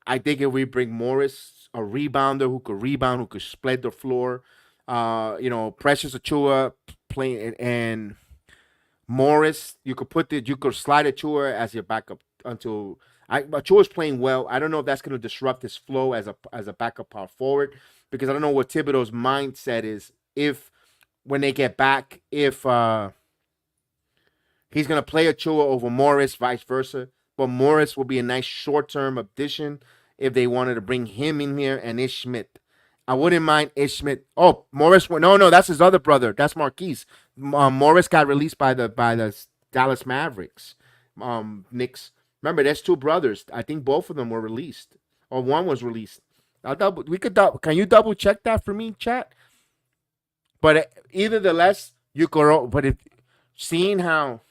I think if we bring Morris, a rebounder who could rebound, who could spread the floor, Precious Achua playing and Morris, you could slide Achua as your backup until Achua's playing well. I don't know if that's going to disrupt his flow as a backup power forward because I don't know what Thibodeau's mindset is if when they get back if he's going to play Achua over Morris, vice versa. But Morris will be a nice short term addition if they wanted to bring him in here and Ish Smith. I wouldn't mind Ish Smith. Oh, Morris. No, that's his other brother. That's Marquise. Morris got released by the Dallas Mavericks. Knicks. Remember, there's two brothers. I think both of them were released, or one was released. We could. Can you double check that for me, chat? But either the less you could. But if seeing how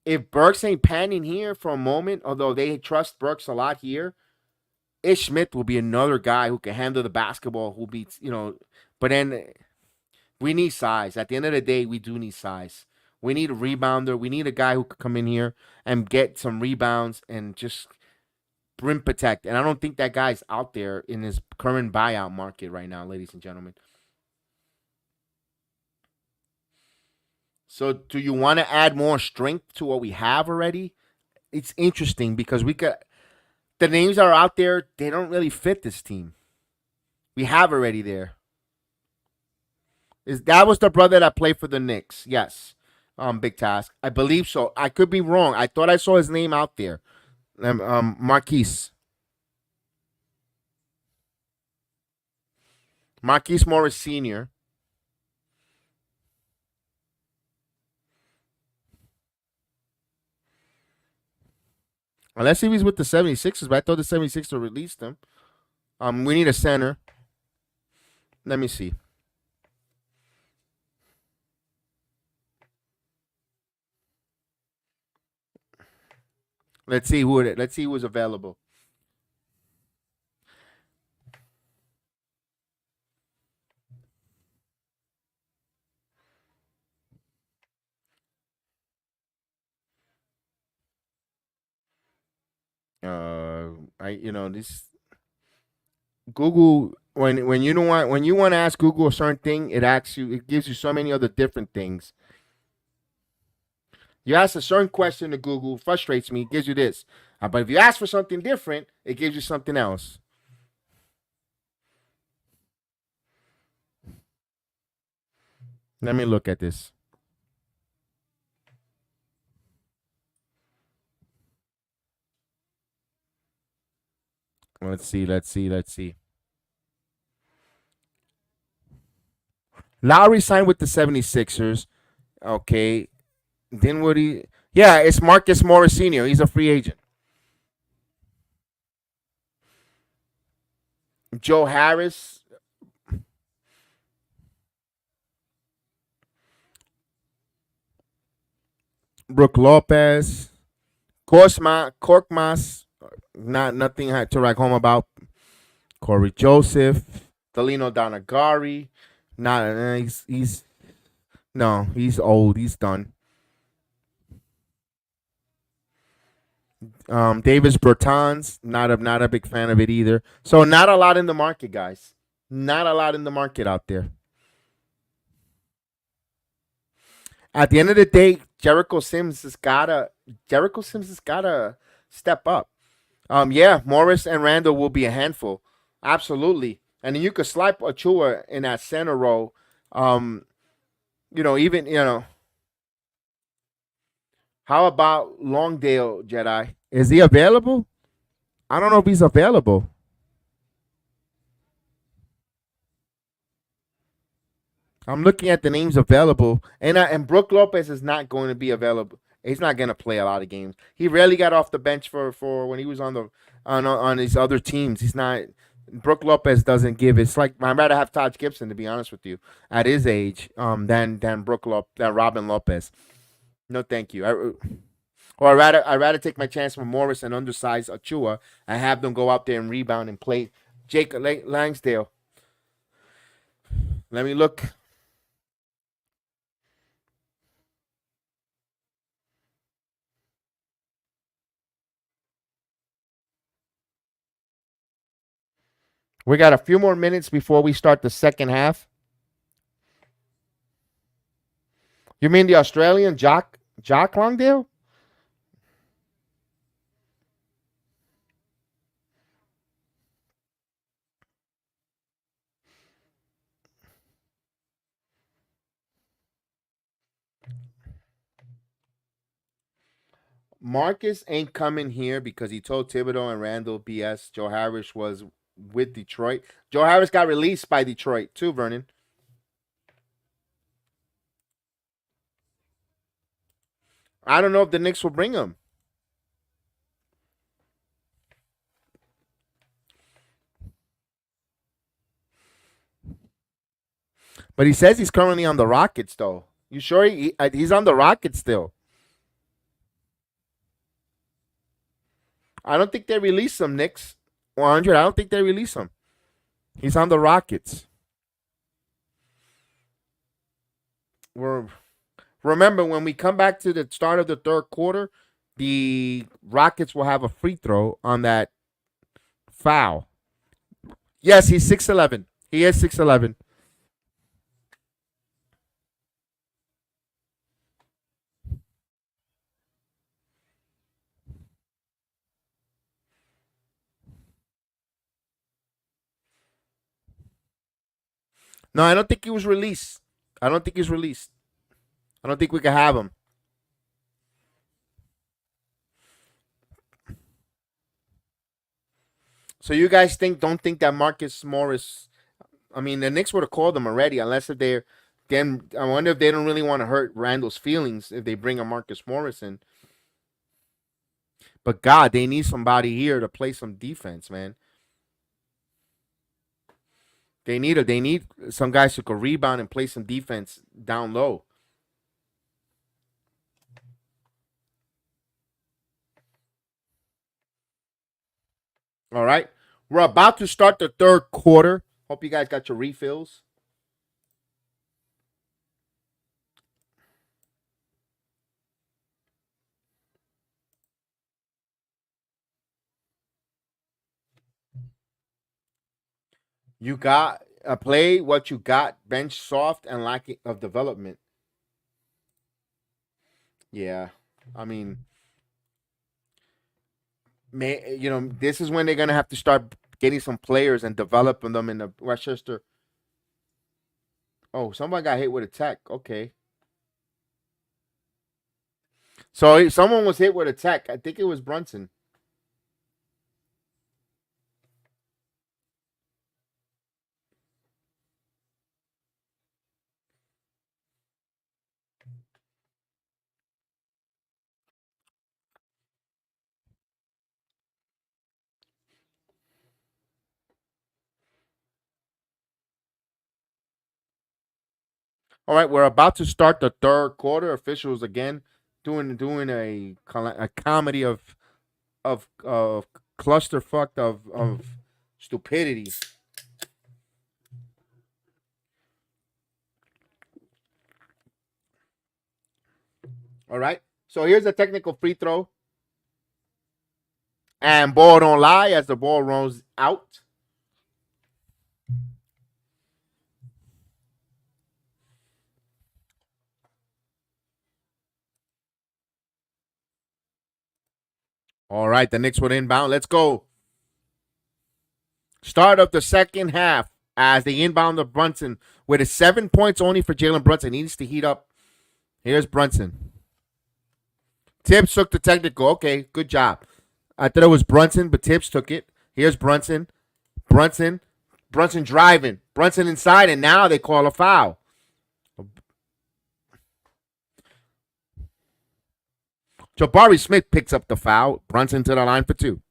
if Burks ain't panning here for a moment, although they trust Burks a lot here, Ish Smith will be another guy who can handle the basketball, who beats. But then we need size. At the end of the day, we do need size. We need a rebounder. We need a guy who could come in here and get some rebounds and just rim protect. And I don't think that guy's out there in his current buyout market right now, ladies and gentlemen. So, do you want to add more strength to what we have already? It's interesting because the names that are out there. They don't really fit this team. We have already there. Is that was the brother that played for the Knicks? Yes. Big task. I believe so. I could be wrong. I thought I saw his name out there. Marquise. Marquise Morris Sr. Unless he was with the 76ers, but I thought the 76ers released him. We need a center. Let me see. Let's see who's available. I this Google when you don't want when you want to ask Google a certain thing, it gives you so many other different things. You ask a certain question to Google, frustrates me, it gives you this. But if you ask for something different, it gives you something else. Let me look at this. Let's see, let's see. Lowry signed with the 76ers. Okay. Dinwiddie. Yeah, it's Marcus Morris Sr. He's a free agent. Joe Harris, Brooke Lopez, Korkmaz, not nothing to write home about. Corey Joseph, Delino Donagari, not he's no, he's old, he's done. Davis Bertans, not a big fan of it either. So not a lot in the market, guys. Not a lot in the market out there. At the end of the day, Jericho Sims has gotta step up. Yeah, Morris and Randall will be a handful, absolutely. And then you could slide Achua in that center row. Um, even how about Longdale Jedi? Is he available? I don't know if he's available. I'm looking at the names available, and Brooke Lopez is not going to be available. He's not going to play a lot of games. He rarely got off the bench for when he was on his other teams. He's not. Brooke Lopez doesn't give. It's like I'd rather have Todd Gibson, to be honest with you, at his age, than Robin Lopez. No, thank you. Or I rather take my chance with Morris and undersized Achua and have them go out there and rebound and play. Jake Langsdale. Let me look. We got a few more minutes before we start the second half. You mean the Australian Jock Longdale? Marcus ain't coming here because he told Thibodeau and Randall BS. Joe Harris was with Detroit. Joe Harris got released by Detroit too, Vernon. I don't know if the Knicks will bring him. But he says he's currently on the Rockets, though. You sure he's on the Rockets still? I don't think they release him, Knicks. 100. I don't think they release him. He's on the Rockets. We're Remember, when we come back to the start of the third quarter, the Rockets will have a free throw on that foul. Yes, he's 6'11". He is 6'11". No, I don't think he was released. I don't think he's released. I don't think we can have him. So you guys don't think that Marcus Morris? I mean, the Knicks would have called him already, unless if they're. Then I wonder if they don't really want to hurt Randall's feelings if they bring a Marcus Morris in. But God, they need somebody here to play some defense, man. They need some guys who can rebound and play some defense down low. All right. We're about to start the third quarter. Hope you guys got your refills. You got play what you got. Bench soft and lacking of development. Yeah, I mean, this is when they're gonna have to start getting some players and developing them in the Westchester. Oh, someone got hit with a tech. Okay, so someone was hit with a tech. I think it was Brunson. All right, we're about to start the third quarter. Officials again doing a comedy of clusterfuck of stupidity. All right, so here's a technical free throw, and ball don't lie as the ball rolls out. All right, the Knicks would inbound. Let's go. Start of the second half as they inbound of Brunson with a 7 points only for Jalen Brunson. He needs to heat up. Here's Brunson. Tibbs took the technical. Okay, good job. I thought it was Brunson, but Tibbs took it. Here's Brunson. Brunson. Brunson driving. Brunson inside, and now they call a foul. Jabari Smith picks up the foul. Brunson to the line for two.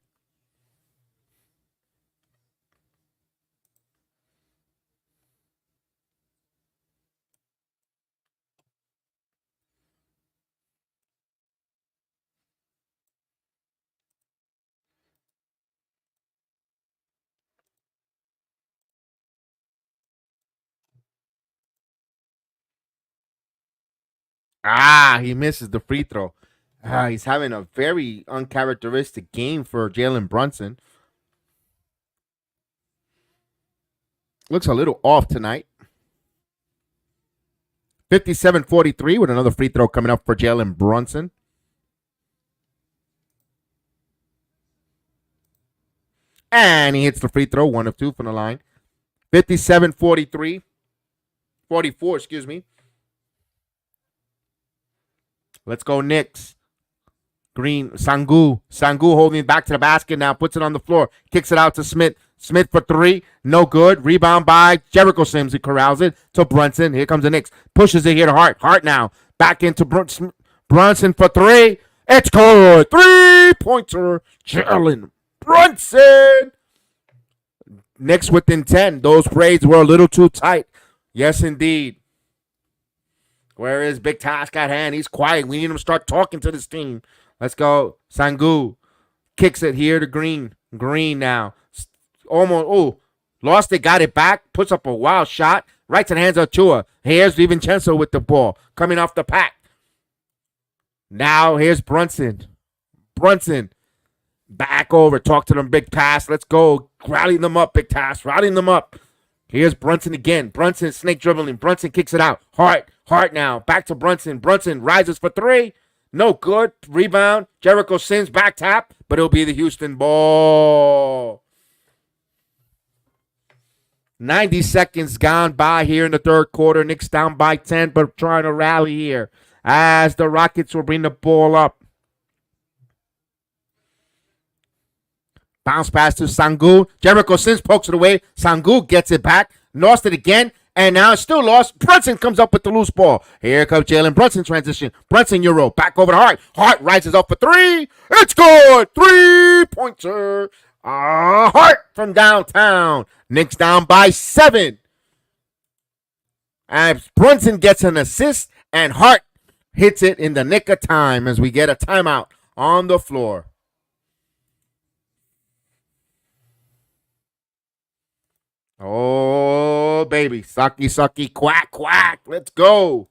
He misses the free throw. He's having a very uncharacteristic game for Jalen Brunson. Looks a little off tonight. 57-43 with another free throw coming up for Jalen Brunson. And he hits the free throw, 1 of 2 from the line. 57-43. 44, excuse me. Let's go, Knicks. Green, Sangu. Sangu holding it back to the basket now, puts it on the floor, kicks it out to Smith. Smith for three, no good. Rebound by Jericho Sims. He corrals it to Brunson. Here comes the Knicks. Pushes it here to Hart. Hart now. Back into Brunson for three. It's good. 3-pointer. Jalen Brunson. Knicks within 10. Those braids were a little too tight. Yes, indeed. Where is Big Task at hand? He's quiet. We need him to start talking to this team. Let's go. Sangu kicks it here to Green. Green now. Almost. Oh, lost it. Got it back. Puts up a wild shot. Right to the hands of Chua. Here's DiVincenzo with the ball. Coming off the pack. Now here's Brunson. Brunson. Back over. Talk to them. Big Task. Let's go. Rallying them up. Big Task. Rallying them up. Here's Brunson again. Brunson snake dribbling. Brunson kicks it out. Hart now. Back to Brunson. Brunson rises for three. No good. Rebound. Jericho Sims back tap, but it'll be the Houston ball. 90 seconds gone by here in the third quarter. Knicks down by 10, but trying to rally here as the Rockets will bring the ball up. Bounce pass to Sangu. Jericho Sims pokes it away. Sangu gets it back. Lost it again. And now it's still lost. Brunson comes up with the loose ball. Here comes Jalen Brunson transition. Brunson Euro. Back over to Hart. Hart rises up for three. It's good. 3-pointer. Hart from downtown. Knicks down by 7. As Brunson gets an assist and Hart hits it in the nick of time as we get a timeout on the floor. Oh, baby. Sucky, sucky, quack, quack. Let's go.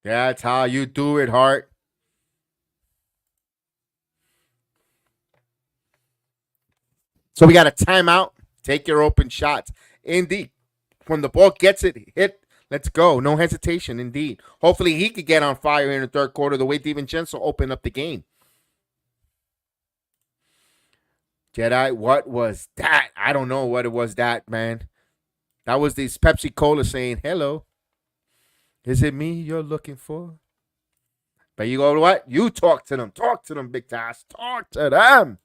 That's how you do it, Hart. So we got a timeout. Take your open shots. Indeed. When the ball gets it, hit. Let's go. No hesitation, indeed. Hopefully he could get on fire in the third quarter the way DiVincenzo opened up the game. Jedi, what was that? I don't know what it was that, man. That was this Pepsi Cola saying, hello. Is it me you're looking for? But you go, what? You talk to them. Talk to them, Big Tass. Talk to them.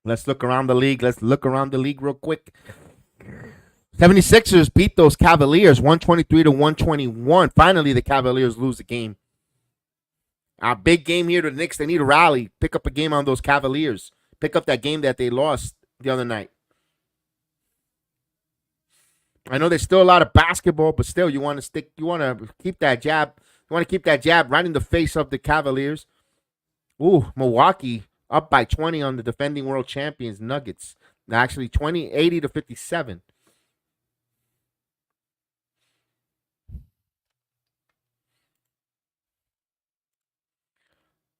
Let's look around the league. Let's look around the league real quick. 76ers beat those Cavaliers 123 to 121. Finally, the Cavaliers lose the game. Our big game here to the Knicks. They need to rally. Pick up a game on those Cavaliers. Pick up that game that they lost the other night. I know there's still a lot of basketball, but still, you want to keep that jab. You want to keep that jab right in the face of the Cavaliers. Ooh, Milwaukee up by 20 on the defending world champions Nuggets. Actually, 80 to 57.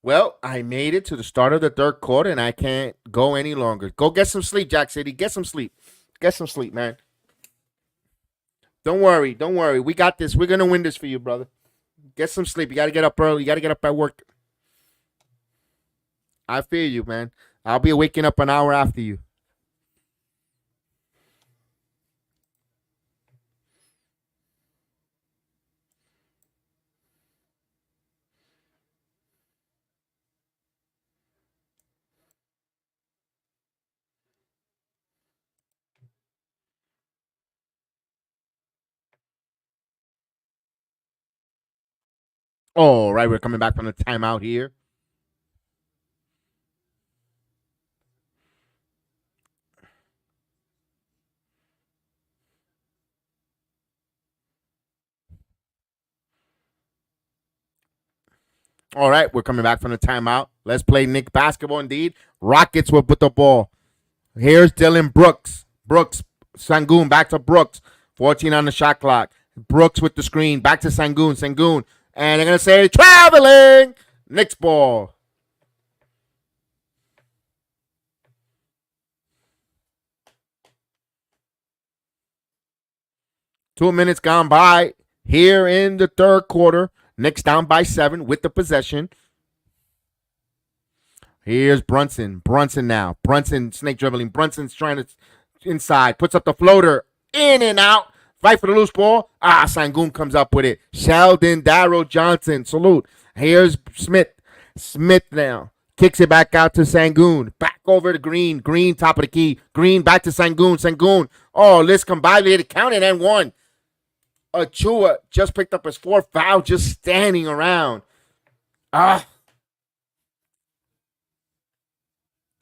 Well, I made it to the start of the third quarter, and I can't go any longer. Go get some sleep, Jack City. Get some sleep. Get some sleep, man. Don't worry. Don't worry. We got this. We're going to win this for you, brother. Get some sleep. You got to get up early. You got to get up at work. I feel you, man. I'll be waking up an hour after you. All right, we're coming back from the timeout here. All right, we're coming back from the timeout. Let's play Knick basketball indeed. Rockets will put the ball. Here's Dylan Brooks. Brooks, Sangoon, back to Brooks. 14 on the shot clock. Brooks with the screen. Back to Sangoon. Sangoon. And they're going to say, traveling. Knicks ball. Two minutes gone by here in the third quarter. Knicks down by 7 with the possession. Here's Brunson. Brunson now. Brunson snake dribbling. Brunson's trying to inside. Puts up the floater. In and out. Fight for the loose ball. Sangoon comes up with it. Sheldon Darrow Johnson. Salute. Here's Smith. Smith now. Kicks it back out to Sangoon. Back over to Green. Green top of the key. Green back to Sangoon. Sangoon. Oh, Liscombe violated. Counted and one. Achua just picked up his fourth foul just standing around.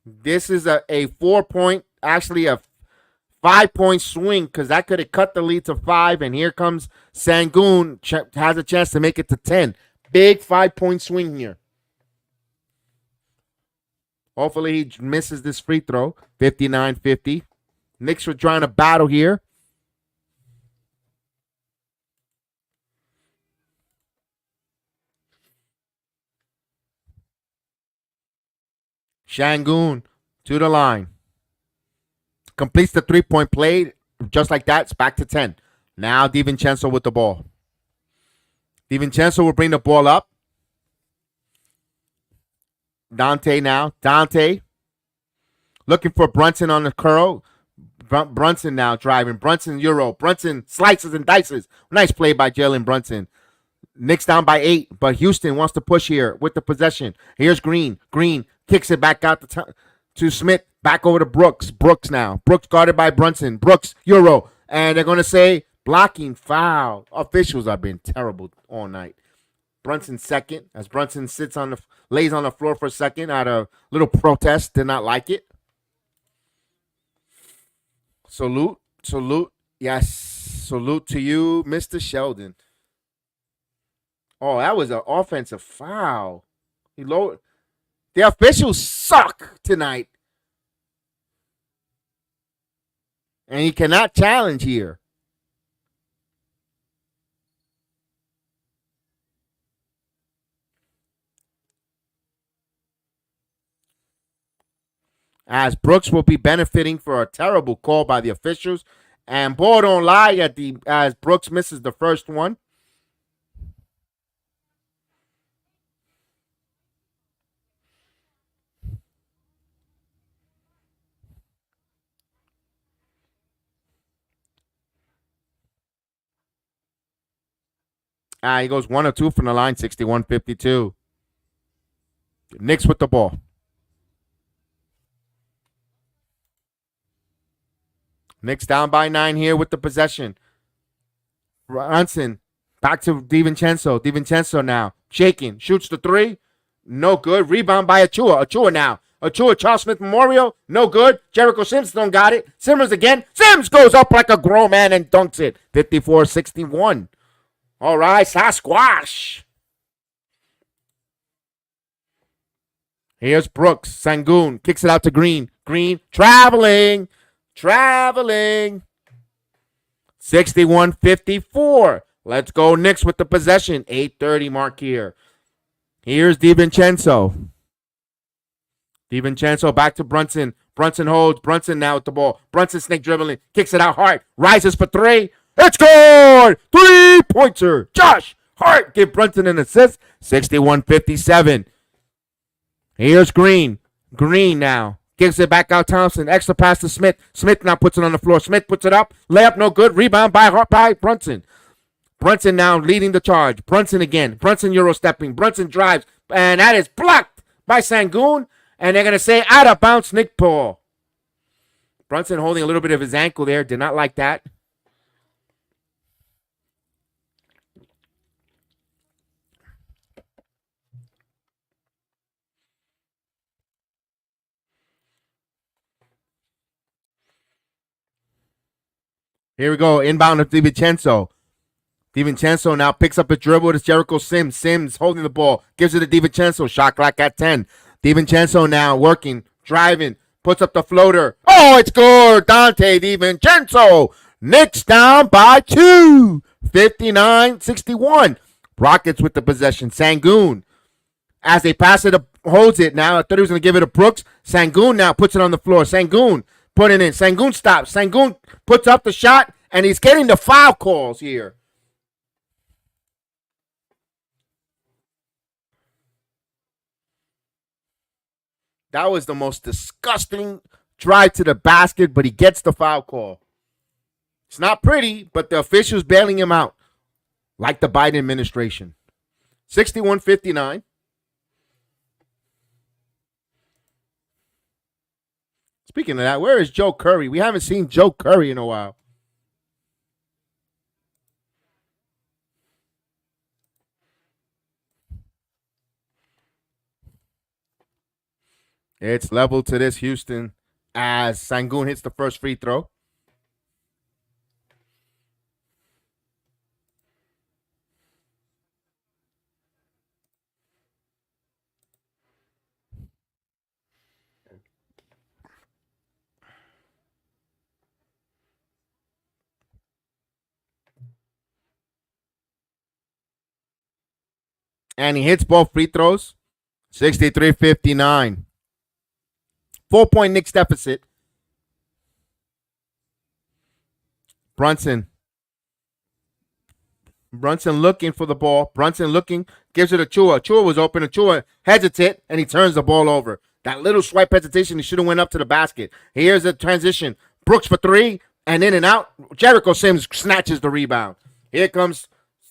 This is a 4-point, actually a 5-point swing because that could have cut the lead to 5. And here comes Sangoon, has a chance to make it to 10. Big 5-point swing here. Hopefully he misses this free throw. 59-50. Knicks were trying to battle here. Sangoon to the line. Completes the 3-point play. Just like that, it's back to 10. Now DiVincenzo with the ball. DiVincenzo will bring the ball up. Dante now. Dante looking for Brunson on the curl. Brunson now driving. Brunson Euro. Brunson slices and dices. Nice play by Jalen Brunson. Knicks down by 8, but Houston wants to push here with the possession. Here's Green. Green kicks it back out to Smith. Back over to Brooks. Brooks now. Brooks guarded by Brunson. Brooks, Euro. And they're going to say blocking foul. Officials have been terrible all night. Brunson second as Brunson lays on the floor for a second out of little protest. Did not like it. Salute. Yes. Salute to you, Mr. Sheldon. Oh, that was an offensive foul. He lowered. The officials suck tonight. And he cannot challenge here. As Brooks will be benefiting for a terrible call by the officials. And ball don't lie as Brooks misses the first one. He goes 1 or 2 from the line, 61-52. Knicks with the ball. Knicks down by 9 here with the possession. Brunson back to DiVincenzo. DiVincenzo now shaking, shoots the 3. No good. Rebound by Achua. Achua now. Achua, Charles Smith Memorial. No good. Jericho Sims don't got it. Simmons again. Sims goes up like a grown man and dunks it. 54-61. All right, Sasquatch. Here's Brooks. Sangoon kicks it out to Green. Green traveling. 61-54. Let's go Knicks with the possession. 8:30 mark here. Here's DiVincenzo. DiVincenzo back to Brunson. Brunson holds. Brunson now with the ball. Brunson snake dribbling. Kicks it out hard. Rises for 3. It's good! 3-pointer. Josh Hart give Brunson an assist. 61-57. Here's Green. Green now. Gives it back out Thompson. Extra pass to Smith. Smith now puts it on the floor. Smith puts it up. Layup no good. Rebound by Brunson. Brunson now leading the charge. Brunson again. Brunson Euro stepping. Brunson drives. And that is blocked by Sangoon. And they're going to say out of bounds Nick Paul. Brunson holding a little bit of his ankle there. Did not like that. Here we go. Inbound of DiVincenzo. DiVincenzo now picks up a dribble. It's Jericho Sims. Sims holding the ball. Gives it to DiVincenzo. Shot clock at 10. DiVincenzo now working. Driving. Puts up the floater. Oh, it's good. Dante DiVincenzo. Knicks down by 2. 59-61. Rockets with the possession. Sangoon. As they pass it, holds it now. I thought he was going to give it to Brooks. Sangoon now puts it on the floor. Sangoon put it in. Sangoon stops. Sangoon puts up the shot, and he's getting the foul calls here. That was the most disgusting drive to the basket, but he gets the foul call. It's not pretty, but the officials bailing him out, like the Biden administration. 61-59. Speaking of that, where is Joe Curry? We haven't seen Joe Curry in a while. It's level to this Houston as Sangoon hits the first free throw. And he hits both free throws. 63-59. 4-point Knicks deficit. Brunson looking for the ball. Brunson looking. Gives it to Achua. Achua was open. Achua hesitates, and he turns the ball over. That little swipe hesitation, he should have went up to the basket. Here's the transition. Brooks for 3, and in and out. Jericho Sims snatches the rebound. Here comes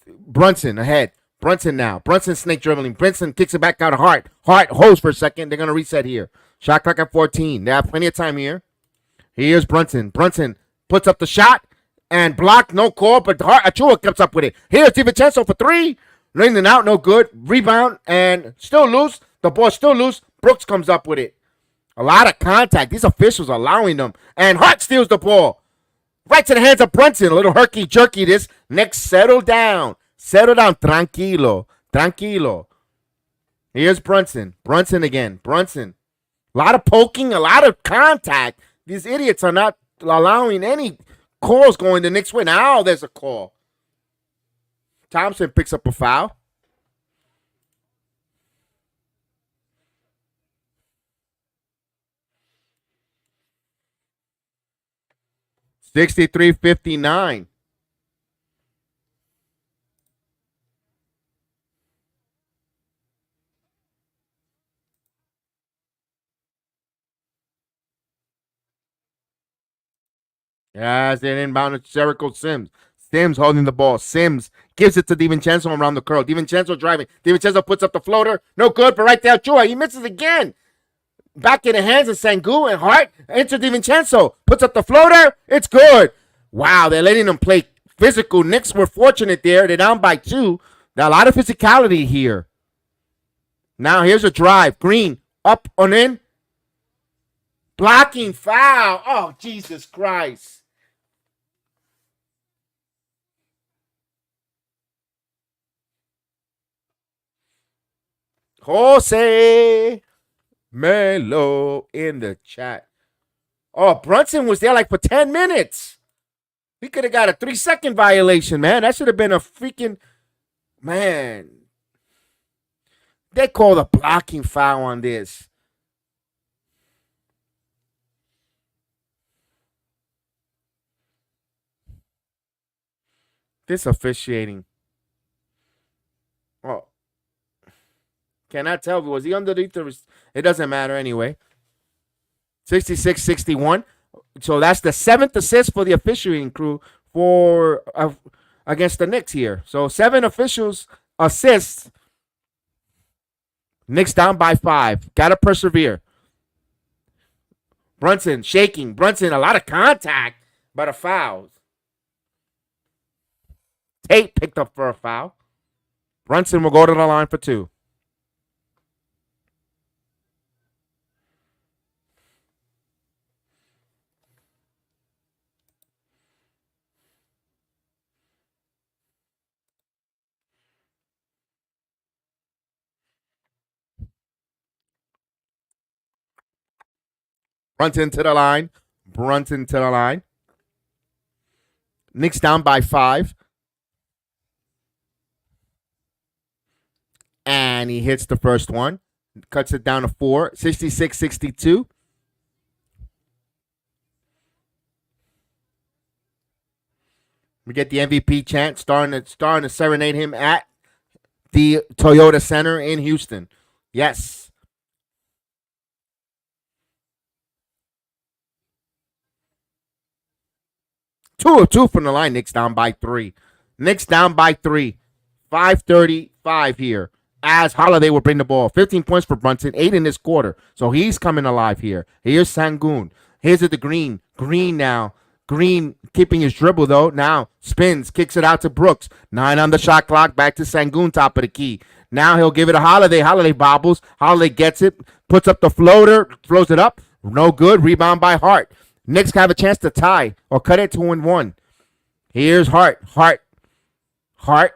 Brunson ahead. Brunson now. Brunson snake dribbling. Brunson kicks it back out of Hart. Hart holds for a second. They're going to reset here. Shot clock at 14. They have plenty of time here. Here's Brunson. Brunson puts up the shot and blocked. No call, but Achua comes up with it. Here's DiVincenzo for 3. In and out. No good. Rebound and still loose. The ball's still loose. Brooks comes up with it. A lot of contact. These officials are allowing them. And Hart steals the ball. Right to the hands of Brunson. A little herky-jerky this. Next, settle down. Settle down. Tranquilo. Tranquilo. Here's Brunson. Brunson again. Brunson. A lot of poking. A lot of contact. These idiots are not allowing any calls going the Knicks way. Now there's a call. Thompson picks up a foul. $63-59. As an inbound to Jericho Sims. Sims holding the ball. Sims gives it to DiVincenzo around the curl. DiVincenzo driving. DiVincenzo puts up the floater. No good, but right there, Chua. He misses again. Back in the hands of Sengun and Hart. Into DiVincenzo. Puts up the floater. It's good. Wow, they're letting them play physical. Knicks were fortunate there. They're down by 2. There's a lot of physicality here. Now here's a drive. Green up and in. Blocking foul. Oh, Jesus Christ. Jose Melo in the chat. Oh, Brunson was there like for 10 minutes. He could have got a 3-second violation, man. That should have been a freaking, man. They called a blocking foul on this. This officiating. Oh. Cannot tell. Was he underneath the... It doesn't matter anyway. 66-61. So that's the 7th assist for the officiating crew for against the Knicks here. So 7 officials assists. Knicks down by 5. Got to persevere. Brunson shaking. Brunson, a lot of contact, but a foul. Tate picked up for a foul. Brunson will go to the line for 2. Brunson to the line. Brunson to the line. Knicks down by 5. And he hits the first one. Cuts it down to 4. 66-62. We get the MVP chant starting to serenade him at the Toyota Center in Houston. Yes. 2 of 2 from the line. Knicks down by 3. Knicks down by 3. 5:35 here. As Holiday will bring the ball. 15 points for Brunson. 8 in this quarter. So he's coming alive here. Here's Sengun. Here's it to Green. Green now. Green keeping his dribble, though. Now spins. Kicks it out to Brooks. 9 on the shot clock. Back to Sengun, top of the key. Now he'll give it to Holiday. Holiday bobbles. Holiday gets it. Puts up the floater. Throws it up. No good. Rebound by Hart. Knicks have a chance to tie or cut it 2-1. Here's Hart. Hart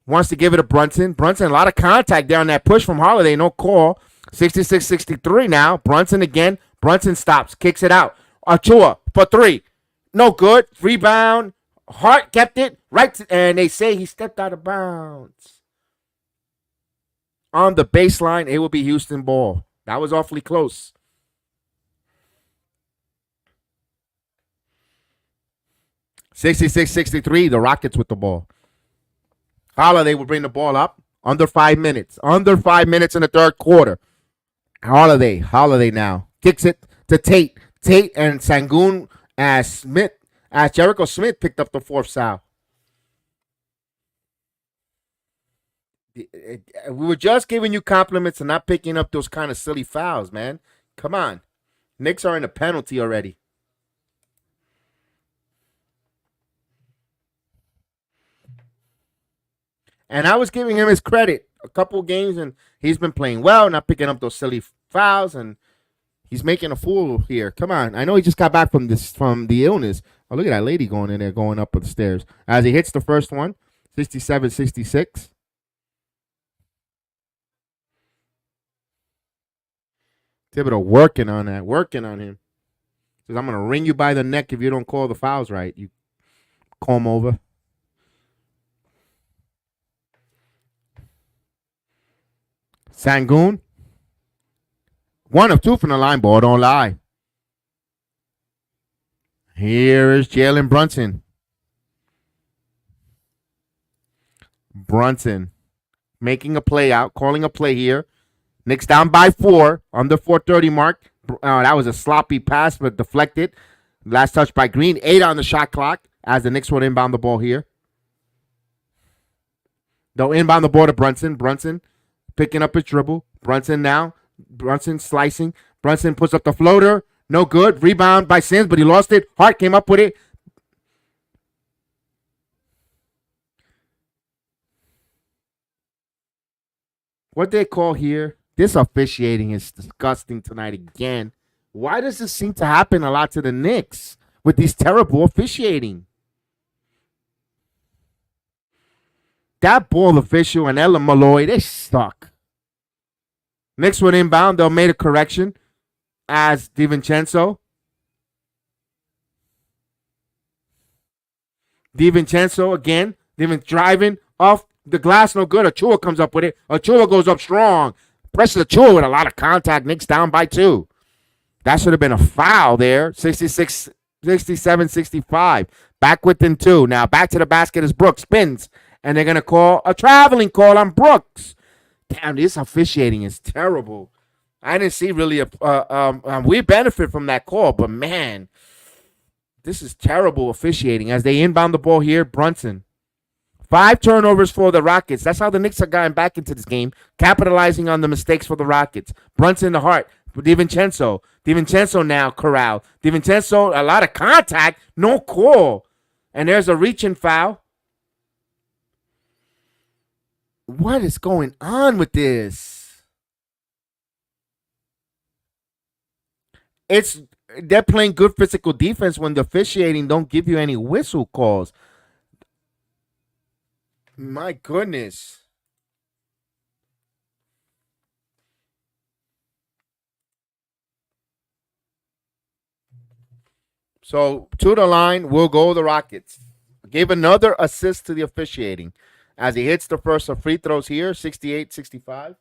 wants to give it to Brunson. Brunson, a lot of contact there on that push from Holiday. No call. 66-63 now. Brunson again. Brunson stops. Kicks it out. Achua for 3. No good. Rebound. Hart kept it. Right. And they say he stepped out of bounds. On the baseline, it will be Houston ball. That was awfully close. 66-63, the Rockets with the ball. Holiday will bring the ball up. Under 5 minutes. Under 5 minutes in the third quarter. Holiday now. Kicks it to Tate. Tate and Sengun as Jericho Smith picked up the 4th foul. We were just giving you compliments and not picking up those kind of silly fouls, man. Come on. Knicks are in a penalty already. And I was giving him his credit a couple of games, and he's been playing well, not picking up those silly fouls, and he's making a fool here. Come on. I know he just got back from the illness. Oh, look at that lady going in there, going up the stairs. As he hits the first one, 67-66. Thibodeau working on him. Says, I'm going to wring you by the neck if you don't call the fouls right. You comb over. Sangoon. 1 of 2 from the line, boy. Don't lie. Here is Jalen Brunson. Brunson making a play out, calling a play here. Knicks down by 4 on the 4:30 mark. That was a sloppy pass, but deflected. Last touch by Green. 8 on the shot clock as the Knicks will inbound the ball here. They'll inbound the ball to Brunson. Brunson picking up his dribble. Brunson now. Brunson slicing. Brunson puts up the floater. No good. Rebound by Sims, but he lost it. Hart came up with it. What they call here? This officiating is disgusting tonight again. Why does this seem to happen a lot to the Knicks with these terrible officiating? That ball official and Ella Malloy, they suck. Knicks would inbound. They'll make a correction as DiVincenzo. DiVincenzo again. Driving off the glass, no good. Achua comes up with it. Achua goes up strong. Presses Achua with a lot of contact. Knicks down by 2. That should have been a foul there. 66, 67, 65. Back within 2. Now back to the basket as Brooks spins. And they're going to call a traveling call on Brooks. Damn, this officiating is terrible. I didn't see really we benefit from that call, but man, this is terrible officiating as they inbound the ball here. Brunson. 5 turnovers for the Rockets. That's how the Knicks are getting back into this game, capitalizing on the mistakes for the Rockets. Brunson to Hart. DiVincenzo. DiVincenzo now corral. DiVincenzo, a lot of contact, no call. And there's a reaching foul. What is going on with this? They're playing good physical defense when the officiating don't give you any whistle calls. My goodness. So to the line will go the Rockets. Gave another assist to the officiating as he hits the first of free throws here, 68-65.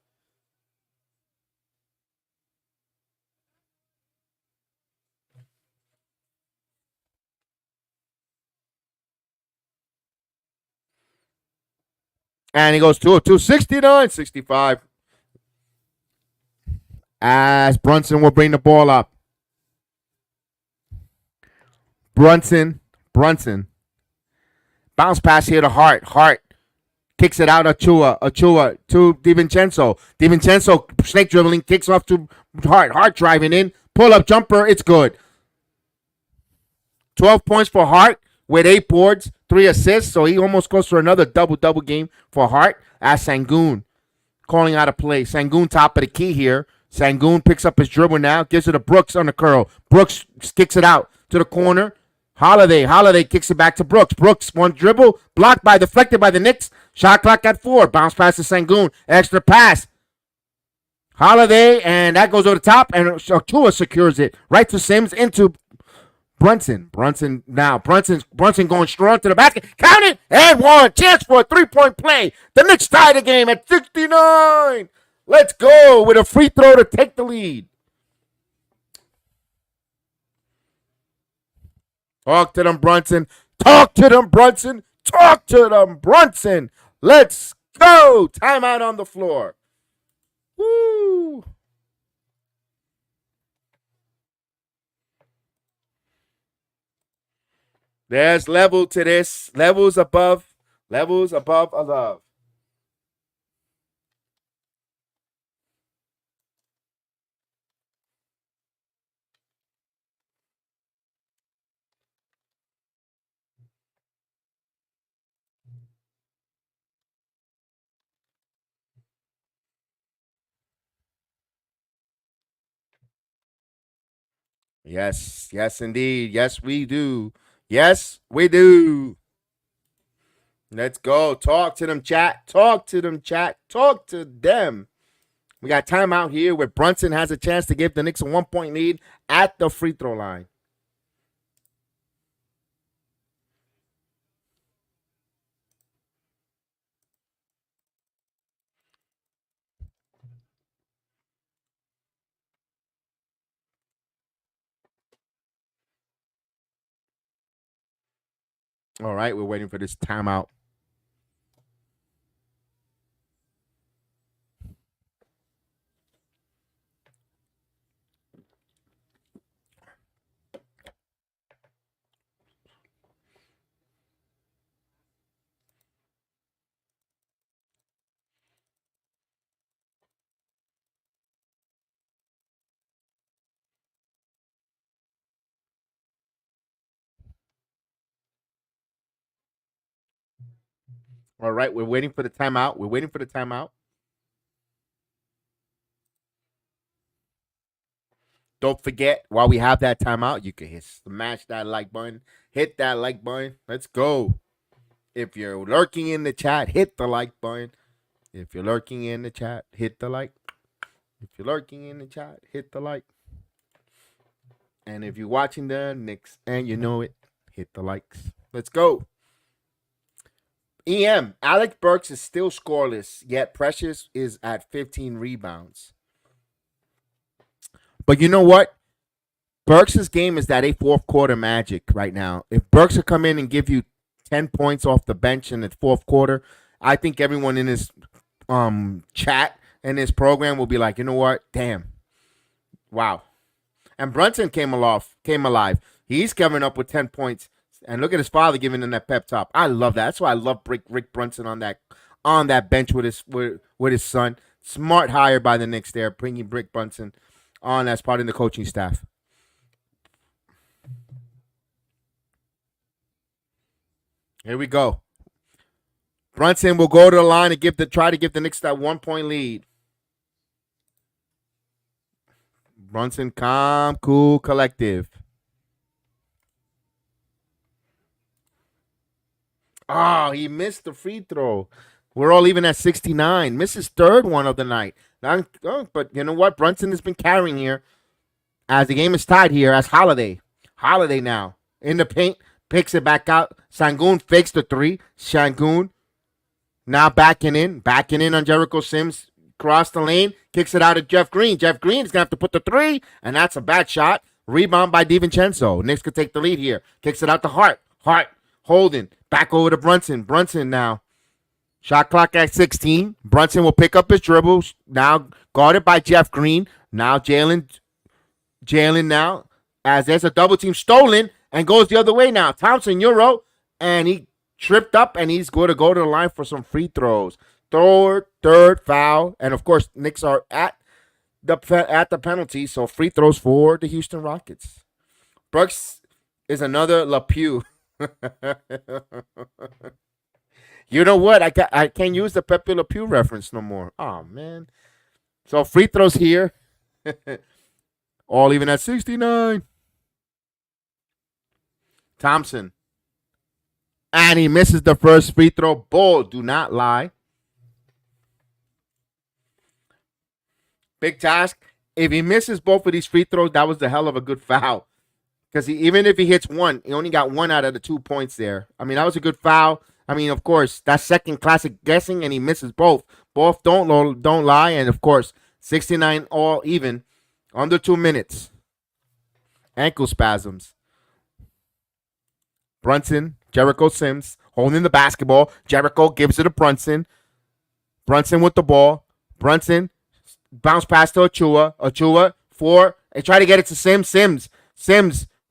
And he goes 2-2, 69-65. As Brunson will bring the ball up. Brunson. Bounce pass here to Hart. Hart kicks it out. Achua to DiVincenzo. DiVincenzo snake dribbling, kicks off to Hart. Hart driving in. Pull up jumper. It's good. 12 points for Hart with 8 boards, 3 assists. So he almost goes for another double game for Hart. As Sangoon calling out a play. Sangoon top of the key here. Sangoon picks up his dribble now. Gives it to Brooks on the curl. Brooks kicks it out to the corner. Holiday kicks it back to Brooks. Brooks, one dribble, deflected by the Knicks. Shot clock at 4. Bounce pass to Sangoon. Extra pass. Holiday, and that goes over the top, and Achua secures it. Right to Sims, into Brunson. Brunson going strong to the basket. Count it, and 1. Chance for a 3-point play. The Knicks tie the game at 69. Let's go with a free throw to take the lead. Talk to them, Brunson. Let's go. Timeout on the floor. Woo. There's level to this. Levels above above. Yes, indeed. Yes, we do. Let's go. Talk to them, chat. Talk to them. We got timeout here where Brunson has a chance to give the Knicks a 1-point lead at the free throw line. All right, we're waiting for this timeout. All right, we're waiting for the timeout. We're waiting for the timeout. Don't forget, while we have that timeout, you can smash that like button, hit that like button. Let's go. If you're lurking in the chat, hit the like button. If you're lurking in the chat, hit the like. If you're lurking in the chat, hit the like. And if you're watching the Knicks and you know it, hit the likes. Let's go. Alec Burks is still scoreless, yet Precious is at 15 rebounds. But you know what? Burks' game is that a fourth quarter magic right now. If Burks will come in and give you 10 points off the bench in the fourth quarter, I think everyone in this chat and this program will be like, you know what? Damn. Wow. And Brunson came alive. He's coming up with 10 points. And look at his father giving him that pep talk. I love that. That's why I love Rick Brunson on that bench with his son. Smart hire by the Knicks there, bringing Rick Brunson on as part of the coaching staff. Here we go. Brunson will go to the line and try to give the Knicks that 1-point lead. Brunson, calm, cool, collective. Oh, he missed the free throw. We're all even at 69. Missed his third one of the night. But you know what? Brunson has been carrying here as the game is tied here as Holiday. Holiday now in the paint. Picks it back out. Sangoon fakes the three. Sangoon now backing in on Jericho Sims. Cross the lane. Kicks it out to Jeff Green. Jeff Green is going to have to put the three, and that's a bad shot. Rebound by DiVincenzo. Knicks could take the lead here. Kicks it out to Hart. Hart holding. Back over to Brunson. Brunson now. Shot clock at 16. Brunson will pick up his dribbles. Now guarded by Jeff Green. Now Jalen now. As there's a double team stolen and goes the other way now. Thompson, Euro. And he tripped up and he's going to go to the line for some free throws. Third foul. And of course, Knicks are at the penalty. So free throws for the Houston Rockets. Brooks is another LePew. You know what? I can't use the Pepe Le Pew reference no more. Oh, man. So free throws here. All even at 69. Thompson. And he misses the first free throw. Ball, do not lie. Big task. If he misses both of these free throws, that was the hell of a good foul. Because even if he hits one, he only got one out of the 2 points there. I mean, that was a good foul. I mean, of course, that's second classic guessing, and he misses both. Both don't lie, and of course, 69 all even, under 2 minutes. Ankle spasms. Brunson, Jericho Sims, holding the basketball. Jericho gives it to Brunson. Brunson with the ball. Brunson, bounce pass to Achua. Achua, 4. They try to get it to Sims.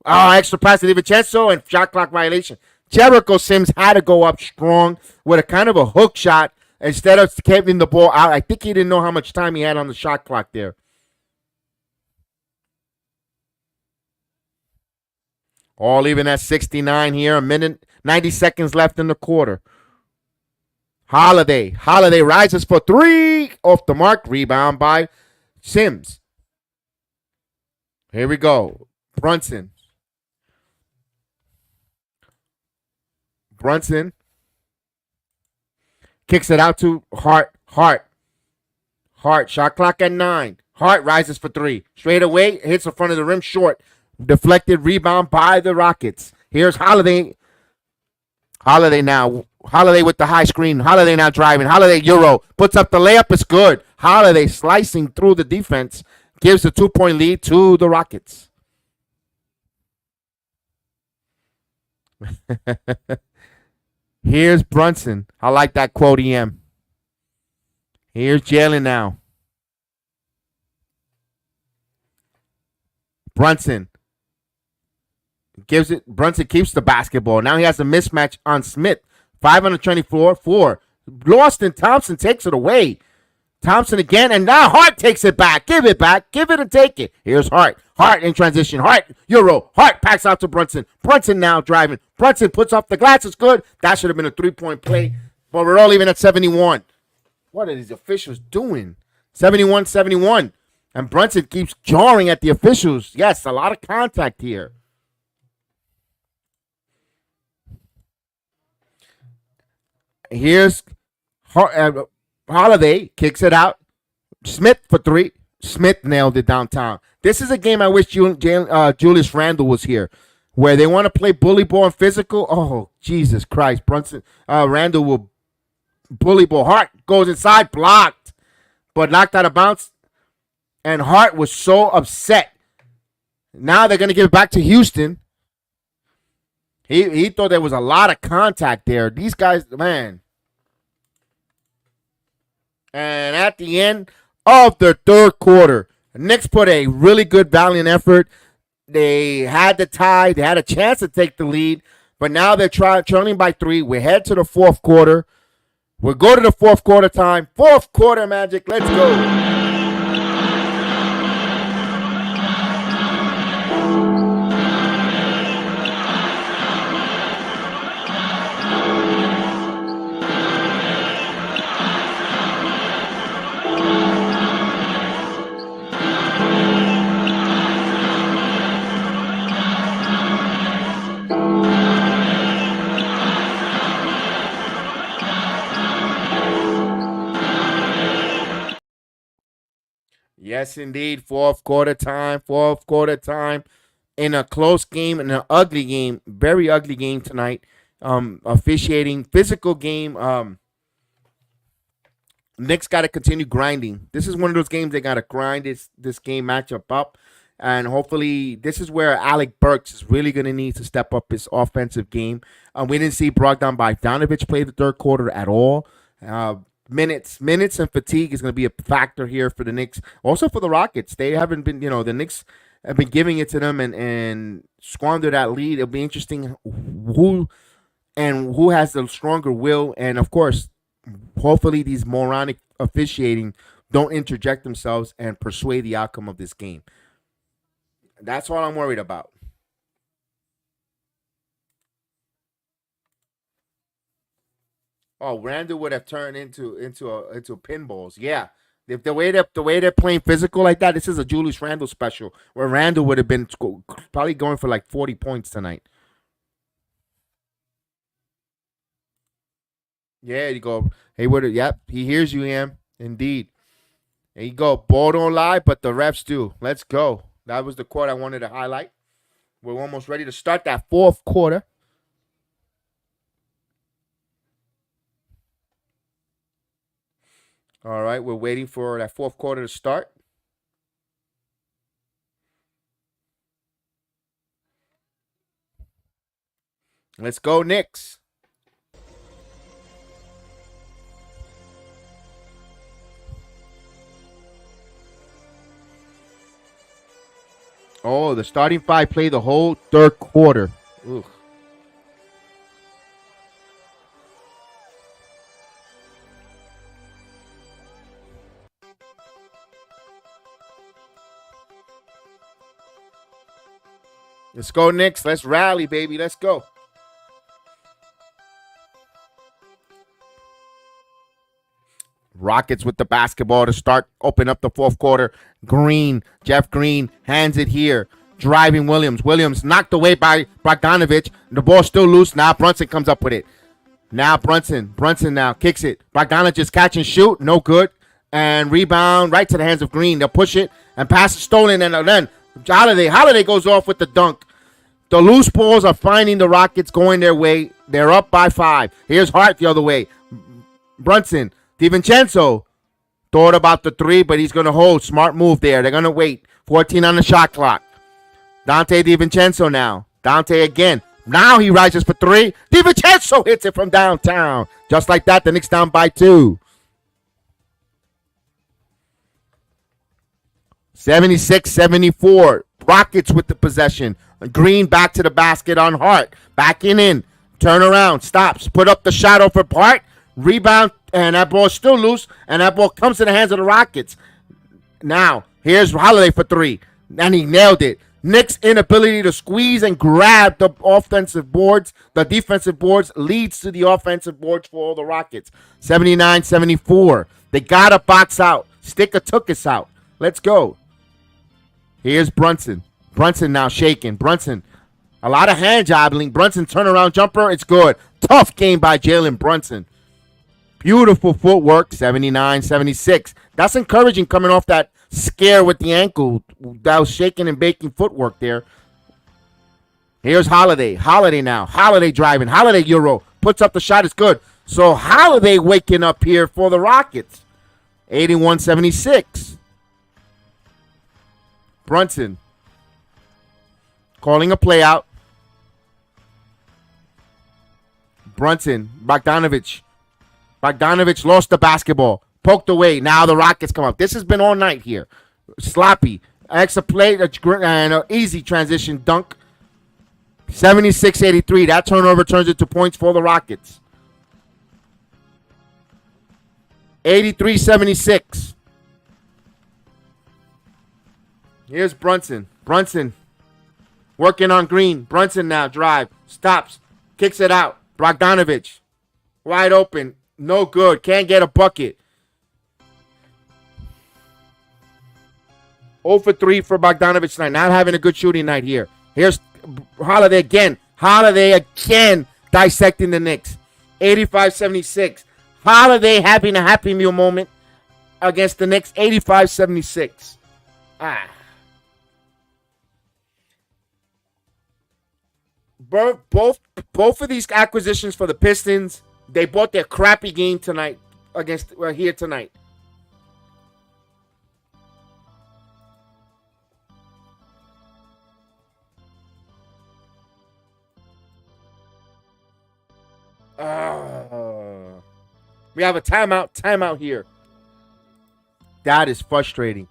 Extra pass to DiVincenzo and shot clock violation. Jericho Sims had to go up strong with a kind of a hook shot instead of keeping the ball out. I think he didn't know how much time he had on the shot clock there. All even at 69 here. A minute, 90 seconds left in the quarter. Holiday rises for 3 off the mark. Rebound by Sims. Here we go. Brunson kicks it out to Hart. Shot clock at 9. Hart rises for 3. Straight away, hits the front of the rim short. Deflected rebound by the Rockets. Here's Holiday. Holiday now. Holiday with the high screen. Holiday now driving. Holiday Euro. Puts up the layup. It's good. Holiday slicing through the defense. Gives the 2-point lead to the Rockets. Here's Brunson. I like that quote, EM. Here's Jalen now. Brunson gives it. Brunson keeps the basketball. Now he has a mismatch on Smith. 5 on the 24, 4. Lost and Thompson takes it away. Thompson again, and now Hart takes it back. Give it back. Give it and take it. Here's Hart. Hart in transition. Hart, Euro. Hart packs out to Brunson. Brunson now driving. Brunson puts off the glass. It's good. That should have been a three-point play. But we're all even at 71. What are these officials doing? 71-71. And Brunson keeps jarring at the officials. Yes, a lot of contact here. Here's Holiday. Kicks it out. Smith for 3. Smith nailed it downtown. This is a game I wish Julius Randle was here, where they want to play bully ball and physical. Oh, Jesus Christ. Randle will bully ball. Hart goes inside, blocked, but knocked out of bounds. And Hart was so upset. Now they're going to give it back to Houston. He thought there was a lot of contact there. These guys, man. And at the end of the third quarter, Knicks put a really good valiant effort. They had the tie. They had a chance to take the lead. But now they're trailing by 3. We head to the fourth quarter. We'll go to the fourth quarter time. Fourth quarter magic. Let's go. Yes, indeed. Fourth quarter time. Fourth quarter time. In a close game, in an ugly game, very ugly game tonight. Officiating, physical game. Knicks got to continue grinding. This is one of those games they got to grind this game matchup up. And hopefully, this is where Alec Burks is really going to need to step up his offensive game. We didn't see Bogdan Bogdanovic play the third quarter at all. Minutes and fatigue is going to be a factor here for the Knicks. Also for the Rockets. They haven't been, the Knicks have been giving it to them and squander that lead. It'll be interesting who has the stronger will. And, of course, hopefully these moronic officiating don't interject themselves and persuade the outcome of this game. That's what I'm worried about. Oh, Randall would have turned into pinballs. Yeah, if the way they're playing physical like that, this is a Julius Randle special where Randall would have been probably going for like 40 points tonight. Yeah, you go. Hey, yep, he hears you, Am. Indeed. There you go. Ball don't lie, but the refs do. Let's go. That was the quote I wanted to highlight. We're almost ready to start that fourth quarter. All right, we're waiting for that fourth quarter to start. Let's go, Knicks. Oh, the starting 5 played the whole third quarter. Ugh. Let's go, Knicks. Let's rally, baby. Let's go. Rockets with the basketball to start, open up the fourth quarter. Jeff Green hands it here. Driving Williams. Williams knocked away by Bogdanovic. The ball's still loose. Now Brunson comes up with it. Now Brunson now kicks it. Bogdanovic just catch and shoot. No good. And rebound right to the hands of Green. They'll push it and pass it stolen. And then Holiday goes off with the dunk. The loose balls are finding the Rockets going their way. They're up by 5. Here's Hart the other way. Brunson. DiVincenzo thought about the 3, but he's going to hold. Smart move there. They're going to wait. 14 on the shot clock. Dante DiVincenzo now. Dante again. Now he rises for three. DiVincenzo hits it from downtown. Just like that, the Knicks down by 2. 76-74. Rockets with the possession. Green back to the basket on Hart. Backing in. Turn around. Stops. Put up the shot over Hart. Rebound. And that ball is still loose. And that ball comes to the hands of the Rockets. Now, here's Holiday for 3. And he nailed it. Knicks' inability to squeeze and grab the offensive boards, the defensive boards, leads to the offensive boards for all the Rockets. 79-74. They got to box out. Sticker took us out. Let's go. Here's Brunson. Brunson now shaking. Brunson, a lot of hand jobbling. Brunson turnaround jumper. It's good. Tough game by Jalen Brunson. Beautiful footwork. 79-76. That's encouraging coming off that scare with the ankle. That was shaking and baking footwork there. Here's Holiday. Holiday now. Holiday driving. Holiday Euro. Puts up the shot. It's good. So Holiday waking up here for the Rockets. 81-76. Brunson calling a play out. Brunson. Bogdanovich. Bogdanovich lost the basketball. Poked away. Now the Rockets come up. This has been all night here. Sloppy. Extra play and an easy transition dunk. 76-83. That turnover turns into points for the Rockets. 83-76. Here's Brunson. Brunson working on Green. Brunson now drive. Stops. Kicks it out. Bogdanovich. Wide open. No good. Can't get a bucket. 0 for 3 for Bogdanovich tonight. Not having a good shooting night here. Here's Holiday again. Holiday again dissecting the Knicks. 85-76. Holiday having a Happy Meal moment against the Knicks. 85-76. Both of these acquisitions for the Pistons, they bought their crappy game tonight against here tonight. We have a timeout here. That is frustrating.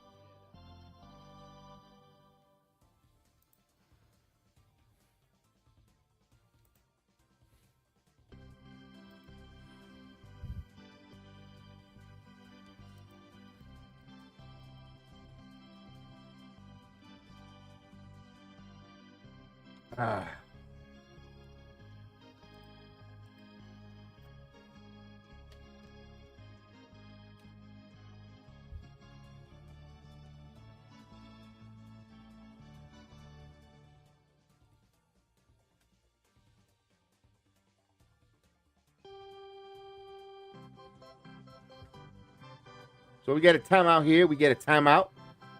So we get a timeout here. We get a timeout.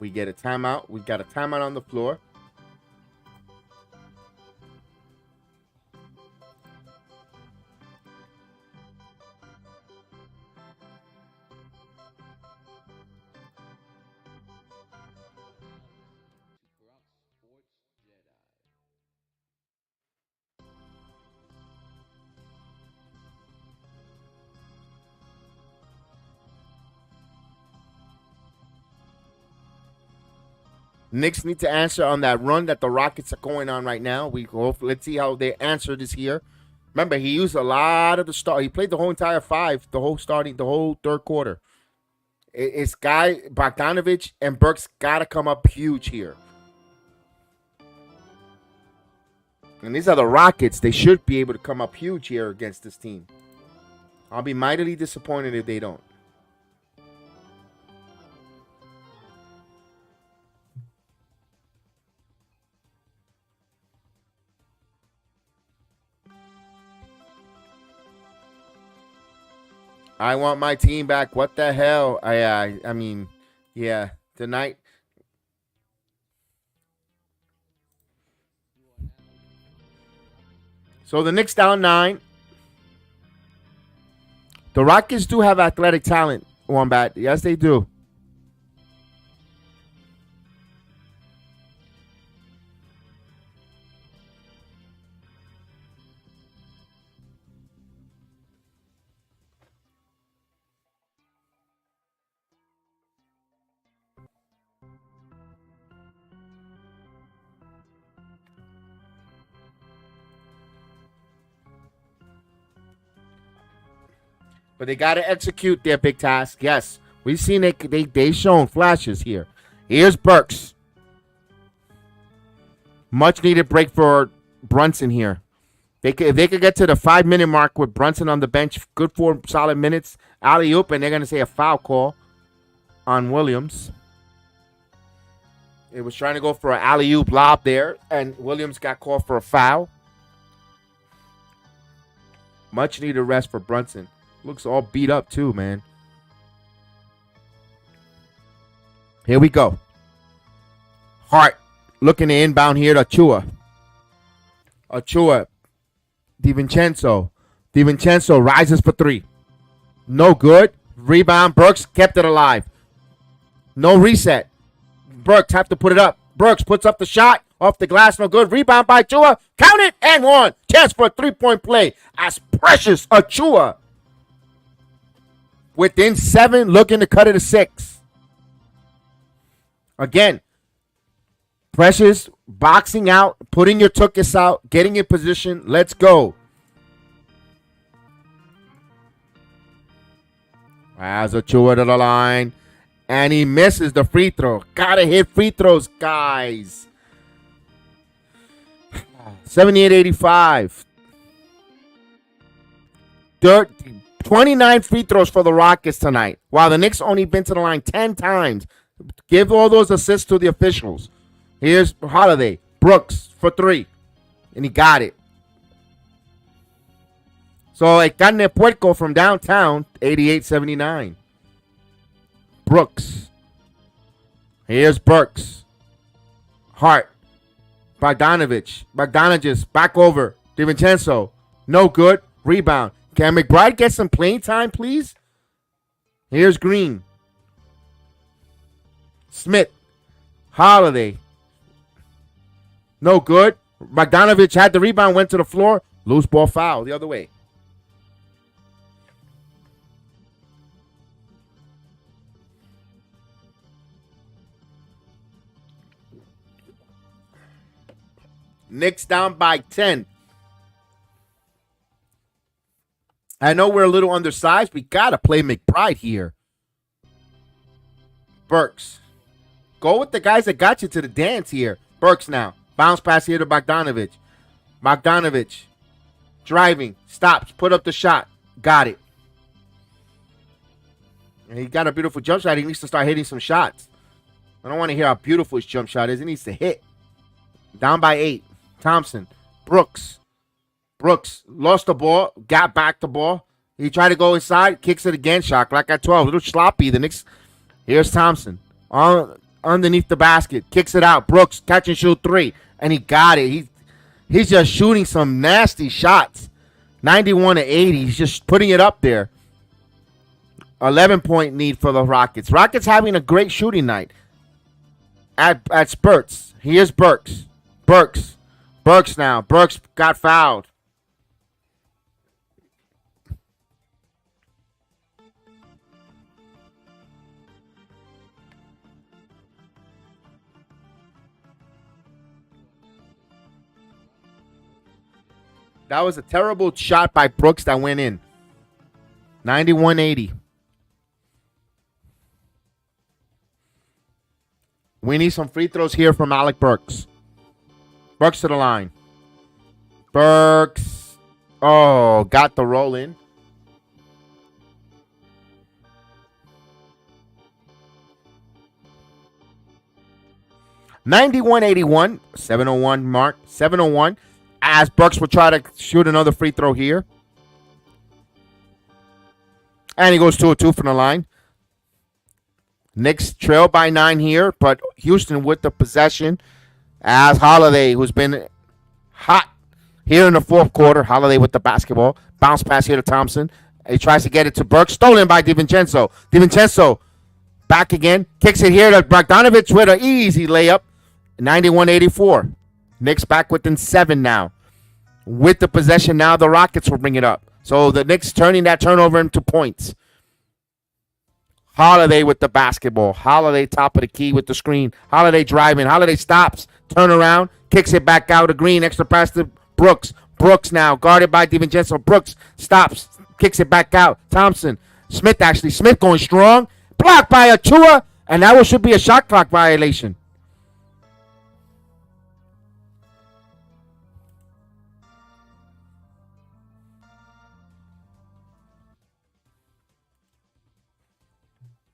We get a timeout. We got a timeout on the floor. Knicks need to answer on that run that the Rockets are going on right now. Let's see how they answer this here. Remember, he used a lot of the start. He played the whole entire 5, the whole third quarter. It's Bogdanovich and Burks got to come up huge here. And these are the Rockets. They should be able to come up huge here against this team. I'll be mightily disappointed if they don't. I want my team back. What the hell? I mean, yeah, tonight. So the Knicks down 9. The Rockets do have athletic talent, Wombat. Yes, they do. But they got to execute their big task. Yes, we've seen they shown flashes here. Here's Burks. Much needed break for Brunson here. If they could get to the 5-minute mark with Brunson on the bench, good 4 solid minutes, alley-oop, and they're going to say a foul call on Williams. It was trying to go for an alley-oop lob there, and Williams got called for a foul. Much needed rest for Brunson. Looks all beat up too, man. Here we go. Hart looking to inbound here to Achua. DiVincenzo. DiVincenzo rises for 3. No good. Rebound. Burks kept it alive. No reset. Burks have to put it up. Burks puts up the shot. Off the glass. No good. Rebound by Achua. Count it and 1. Chance for a 3-point play. As Precious Achua. Within 7. Looking to cut it to 6. Again. Precious boxing out, putting your tuchus out, getting in position. Let's go. As Achua to the line. And he misses the free throw. Gotta hit free throws, guys. 78-85. 29 free throws for the Rockets tonight. While the Knicks only been to the line 10 times. Give all those assists to the officials. Here's Holiday. Brooks for 3. And he got it. So it got in Puerco from downtown. 88-79. Brooks. Here's Burks. Hart. Bogdanovich back over. DiVincenzo. No good. Rebound. Can McBride get some playing time, please? Here's Green. Smith. Holiday. No good. Bogdanovich had the rebound, went to the floor. Loose ball foul the other way. Knicks down by 10. I know we're a little undersized. We got to play McBride here. Burks. Go with the guys that got you to the dance here. Burks now. Bounce pass here to Bogdanovich. Bogdanovich. Driving. Stops. Put up the shot. Got it. And he got a beautiful jump shot. He needs to start hitting some shots. I don't want to hear how beautiful his jump shot is. He needs to hit. Down by 8. Thompson. Brooks. Lost the ball. Got back the ball. He tried to go inside. Kicks it again. Shot clock at 12. A little sloppy. The Knicks. Here's Thompson. Underneath the basket. Kicks it out. Brooks. Catch and shoot 3. And he got it. He's just shooting some nasty shots. 91-80. He's just putting it up there. 11-point lead for the Rockets. Rockets having a great shooting night. At spurts. Here's Burks. Burks now. Burks got fouled. That was a terrible shot by Brooks that went in. 91-80. We need some free throws here from Alec Burks. Burks to the line. Burks. Oh, got the roll in. (91-81). 7:01 mark. 7:01. As Burks will try to shoot another free throw here. And he goes 2-2 from the line. Knicks trail by 9 here, but Houston with the possession. As Holiday, who's been hot here in the fourth quarter. Holiday with the basketball. Bounce pass here to Thompson. He tries to get it to Burks. Stolen by DiVincenzo. DiVincenzo back again. Kicks it here to Bogdanovich with an easy layup. 91-84. Knicks back within 7 now. With the possession now, the Rockets will bring it up. So the Knicks turning that turnover into points. Holiday with the basketball. Holiday top of the key with the screen. Holiday driving. Holiday stops. Turn around. Kicks it back out to Green. Extra pass to Brooks. Brooks now guarded by DiVincenzo. Brooks stops. Kicks it back out. Thompson. Smith actually. Smith going strong. Blocked by Achua. And that should be a shot clock violation.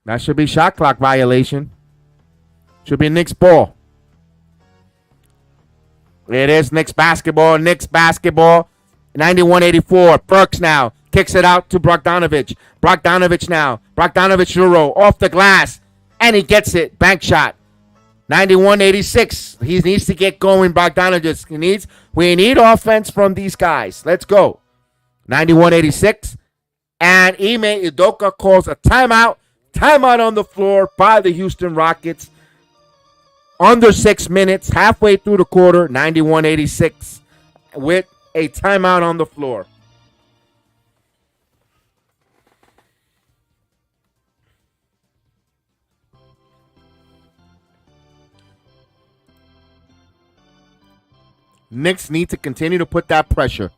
That should be shot clock violation. Should be Knicks ball. It is Knicks basketball. Knicks basketball. 91-84. Burks now. Kicks it out to Bogdanovic. Bogdanovic now. Bogdanovic Euro off the glass. And he gets it. Bank shot. 91-86. He needs to get going. Bogdanovic. We need offense from these guys. Let's go. 91-86. And Ime Udoka calls a timeout. Timeout on the floor by the Houston Rockets. Under 6 minutes, halfway through the quarter, 91-86, with a timeout on the floor. Knicks need to continue to put that pressure.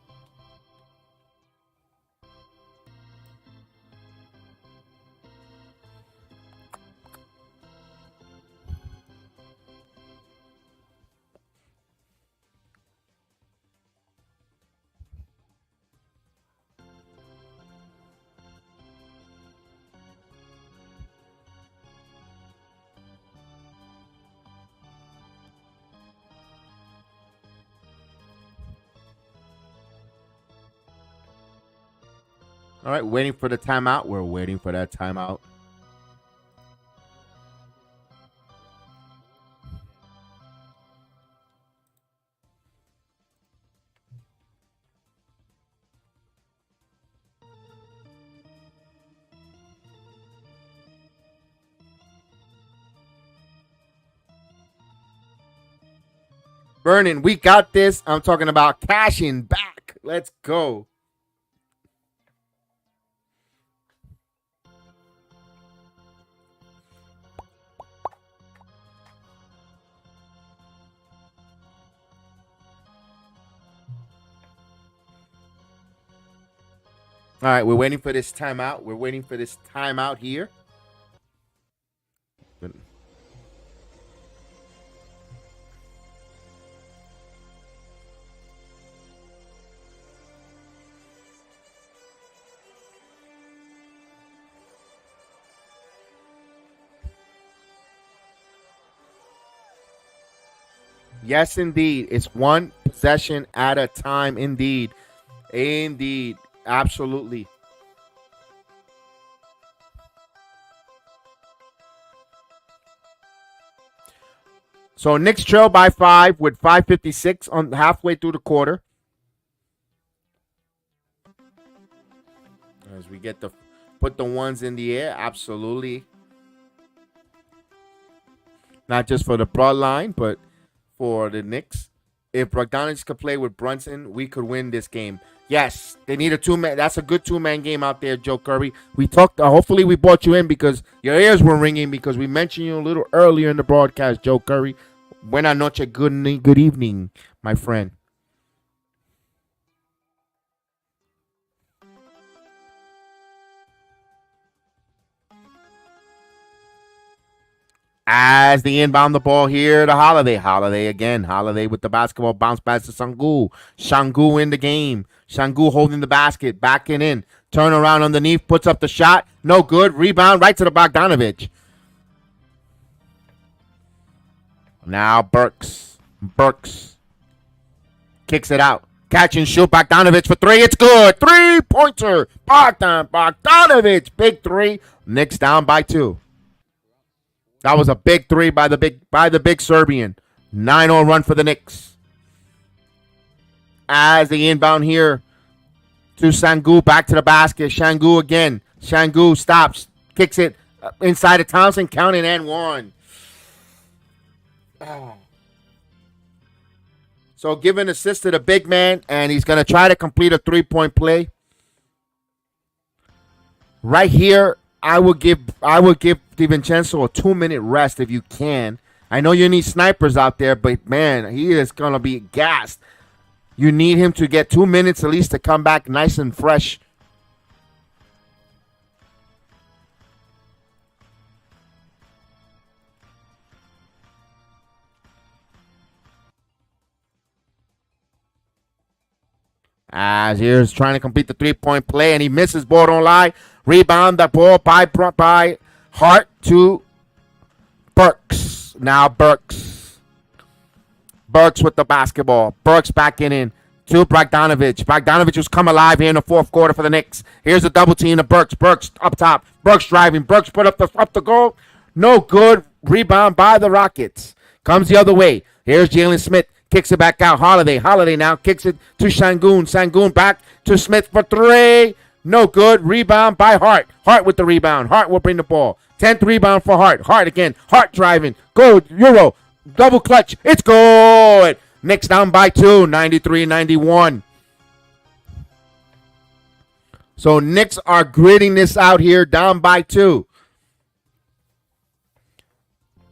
All right, waiting for the timeout. We're waiting for that timeout. Vernon, we got this. I'm talking about cashing back. Let's go. All right, we're waiting for this timeout. We're waiting for this timeout here. Yes, indeed. It's one possession at a time. Indeed. Indeed. Absolutely. So Knicks trail by 5 with 5:56 on halfway through the quarter. As we get to put the ones in the air, absolutely. Not just for the broad line, but for the Knicks. If Bogdanovic could play with Brunson, we could win this game. Yes, they need a two-man. That's a good two-man game out there, Joe Curry. We talked. Hopefully, we brought you in because your ears were ringing because we mentioned you a little earlier in the broadcast, Joe Curry. Buena noche, good evening, my friend. As the inbound the ball here to Holiday. Holiday again. Holiday with the basketball. Bounce pass to Sangu. Shangu in the game. Shangu holding the basket. Backing in. Turn around underneath. Puts up the shot. No good. Rebound right to the Bogdanovic. Now Burks. Burks. Kicks it out. Catch and shoot. Bogdanovic for three. It's good. Three-pointer. Bogdanovic. Big three. Knicks down by 2. That was a big three by the big Serbian. 9-0 run for the Knicks. As the inbound here to Sangu, back to the basket. Shangu again. Shangu stops, kicks it inside of Thompson, counting and one. So give an assist to the big man, and he's going to try to complete a three-point play. Right here, I would give DiVincenzo a 2-minute rest if you can. I know you need snipers out there, but man, he is gonna be gassed. You need him to get 2 minutes at least to come back nice and fresh. As here's trying to complete the 3-point play, and he misses. Ball don't lie. Rebound the ball by Hart to Burks. Now Burks. Burks with the basketball. Burks backing in to Bogdanovich. Bogdanovich was come alive here in the fourth quarter for the Knicks. Here's a double team to Burks. Burks up top. Burks driving. Burks put up the goal. No good. Rebound by the Rockets. Comes the other way. Here's Jalen Smith. Kicks it back out. Holiday now kicks it to Sengun. Sengun back to Smith for 3. No good. Rebound by Hart. Hart with the rebound. Hart will bring the ball. 10th rebound for Hart. Hart again. Hart driving. Go. Euro. Double clutch. It's good. Knicks down by 2. 93-91. So Knicks are gritting this out here. Down by 2.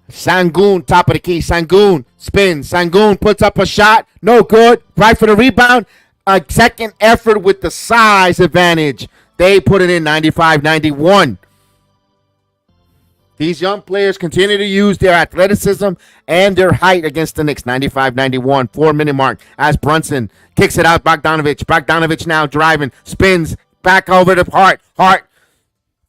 Sengun, top of the key. Sengun spins. Sengun puts up a shot. No good. Right for the rebound. A second effort with the size advantage. They put it in 95-91. These young players continue to use their athleticism and their height against the Knicks. 95-91, 4-minute mark as Brunson kicks it out. Bogdanovich. Bogdanovich now driving. Spins back over to Hart. Hart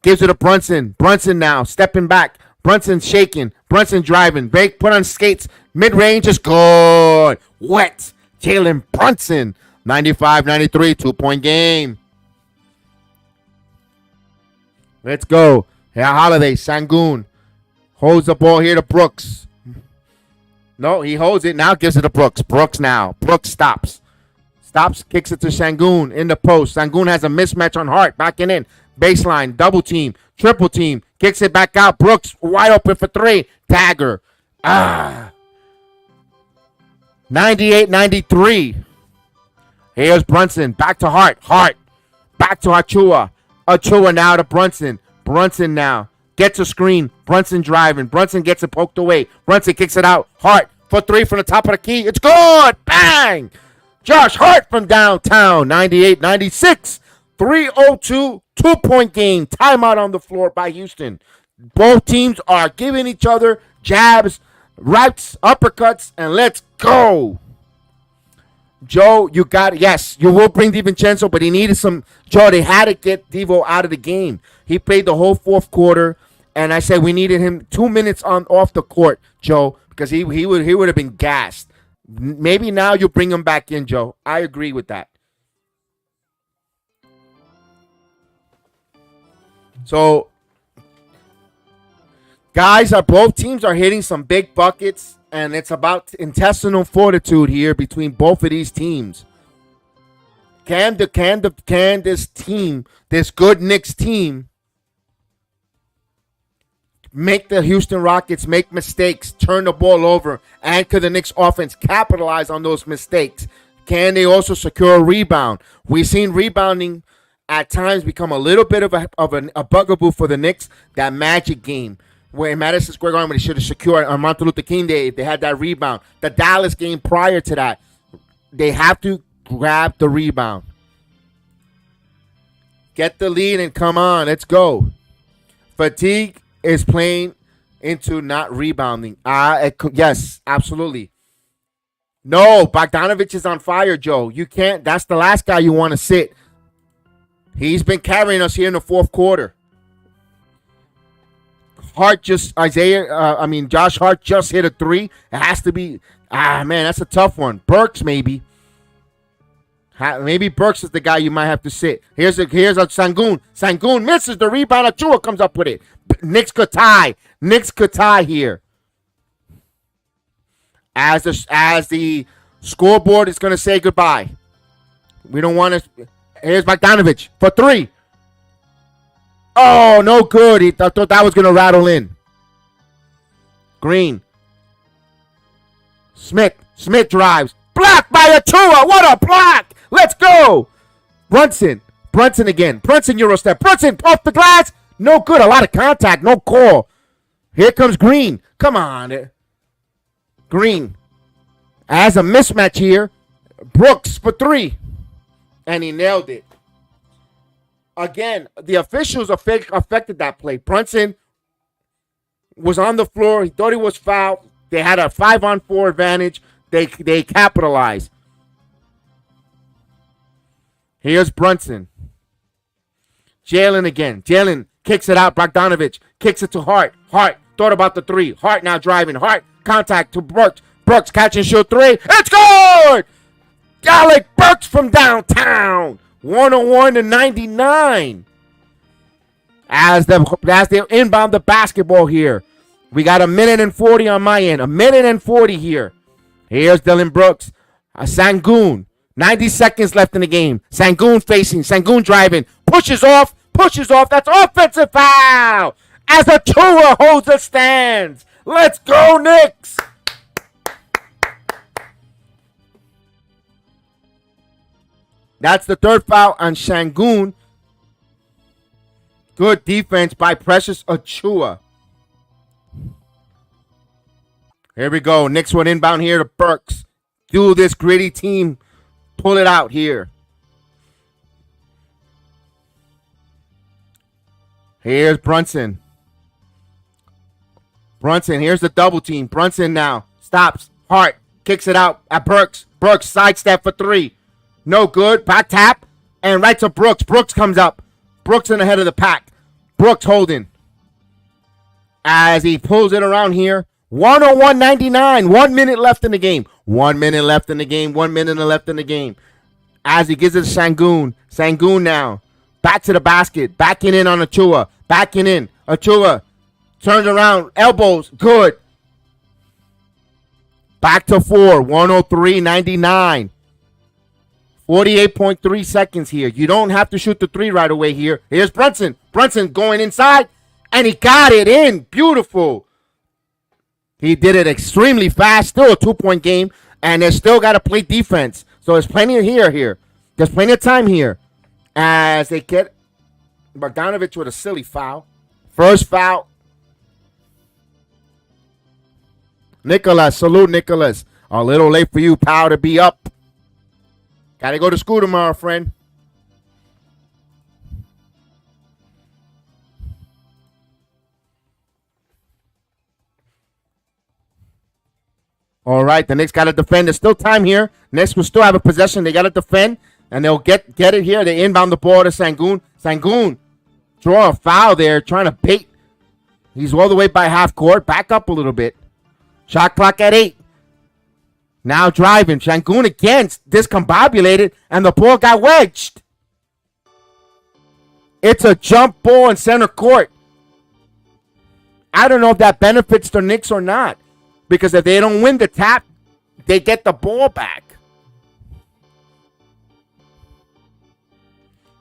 gives it to Brunson. Brunson now stepping back. Brunson shaking. Brunson driving. Break, put on skates. Mid-range is good. Wet. Jalen Brunson. 95-93, 2-point game. Let's go. Yeah, Holiday. Sengun holds the ball here to Brooks. No, he holds it. Now gives it to Brooks. Brooks now. Brooks stops. Stops, kicks it to Sengun in the post. Sengun has a mismatch on Hart. Backing in. Baseline. Double team. Triple team. Kicks it back out. Brooks wide open for 3. Dagger. 98-93. Here's Brunson. Back to Hart. Hart. Back to Achua. Achua now to Brunson. Brunson now. Gets a screen. Brunson driving. Brunson gets it poked away. Brunson kicks it out. Hart for 3 from the top of the key. It's good. Bang. Josh Hart from downtown. 98-96. 3:02. 2-point game. Timeout on the floor by Houston. Both teams are giving each other jabs, rights, uppercuts, and let's go. Joe, you got it. Yes, you will bring DiVincenzo, but he needed some. Joe, they had to get Devo out of the game. He played the whole fourth quarter, and I said we needed him 2 minutes off the court, Joe, because he would have been gassed. Maybe now you bring him back in, Joe. I agree with that. So, guys, both teams are hitting some big buckets. And it's about intestinal fortitude here between both of these teams. Can this team, this good Knicks team, make the Houston Rockets make mistakes, turn the ball over, and could the Knicks offense capitalize on those mistakes? Can they also secure a rebound? We've seen rebounding at times become a little bit of a bugaboo for the Knicks. That magic game where in Madison Square Garden, they should have secured on Martin Luther King Day if they had that rebound. The Dallas game prior to that, they have to grab the rebound. Get the lead and come on, let's go. Fatigue is playing into not rebounding. Yes, absolutely. No, Bogdanovich is on fire, Joe. You can't. That's the last guy you want to sit. He's been carrying us here in the fourth quarter. Josh Hart just hit a 3. It has to be, man, that's a tough one. Burks, maybe. Maybe Burks is the guy you might have to sit. Here's a Sengun. Sengun misses the rebound. Achua comes up with it. Knicks could tie. Knicks could tie here. As the scoreboard is going to say goodbye. We don't want to. Here's Bogdanovich for 3. Oh, no good. I thought that was going to rattle in. Green. Smith drives. Blocked by Achua. What a block. Let's go. Brunson again. Brunson Eurostep. Brunson off the glass. No good. A lot of contact. No call. Here comes Green. Come on. Green. As a mismatch here. Brooks for 3. And he nailed it. Again, the officials affected that play. Brunson was on the floor. He thought he was fouled. They had a 5-on-4 advantage. They capitalized. Here's Brunson. Jalen again. Jalen kicks it out. Bogdanovich kicks it to Hart. Hart thought about the three. Hart now driving. Hart contact to Brooks. Brooks catch and shoot three. It's good! Alec Burks from downtown. 101 to 99. As they inbound the basketball here. We got 1:40 on my end. 1:40 here. Here's Dylan Brooks. Sangoon. 90 seconds left in the game. Sangoon facing. Sangoon driving. Pushes off. That's offensive foul. As Achua holds the stands. Let's go, Knicks. That's the third foul on Sangoon. Good defense by Precious Achua. Here we go. Knicks one inbound here to Burks. Do this gritty team. Pull it out here. Here's Brunson. Here's the double team. Brunson now stops. Hart kicks it out at Burks. Burks sidestep for three. No good. Back tap. And right to Brooks. Brooks comes up. Brooks in the head of the pack. Brooks holding. As he pulls it around here. 101-99. 1 minute left in the game. 1 minute left in the game. 1 minute left in the game. As he gives it to Sangoon. Sangoon now. Back to the basket. Backing in on Achua. Backing in. Achua turns around. Elbows. Good. Back to 4. 103-99. 48.3 seconds here. You don't have to shoot the three right away here. Here's Brunson. Brunson going inside. And he got it in. Beautiful. He did it extremely fast. Still a 2-point game. And they still got to play defense. So there's plenty of here. There's plenty of time here. As they get Bogdanovich with a silly foul. First foul. Nicholas. Salute, Nicholas. A little late for you, pal, to be up. Got to go to school tomorrow, friend. All right, the Knicks got to defend. There's still time here. Knicks will still have a possession. They got to defend, and they'll get it here. They inbound the ball to Sangoon. Sangoon draw a foul there, trying to bait. He's all the way by half court. Back up a little bit. Shot clock at 8. Now driving. Sangoon again discombobulated, and the ball got wedged. It's a jump ball in center court. I don't know if that benefits the Knicks or not. Because if they don't win the tap, they get the ball back.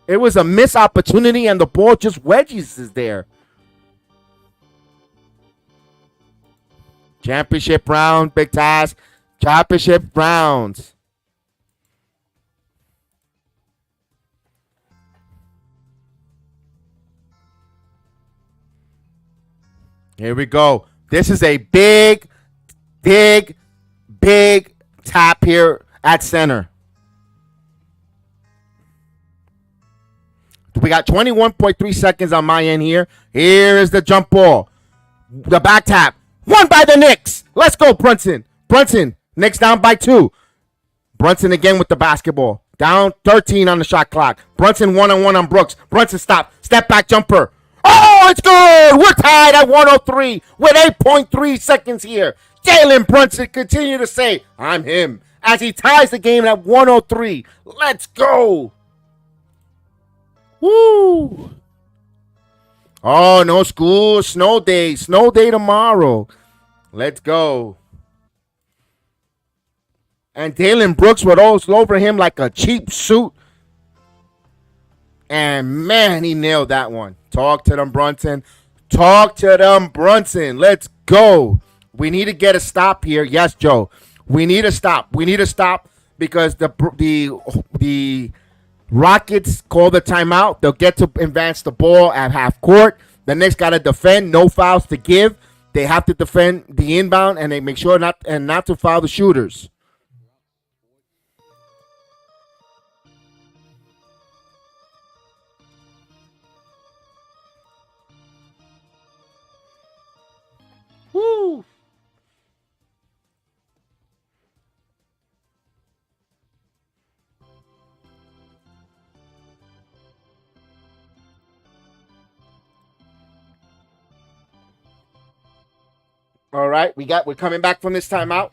It was a missed opportunity, and the ball just wedges is there. Championship round, Big Taz. Championship rounds. Here we go. This is a big tap here at center. We got 21.3 seconds on my end here. Here is the jump ball. The back tap. Won by the Knicks. Let's go, Brunson. Knicks down by 2. Brunson again with the basketball. Down 13 on the shot clock. Brunson one-on-one on Brooks. Brunson stop. Step back jumper. Oh, it's good. We're tied at 103 with 8.3 seconds here. Jalen Brunson continue to say, I'm him, as he ties the game at 103. Let's go. Woo. Oh, no school. Snow day tomorrow. Let's go. And Jalen Brooks would all over him like a cheap suit. And, man, he nailed that one. Talk to them, Brunson. Let's go. We need to get a stop here. Yes, Joe. We need a stop. Because the Rockets call the timeout. They'll get to advance the ball at half court. The Knicks got to defend. No fouls to give. They have to defend the inbound, and they make sure not to foul the shooters. Woo! All right, we're coming back from this timeout.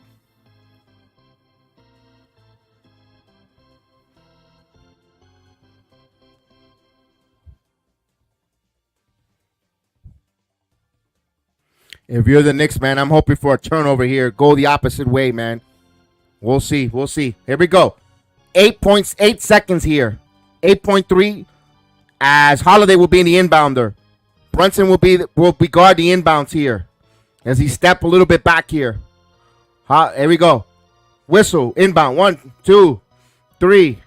If you're the Knicks, man, I'm hoping for a turnover here. Go the opposite way, man. We'll see. We'll see. Here we go. 8.8 seconds here. 8.3 as Holiday will be in the inbounder. Brunson will be guard the inbounds here as he step a little bit back here. Here we go. Whistle inbound. 1, 2, 3,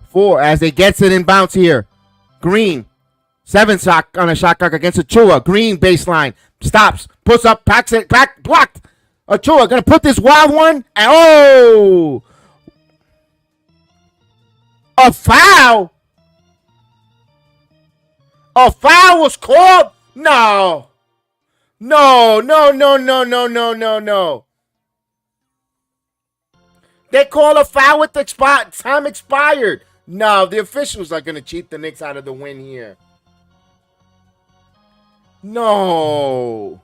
4 as they gets it inbounds here. Green 7 shot on a shot clock against Achua. Green baseline stops, puts up, packs it back, blocked. Achua gonna put this wild one and oh, a foul. A foul was called? No. No, no, no, no, no, no, no, no. They call a foul with the time expired. No, the officials are going to cheat the Knicks out of the win here. No.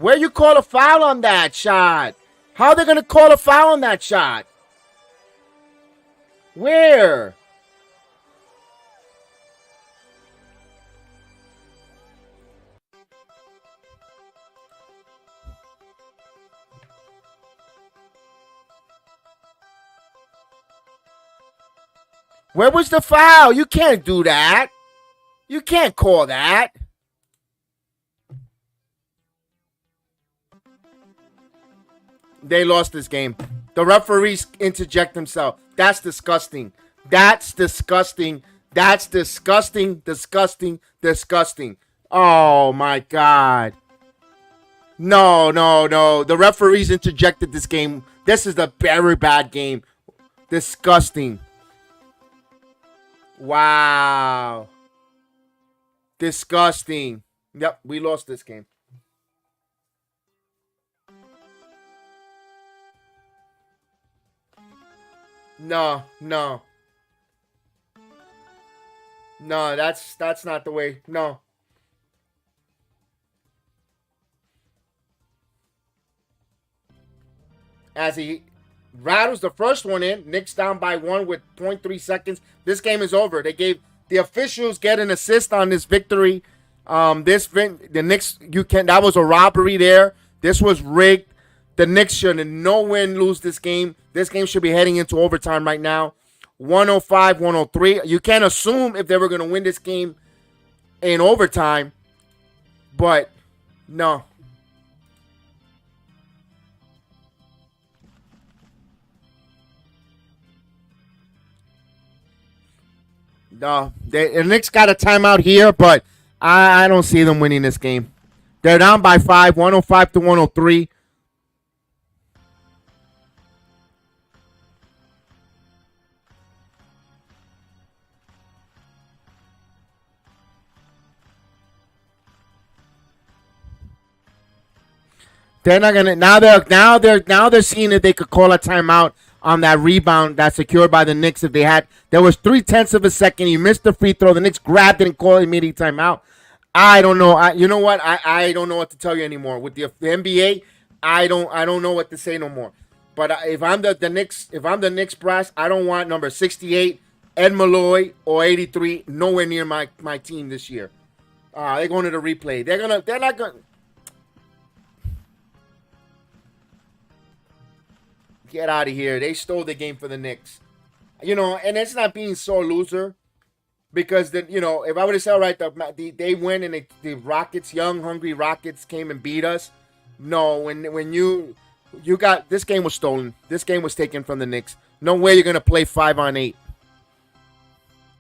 Where you call a foul on that shot? How are they going to call a foul on that shot? Where? Where was the foul? You can't do that. You can't call that. They lost this game. The referees interject themselves. That's disgusting. That's disgusting. That's disgusting. Disgusting. Disgusting. Oh my God. No, no, no. The referees interjected this game. This is a very bad game. Disgusting. Wow. Disgusting. Yep, we lost this game. No, no. No, that's not the way. No. As he rattles the first one in, Knicks down by 1 with 0.3 seconds. This game is over. They gave the officials get an assist on this victory. The Knicks, that was a robbery there. This was rigged. The Knicks should in no win lose this game. This game should be heading into overtime right now. 105-103. You can't assume if they were going to win this game in overtime, but no. No, the Knicks got a timeout here, but I don't see them winning this game. They're down by 5, 105-103. They're not gonna they're seeing if they could call a timeout on that rebound that's secured by the Knicks. If they had, there was 0.3 of a second. You missed the free throw. The Knicks grabbed it and called immediate timeout. I don't know. You know what? I don't know what to tell you anymore. With the NBA, I don't know what to say no more. But if I'm the Knicks, if I'm the Knicks brass, I don't want number 68, Ed Malloy, or 83 nowhere near my team this year. They're going to the replay. They're not going. Get out of here. They stole the game for the Knicks. And it's not being sore loser because, if I would have said, all right, they win and the Rockets, young, hungry Rockets came and beat us. No, when you got, this game was stolen. This game was taken from the Knicks. No way you're going to play 5-on-8.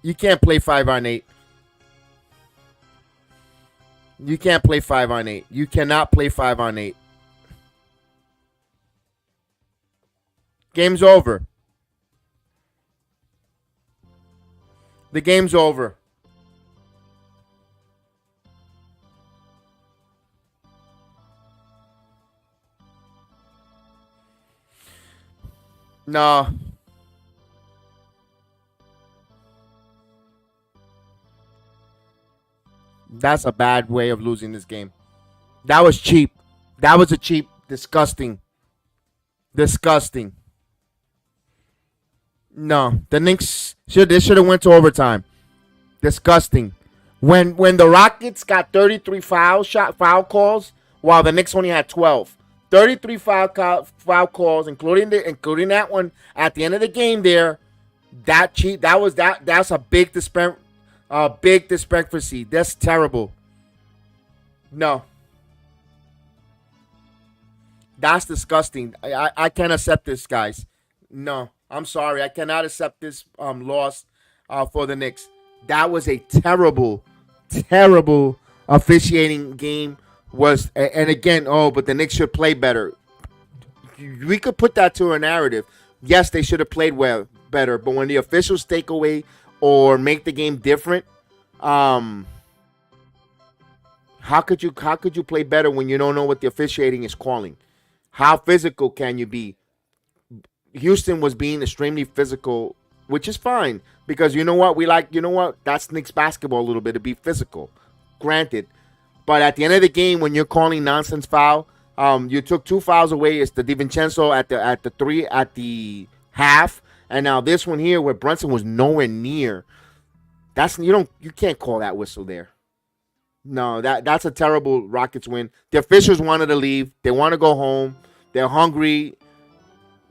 You can't play 5-on-8. You can't play 5-on-8. You cannot play 5-on-8. Game's over. The game's over. No, that's a bad way of losing this game. That was cheap. That was a cheap, disgusting, disgusting. No, the Knicks should have went to overtime. Disgusting. When the Rockets got 33 foul calls, while the Knicks only had 12. 33 foul calls, including that one at the end of the game. There, that cheap. That's a big discrepancy. That's terrible. No, that's disgusting. I can't accept this, guys. No, I'm sorry. I cannot accept this loss for the Knicks. That was a terrible, terrible officiating game. And again, but the Knicks should play better. We could put that to a narrative. Yes, they should have played better, but when the officials take away or make the game different, um, how could you play better when you don't know what the officiating is calling? How physical can you be? Houston was being extremely physical, which is fine because you know what that's Knicks basketball a little bit to be physical, granted. But at the end of the game, when you're calling nonsense foul, you took two fouls away. It's the DiVincenzo at the half, and now this one here where Brunson was nowhere near. You can't call that whistle there. No, that's a terrible Rockets win. The officials wanted to leave. They want to go home. They're hungry.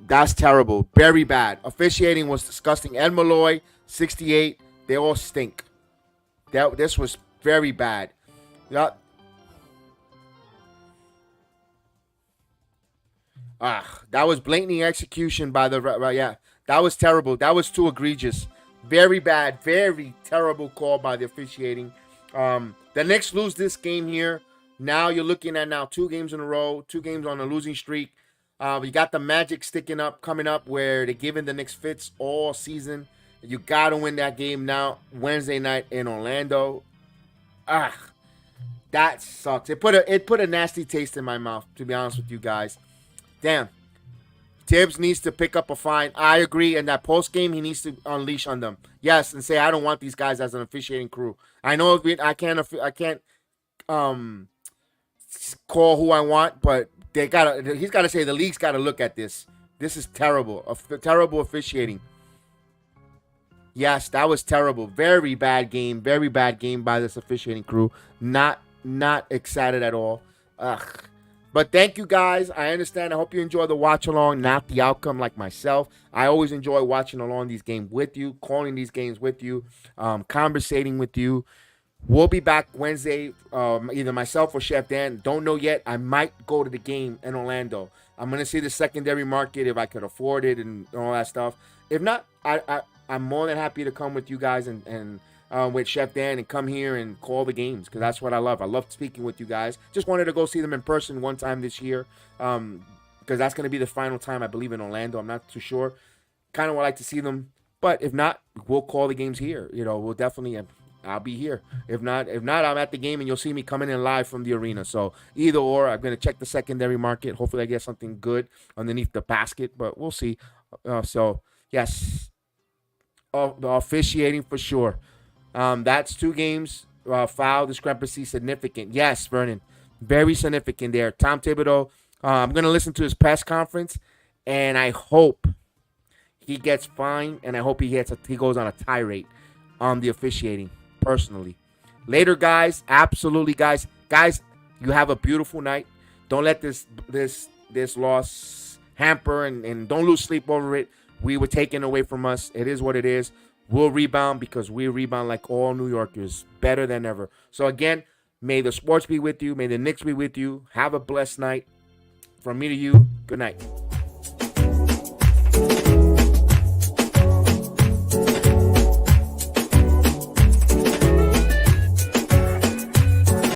That's terrible. Very bad. Officiating was disgusting. Ed Malloy, 68. They all stink. This was very bad. Yeah. That was blatantly execution by the yeah. That was terrible. That was too egregious. Very bad. Very terrible call by the officiating. The Knicks lose this game here. Now you're looking at 2 games in a row, 2 games on a losing streak. You got the Magic coming up where they're giving the Knicks fits all season. You got to win that game now Wednesday night in Orlando. That sucks. It put a nasty taste in my mouth, to be honest with you guys. Damn. Tibbs needs to pick up a fine. I agree. In that post game, he needs to unleash on them. Yes, and say I don't want these guys as an officiating crew. I know I can't call who I want, but he's got to say the league's got to look at this. This is terrible. Terrible officiating. Yes, that was terrible. Very bad game. Very bad game by this officiating crew. Not excited at all. Ugh. But thank you guys. I understand. I hope you enjoy the watch along, not the outcome like myself. I always enjoy watching along these games with you, calling these games with you, conversating with you. We'll be back Wednesday, either myself or Chef Dan. Don't know yet. I might go to the game in Orlando. I'm going to see the secondary market if I could afford it and all that stuff. If not, I'm more than happy to come with you guys and with Chef Dan and come here and call the games because that's what I love. I love speaking with you guys. Just wanted to go see them in person one time this year because that's going to be the final time, I believe, in Orlando. I'm not too sure. Kind of would like to see them. But if not, we'll call the games here. We'll definitely I'll be here. If not, I'm at the game and you'll see me coming in live from the arena. So either or, I'm going to check the secondary market. Hopefully I get something good underneath the basket, but we'll see. So, yes, the officiating for sure. That's 2 games. Foul discrepancy significant. Yes, Vernon. Very significant there. Tom Thibodeau, I'm going to listen to his press conference, and I hope he gets fined, and I hope he goes on a tirade on the officiating, personally. Later, guys. Absolutely, guys. Guys, you have a beautiful night. Don't let this loss hamper and don't lose sleep over it. We were taken away from us. It is what it is. We'll rebound because we rebound like all New Yorkers, better than ever. So again, may the sports be with you. May the Knicks be with you. Have a blessed night. From me to you, good night.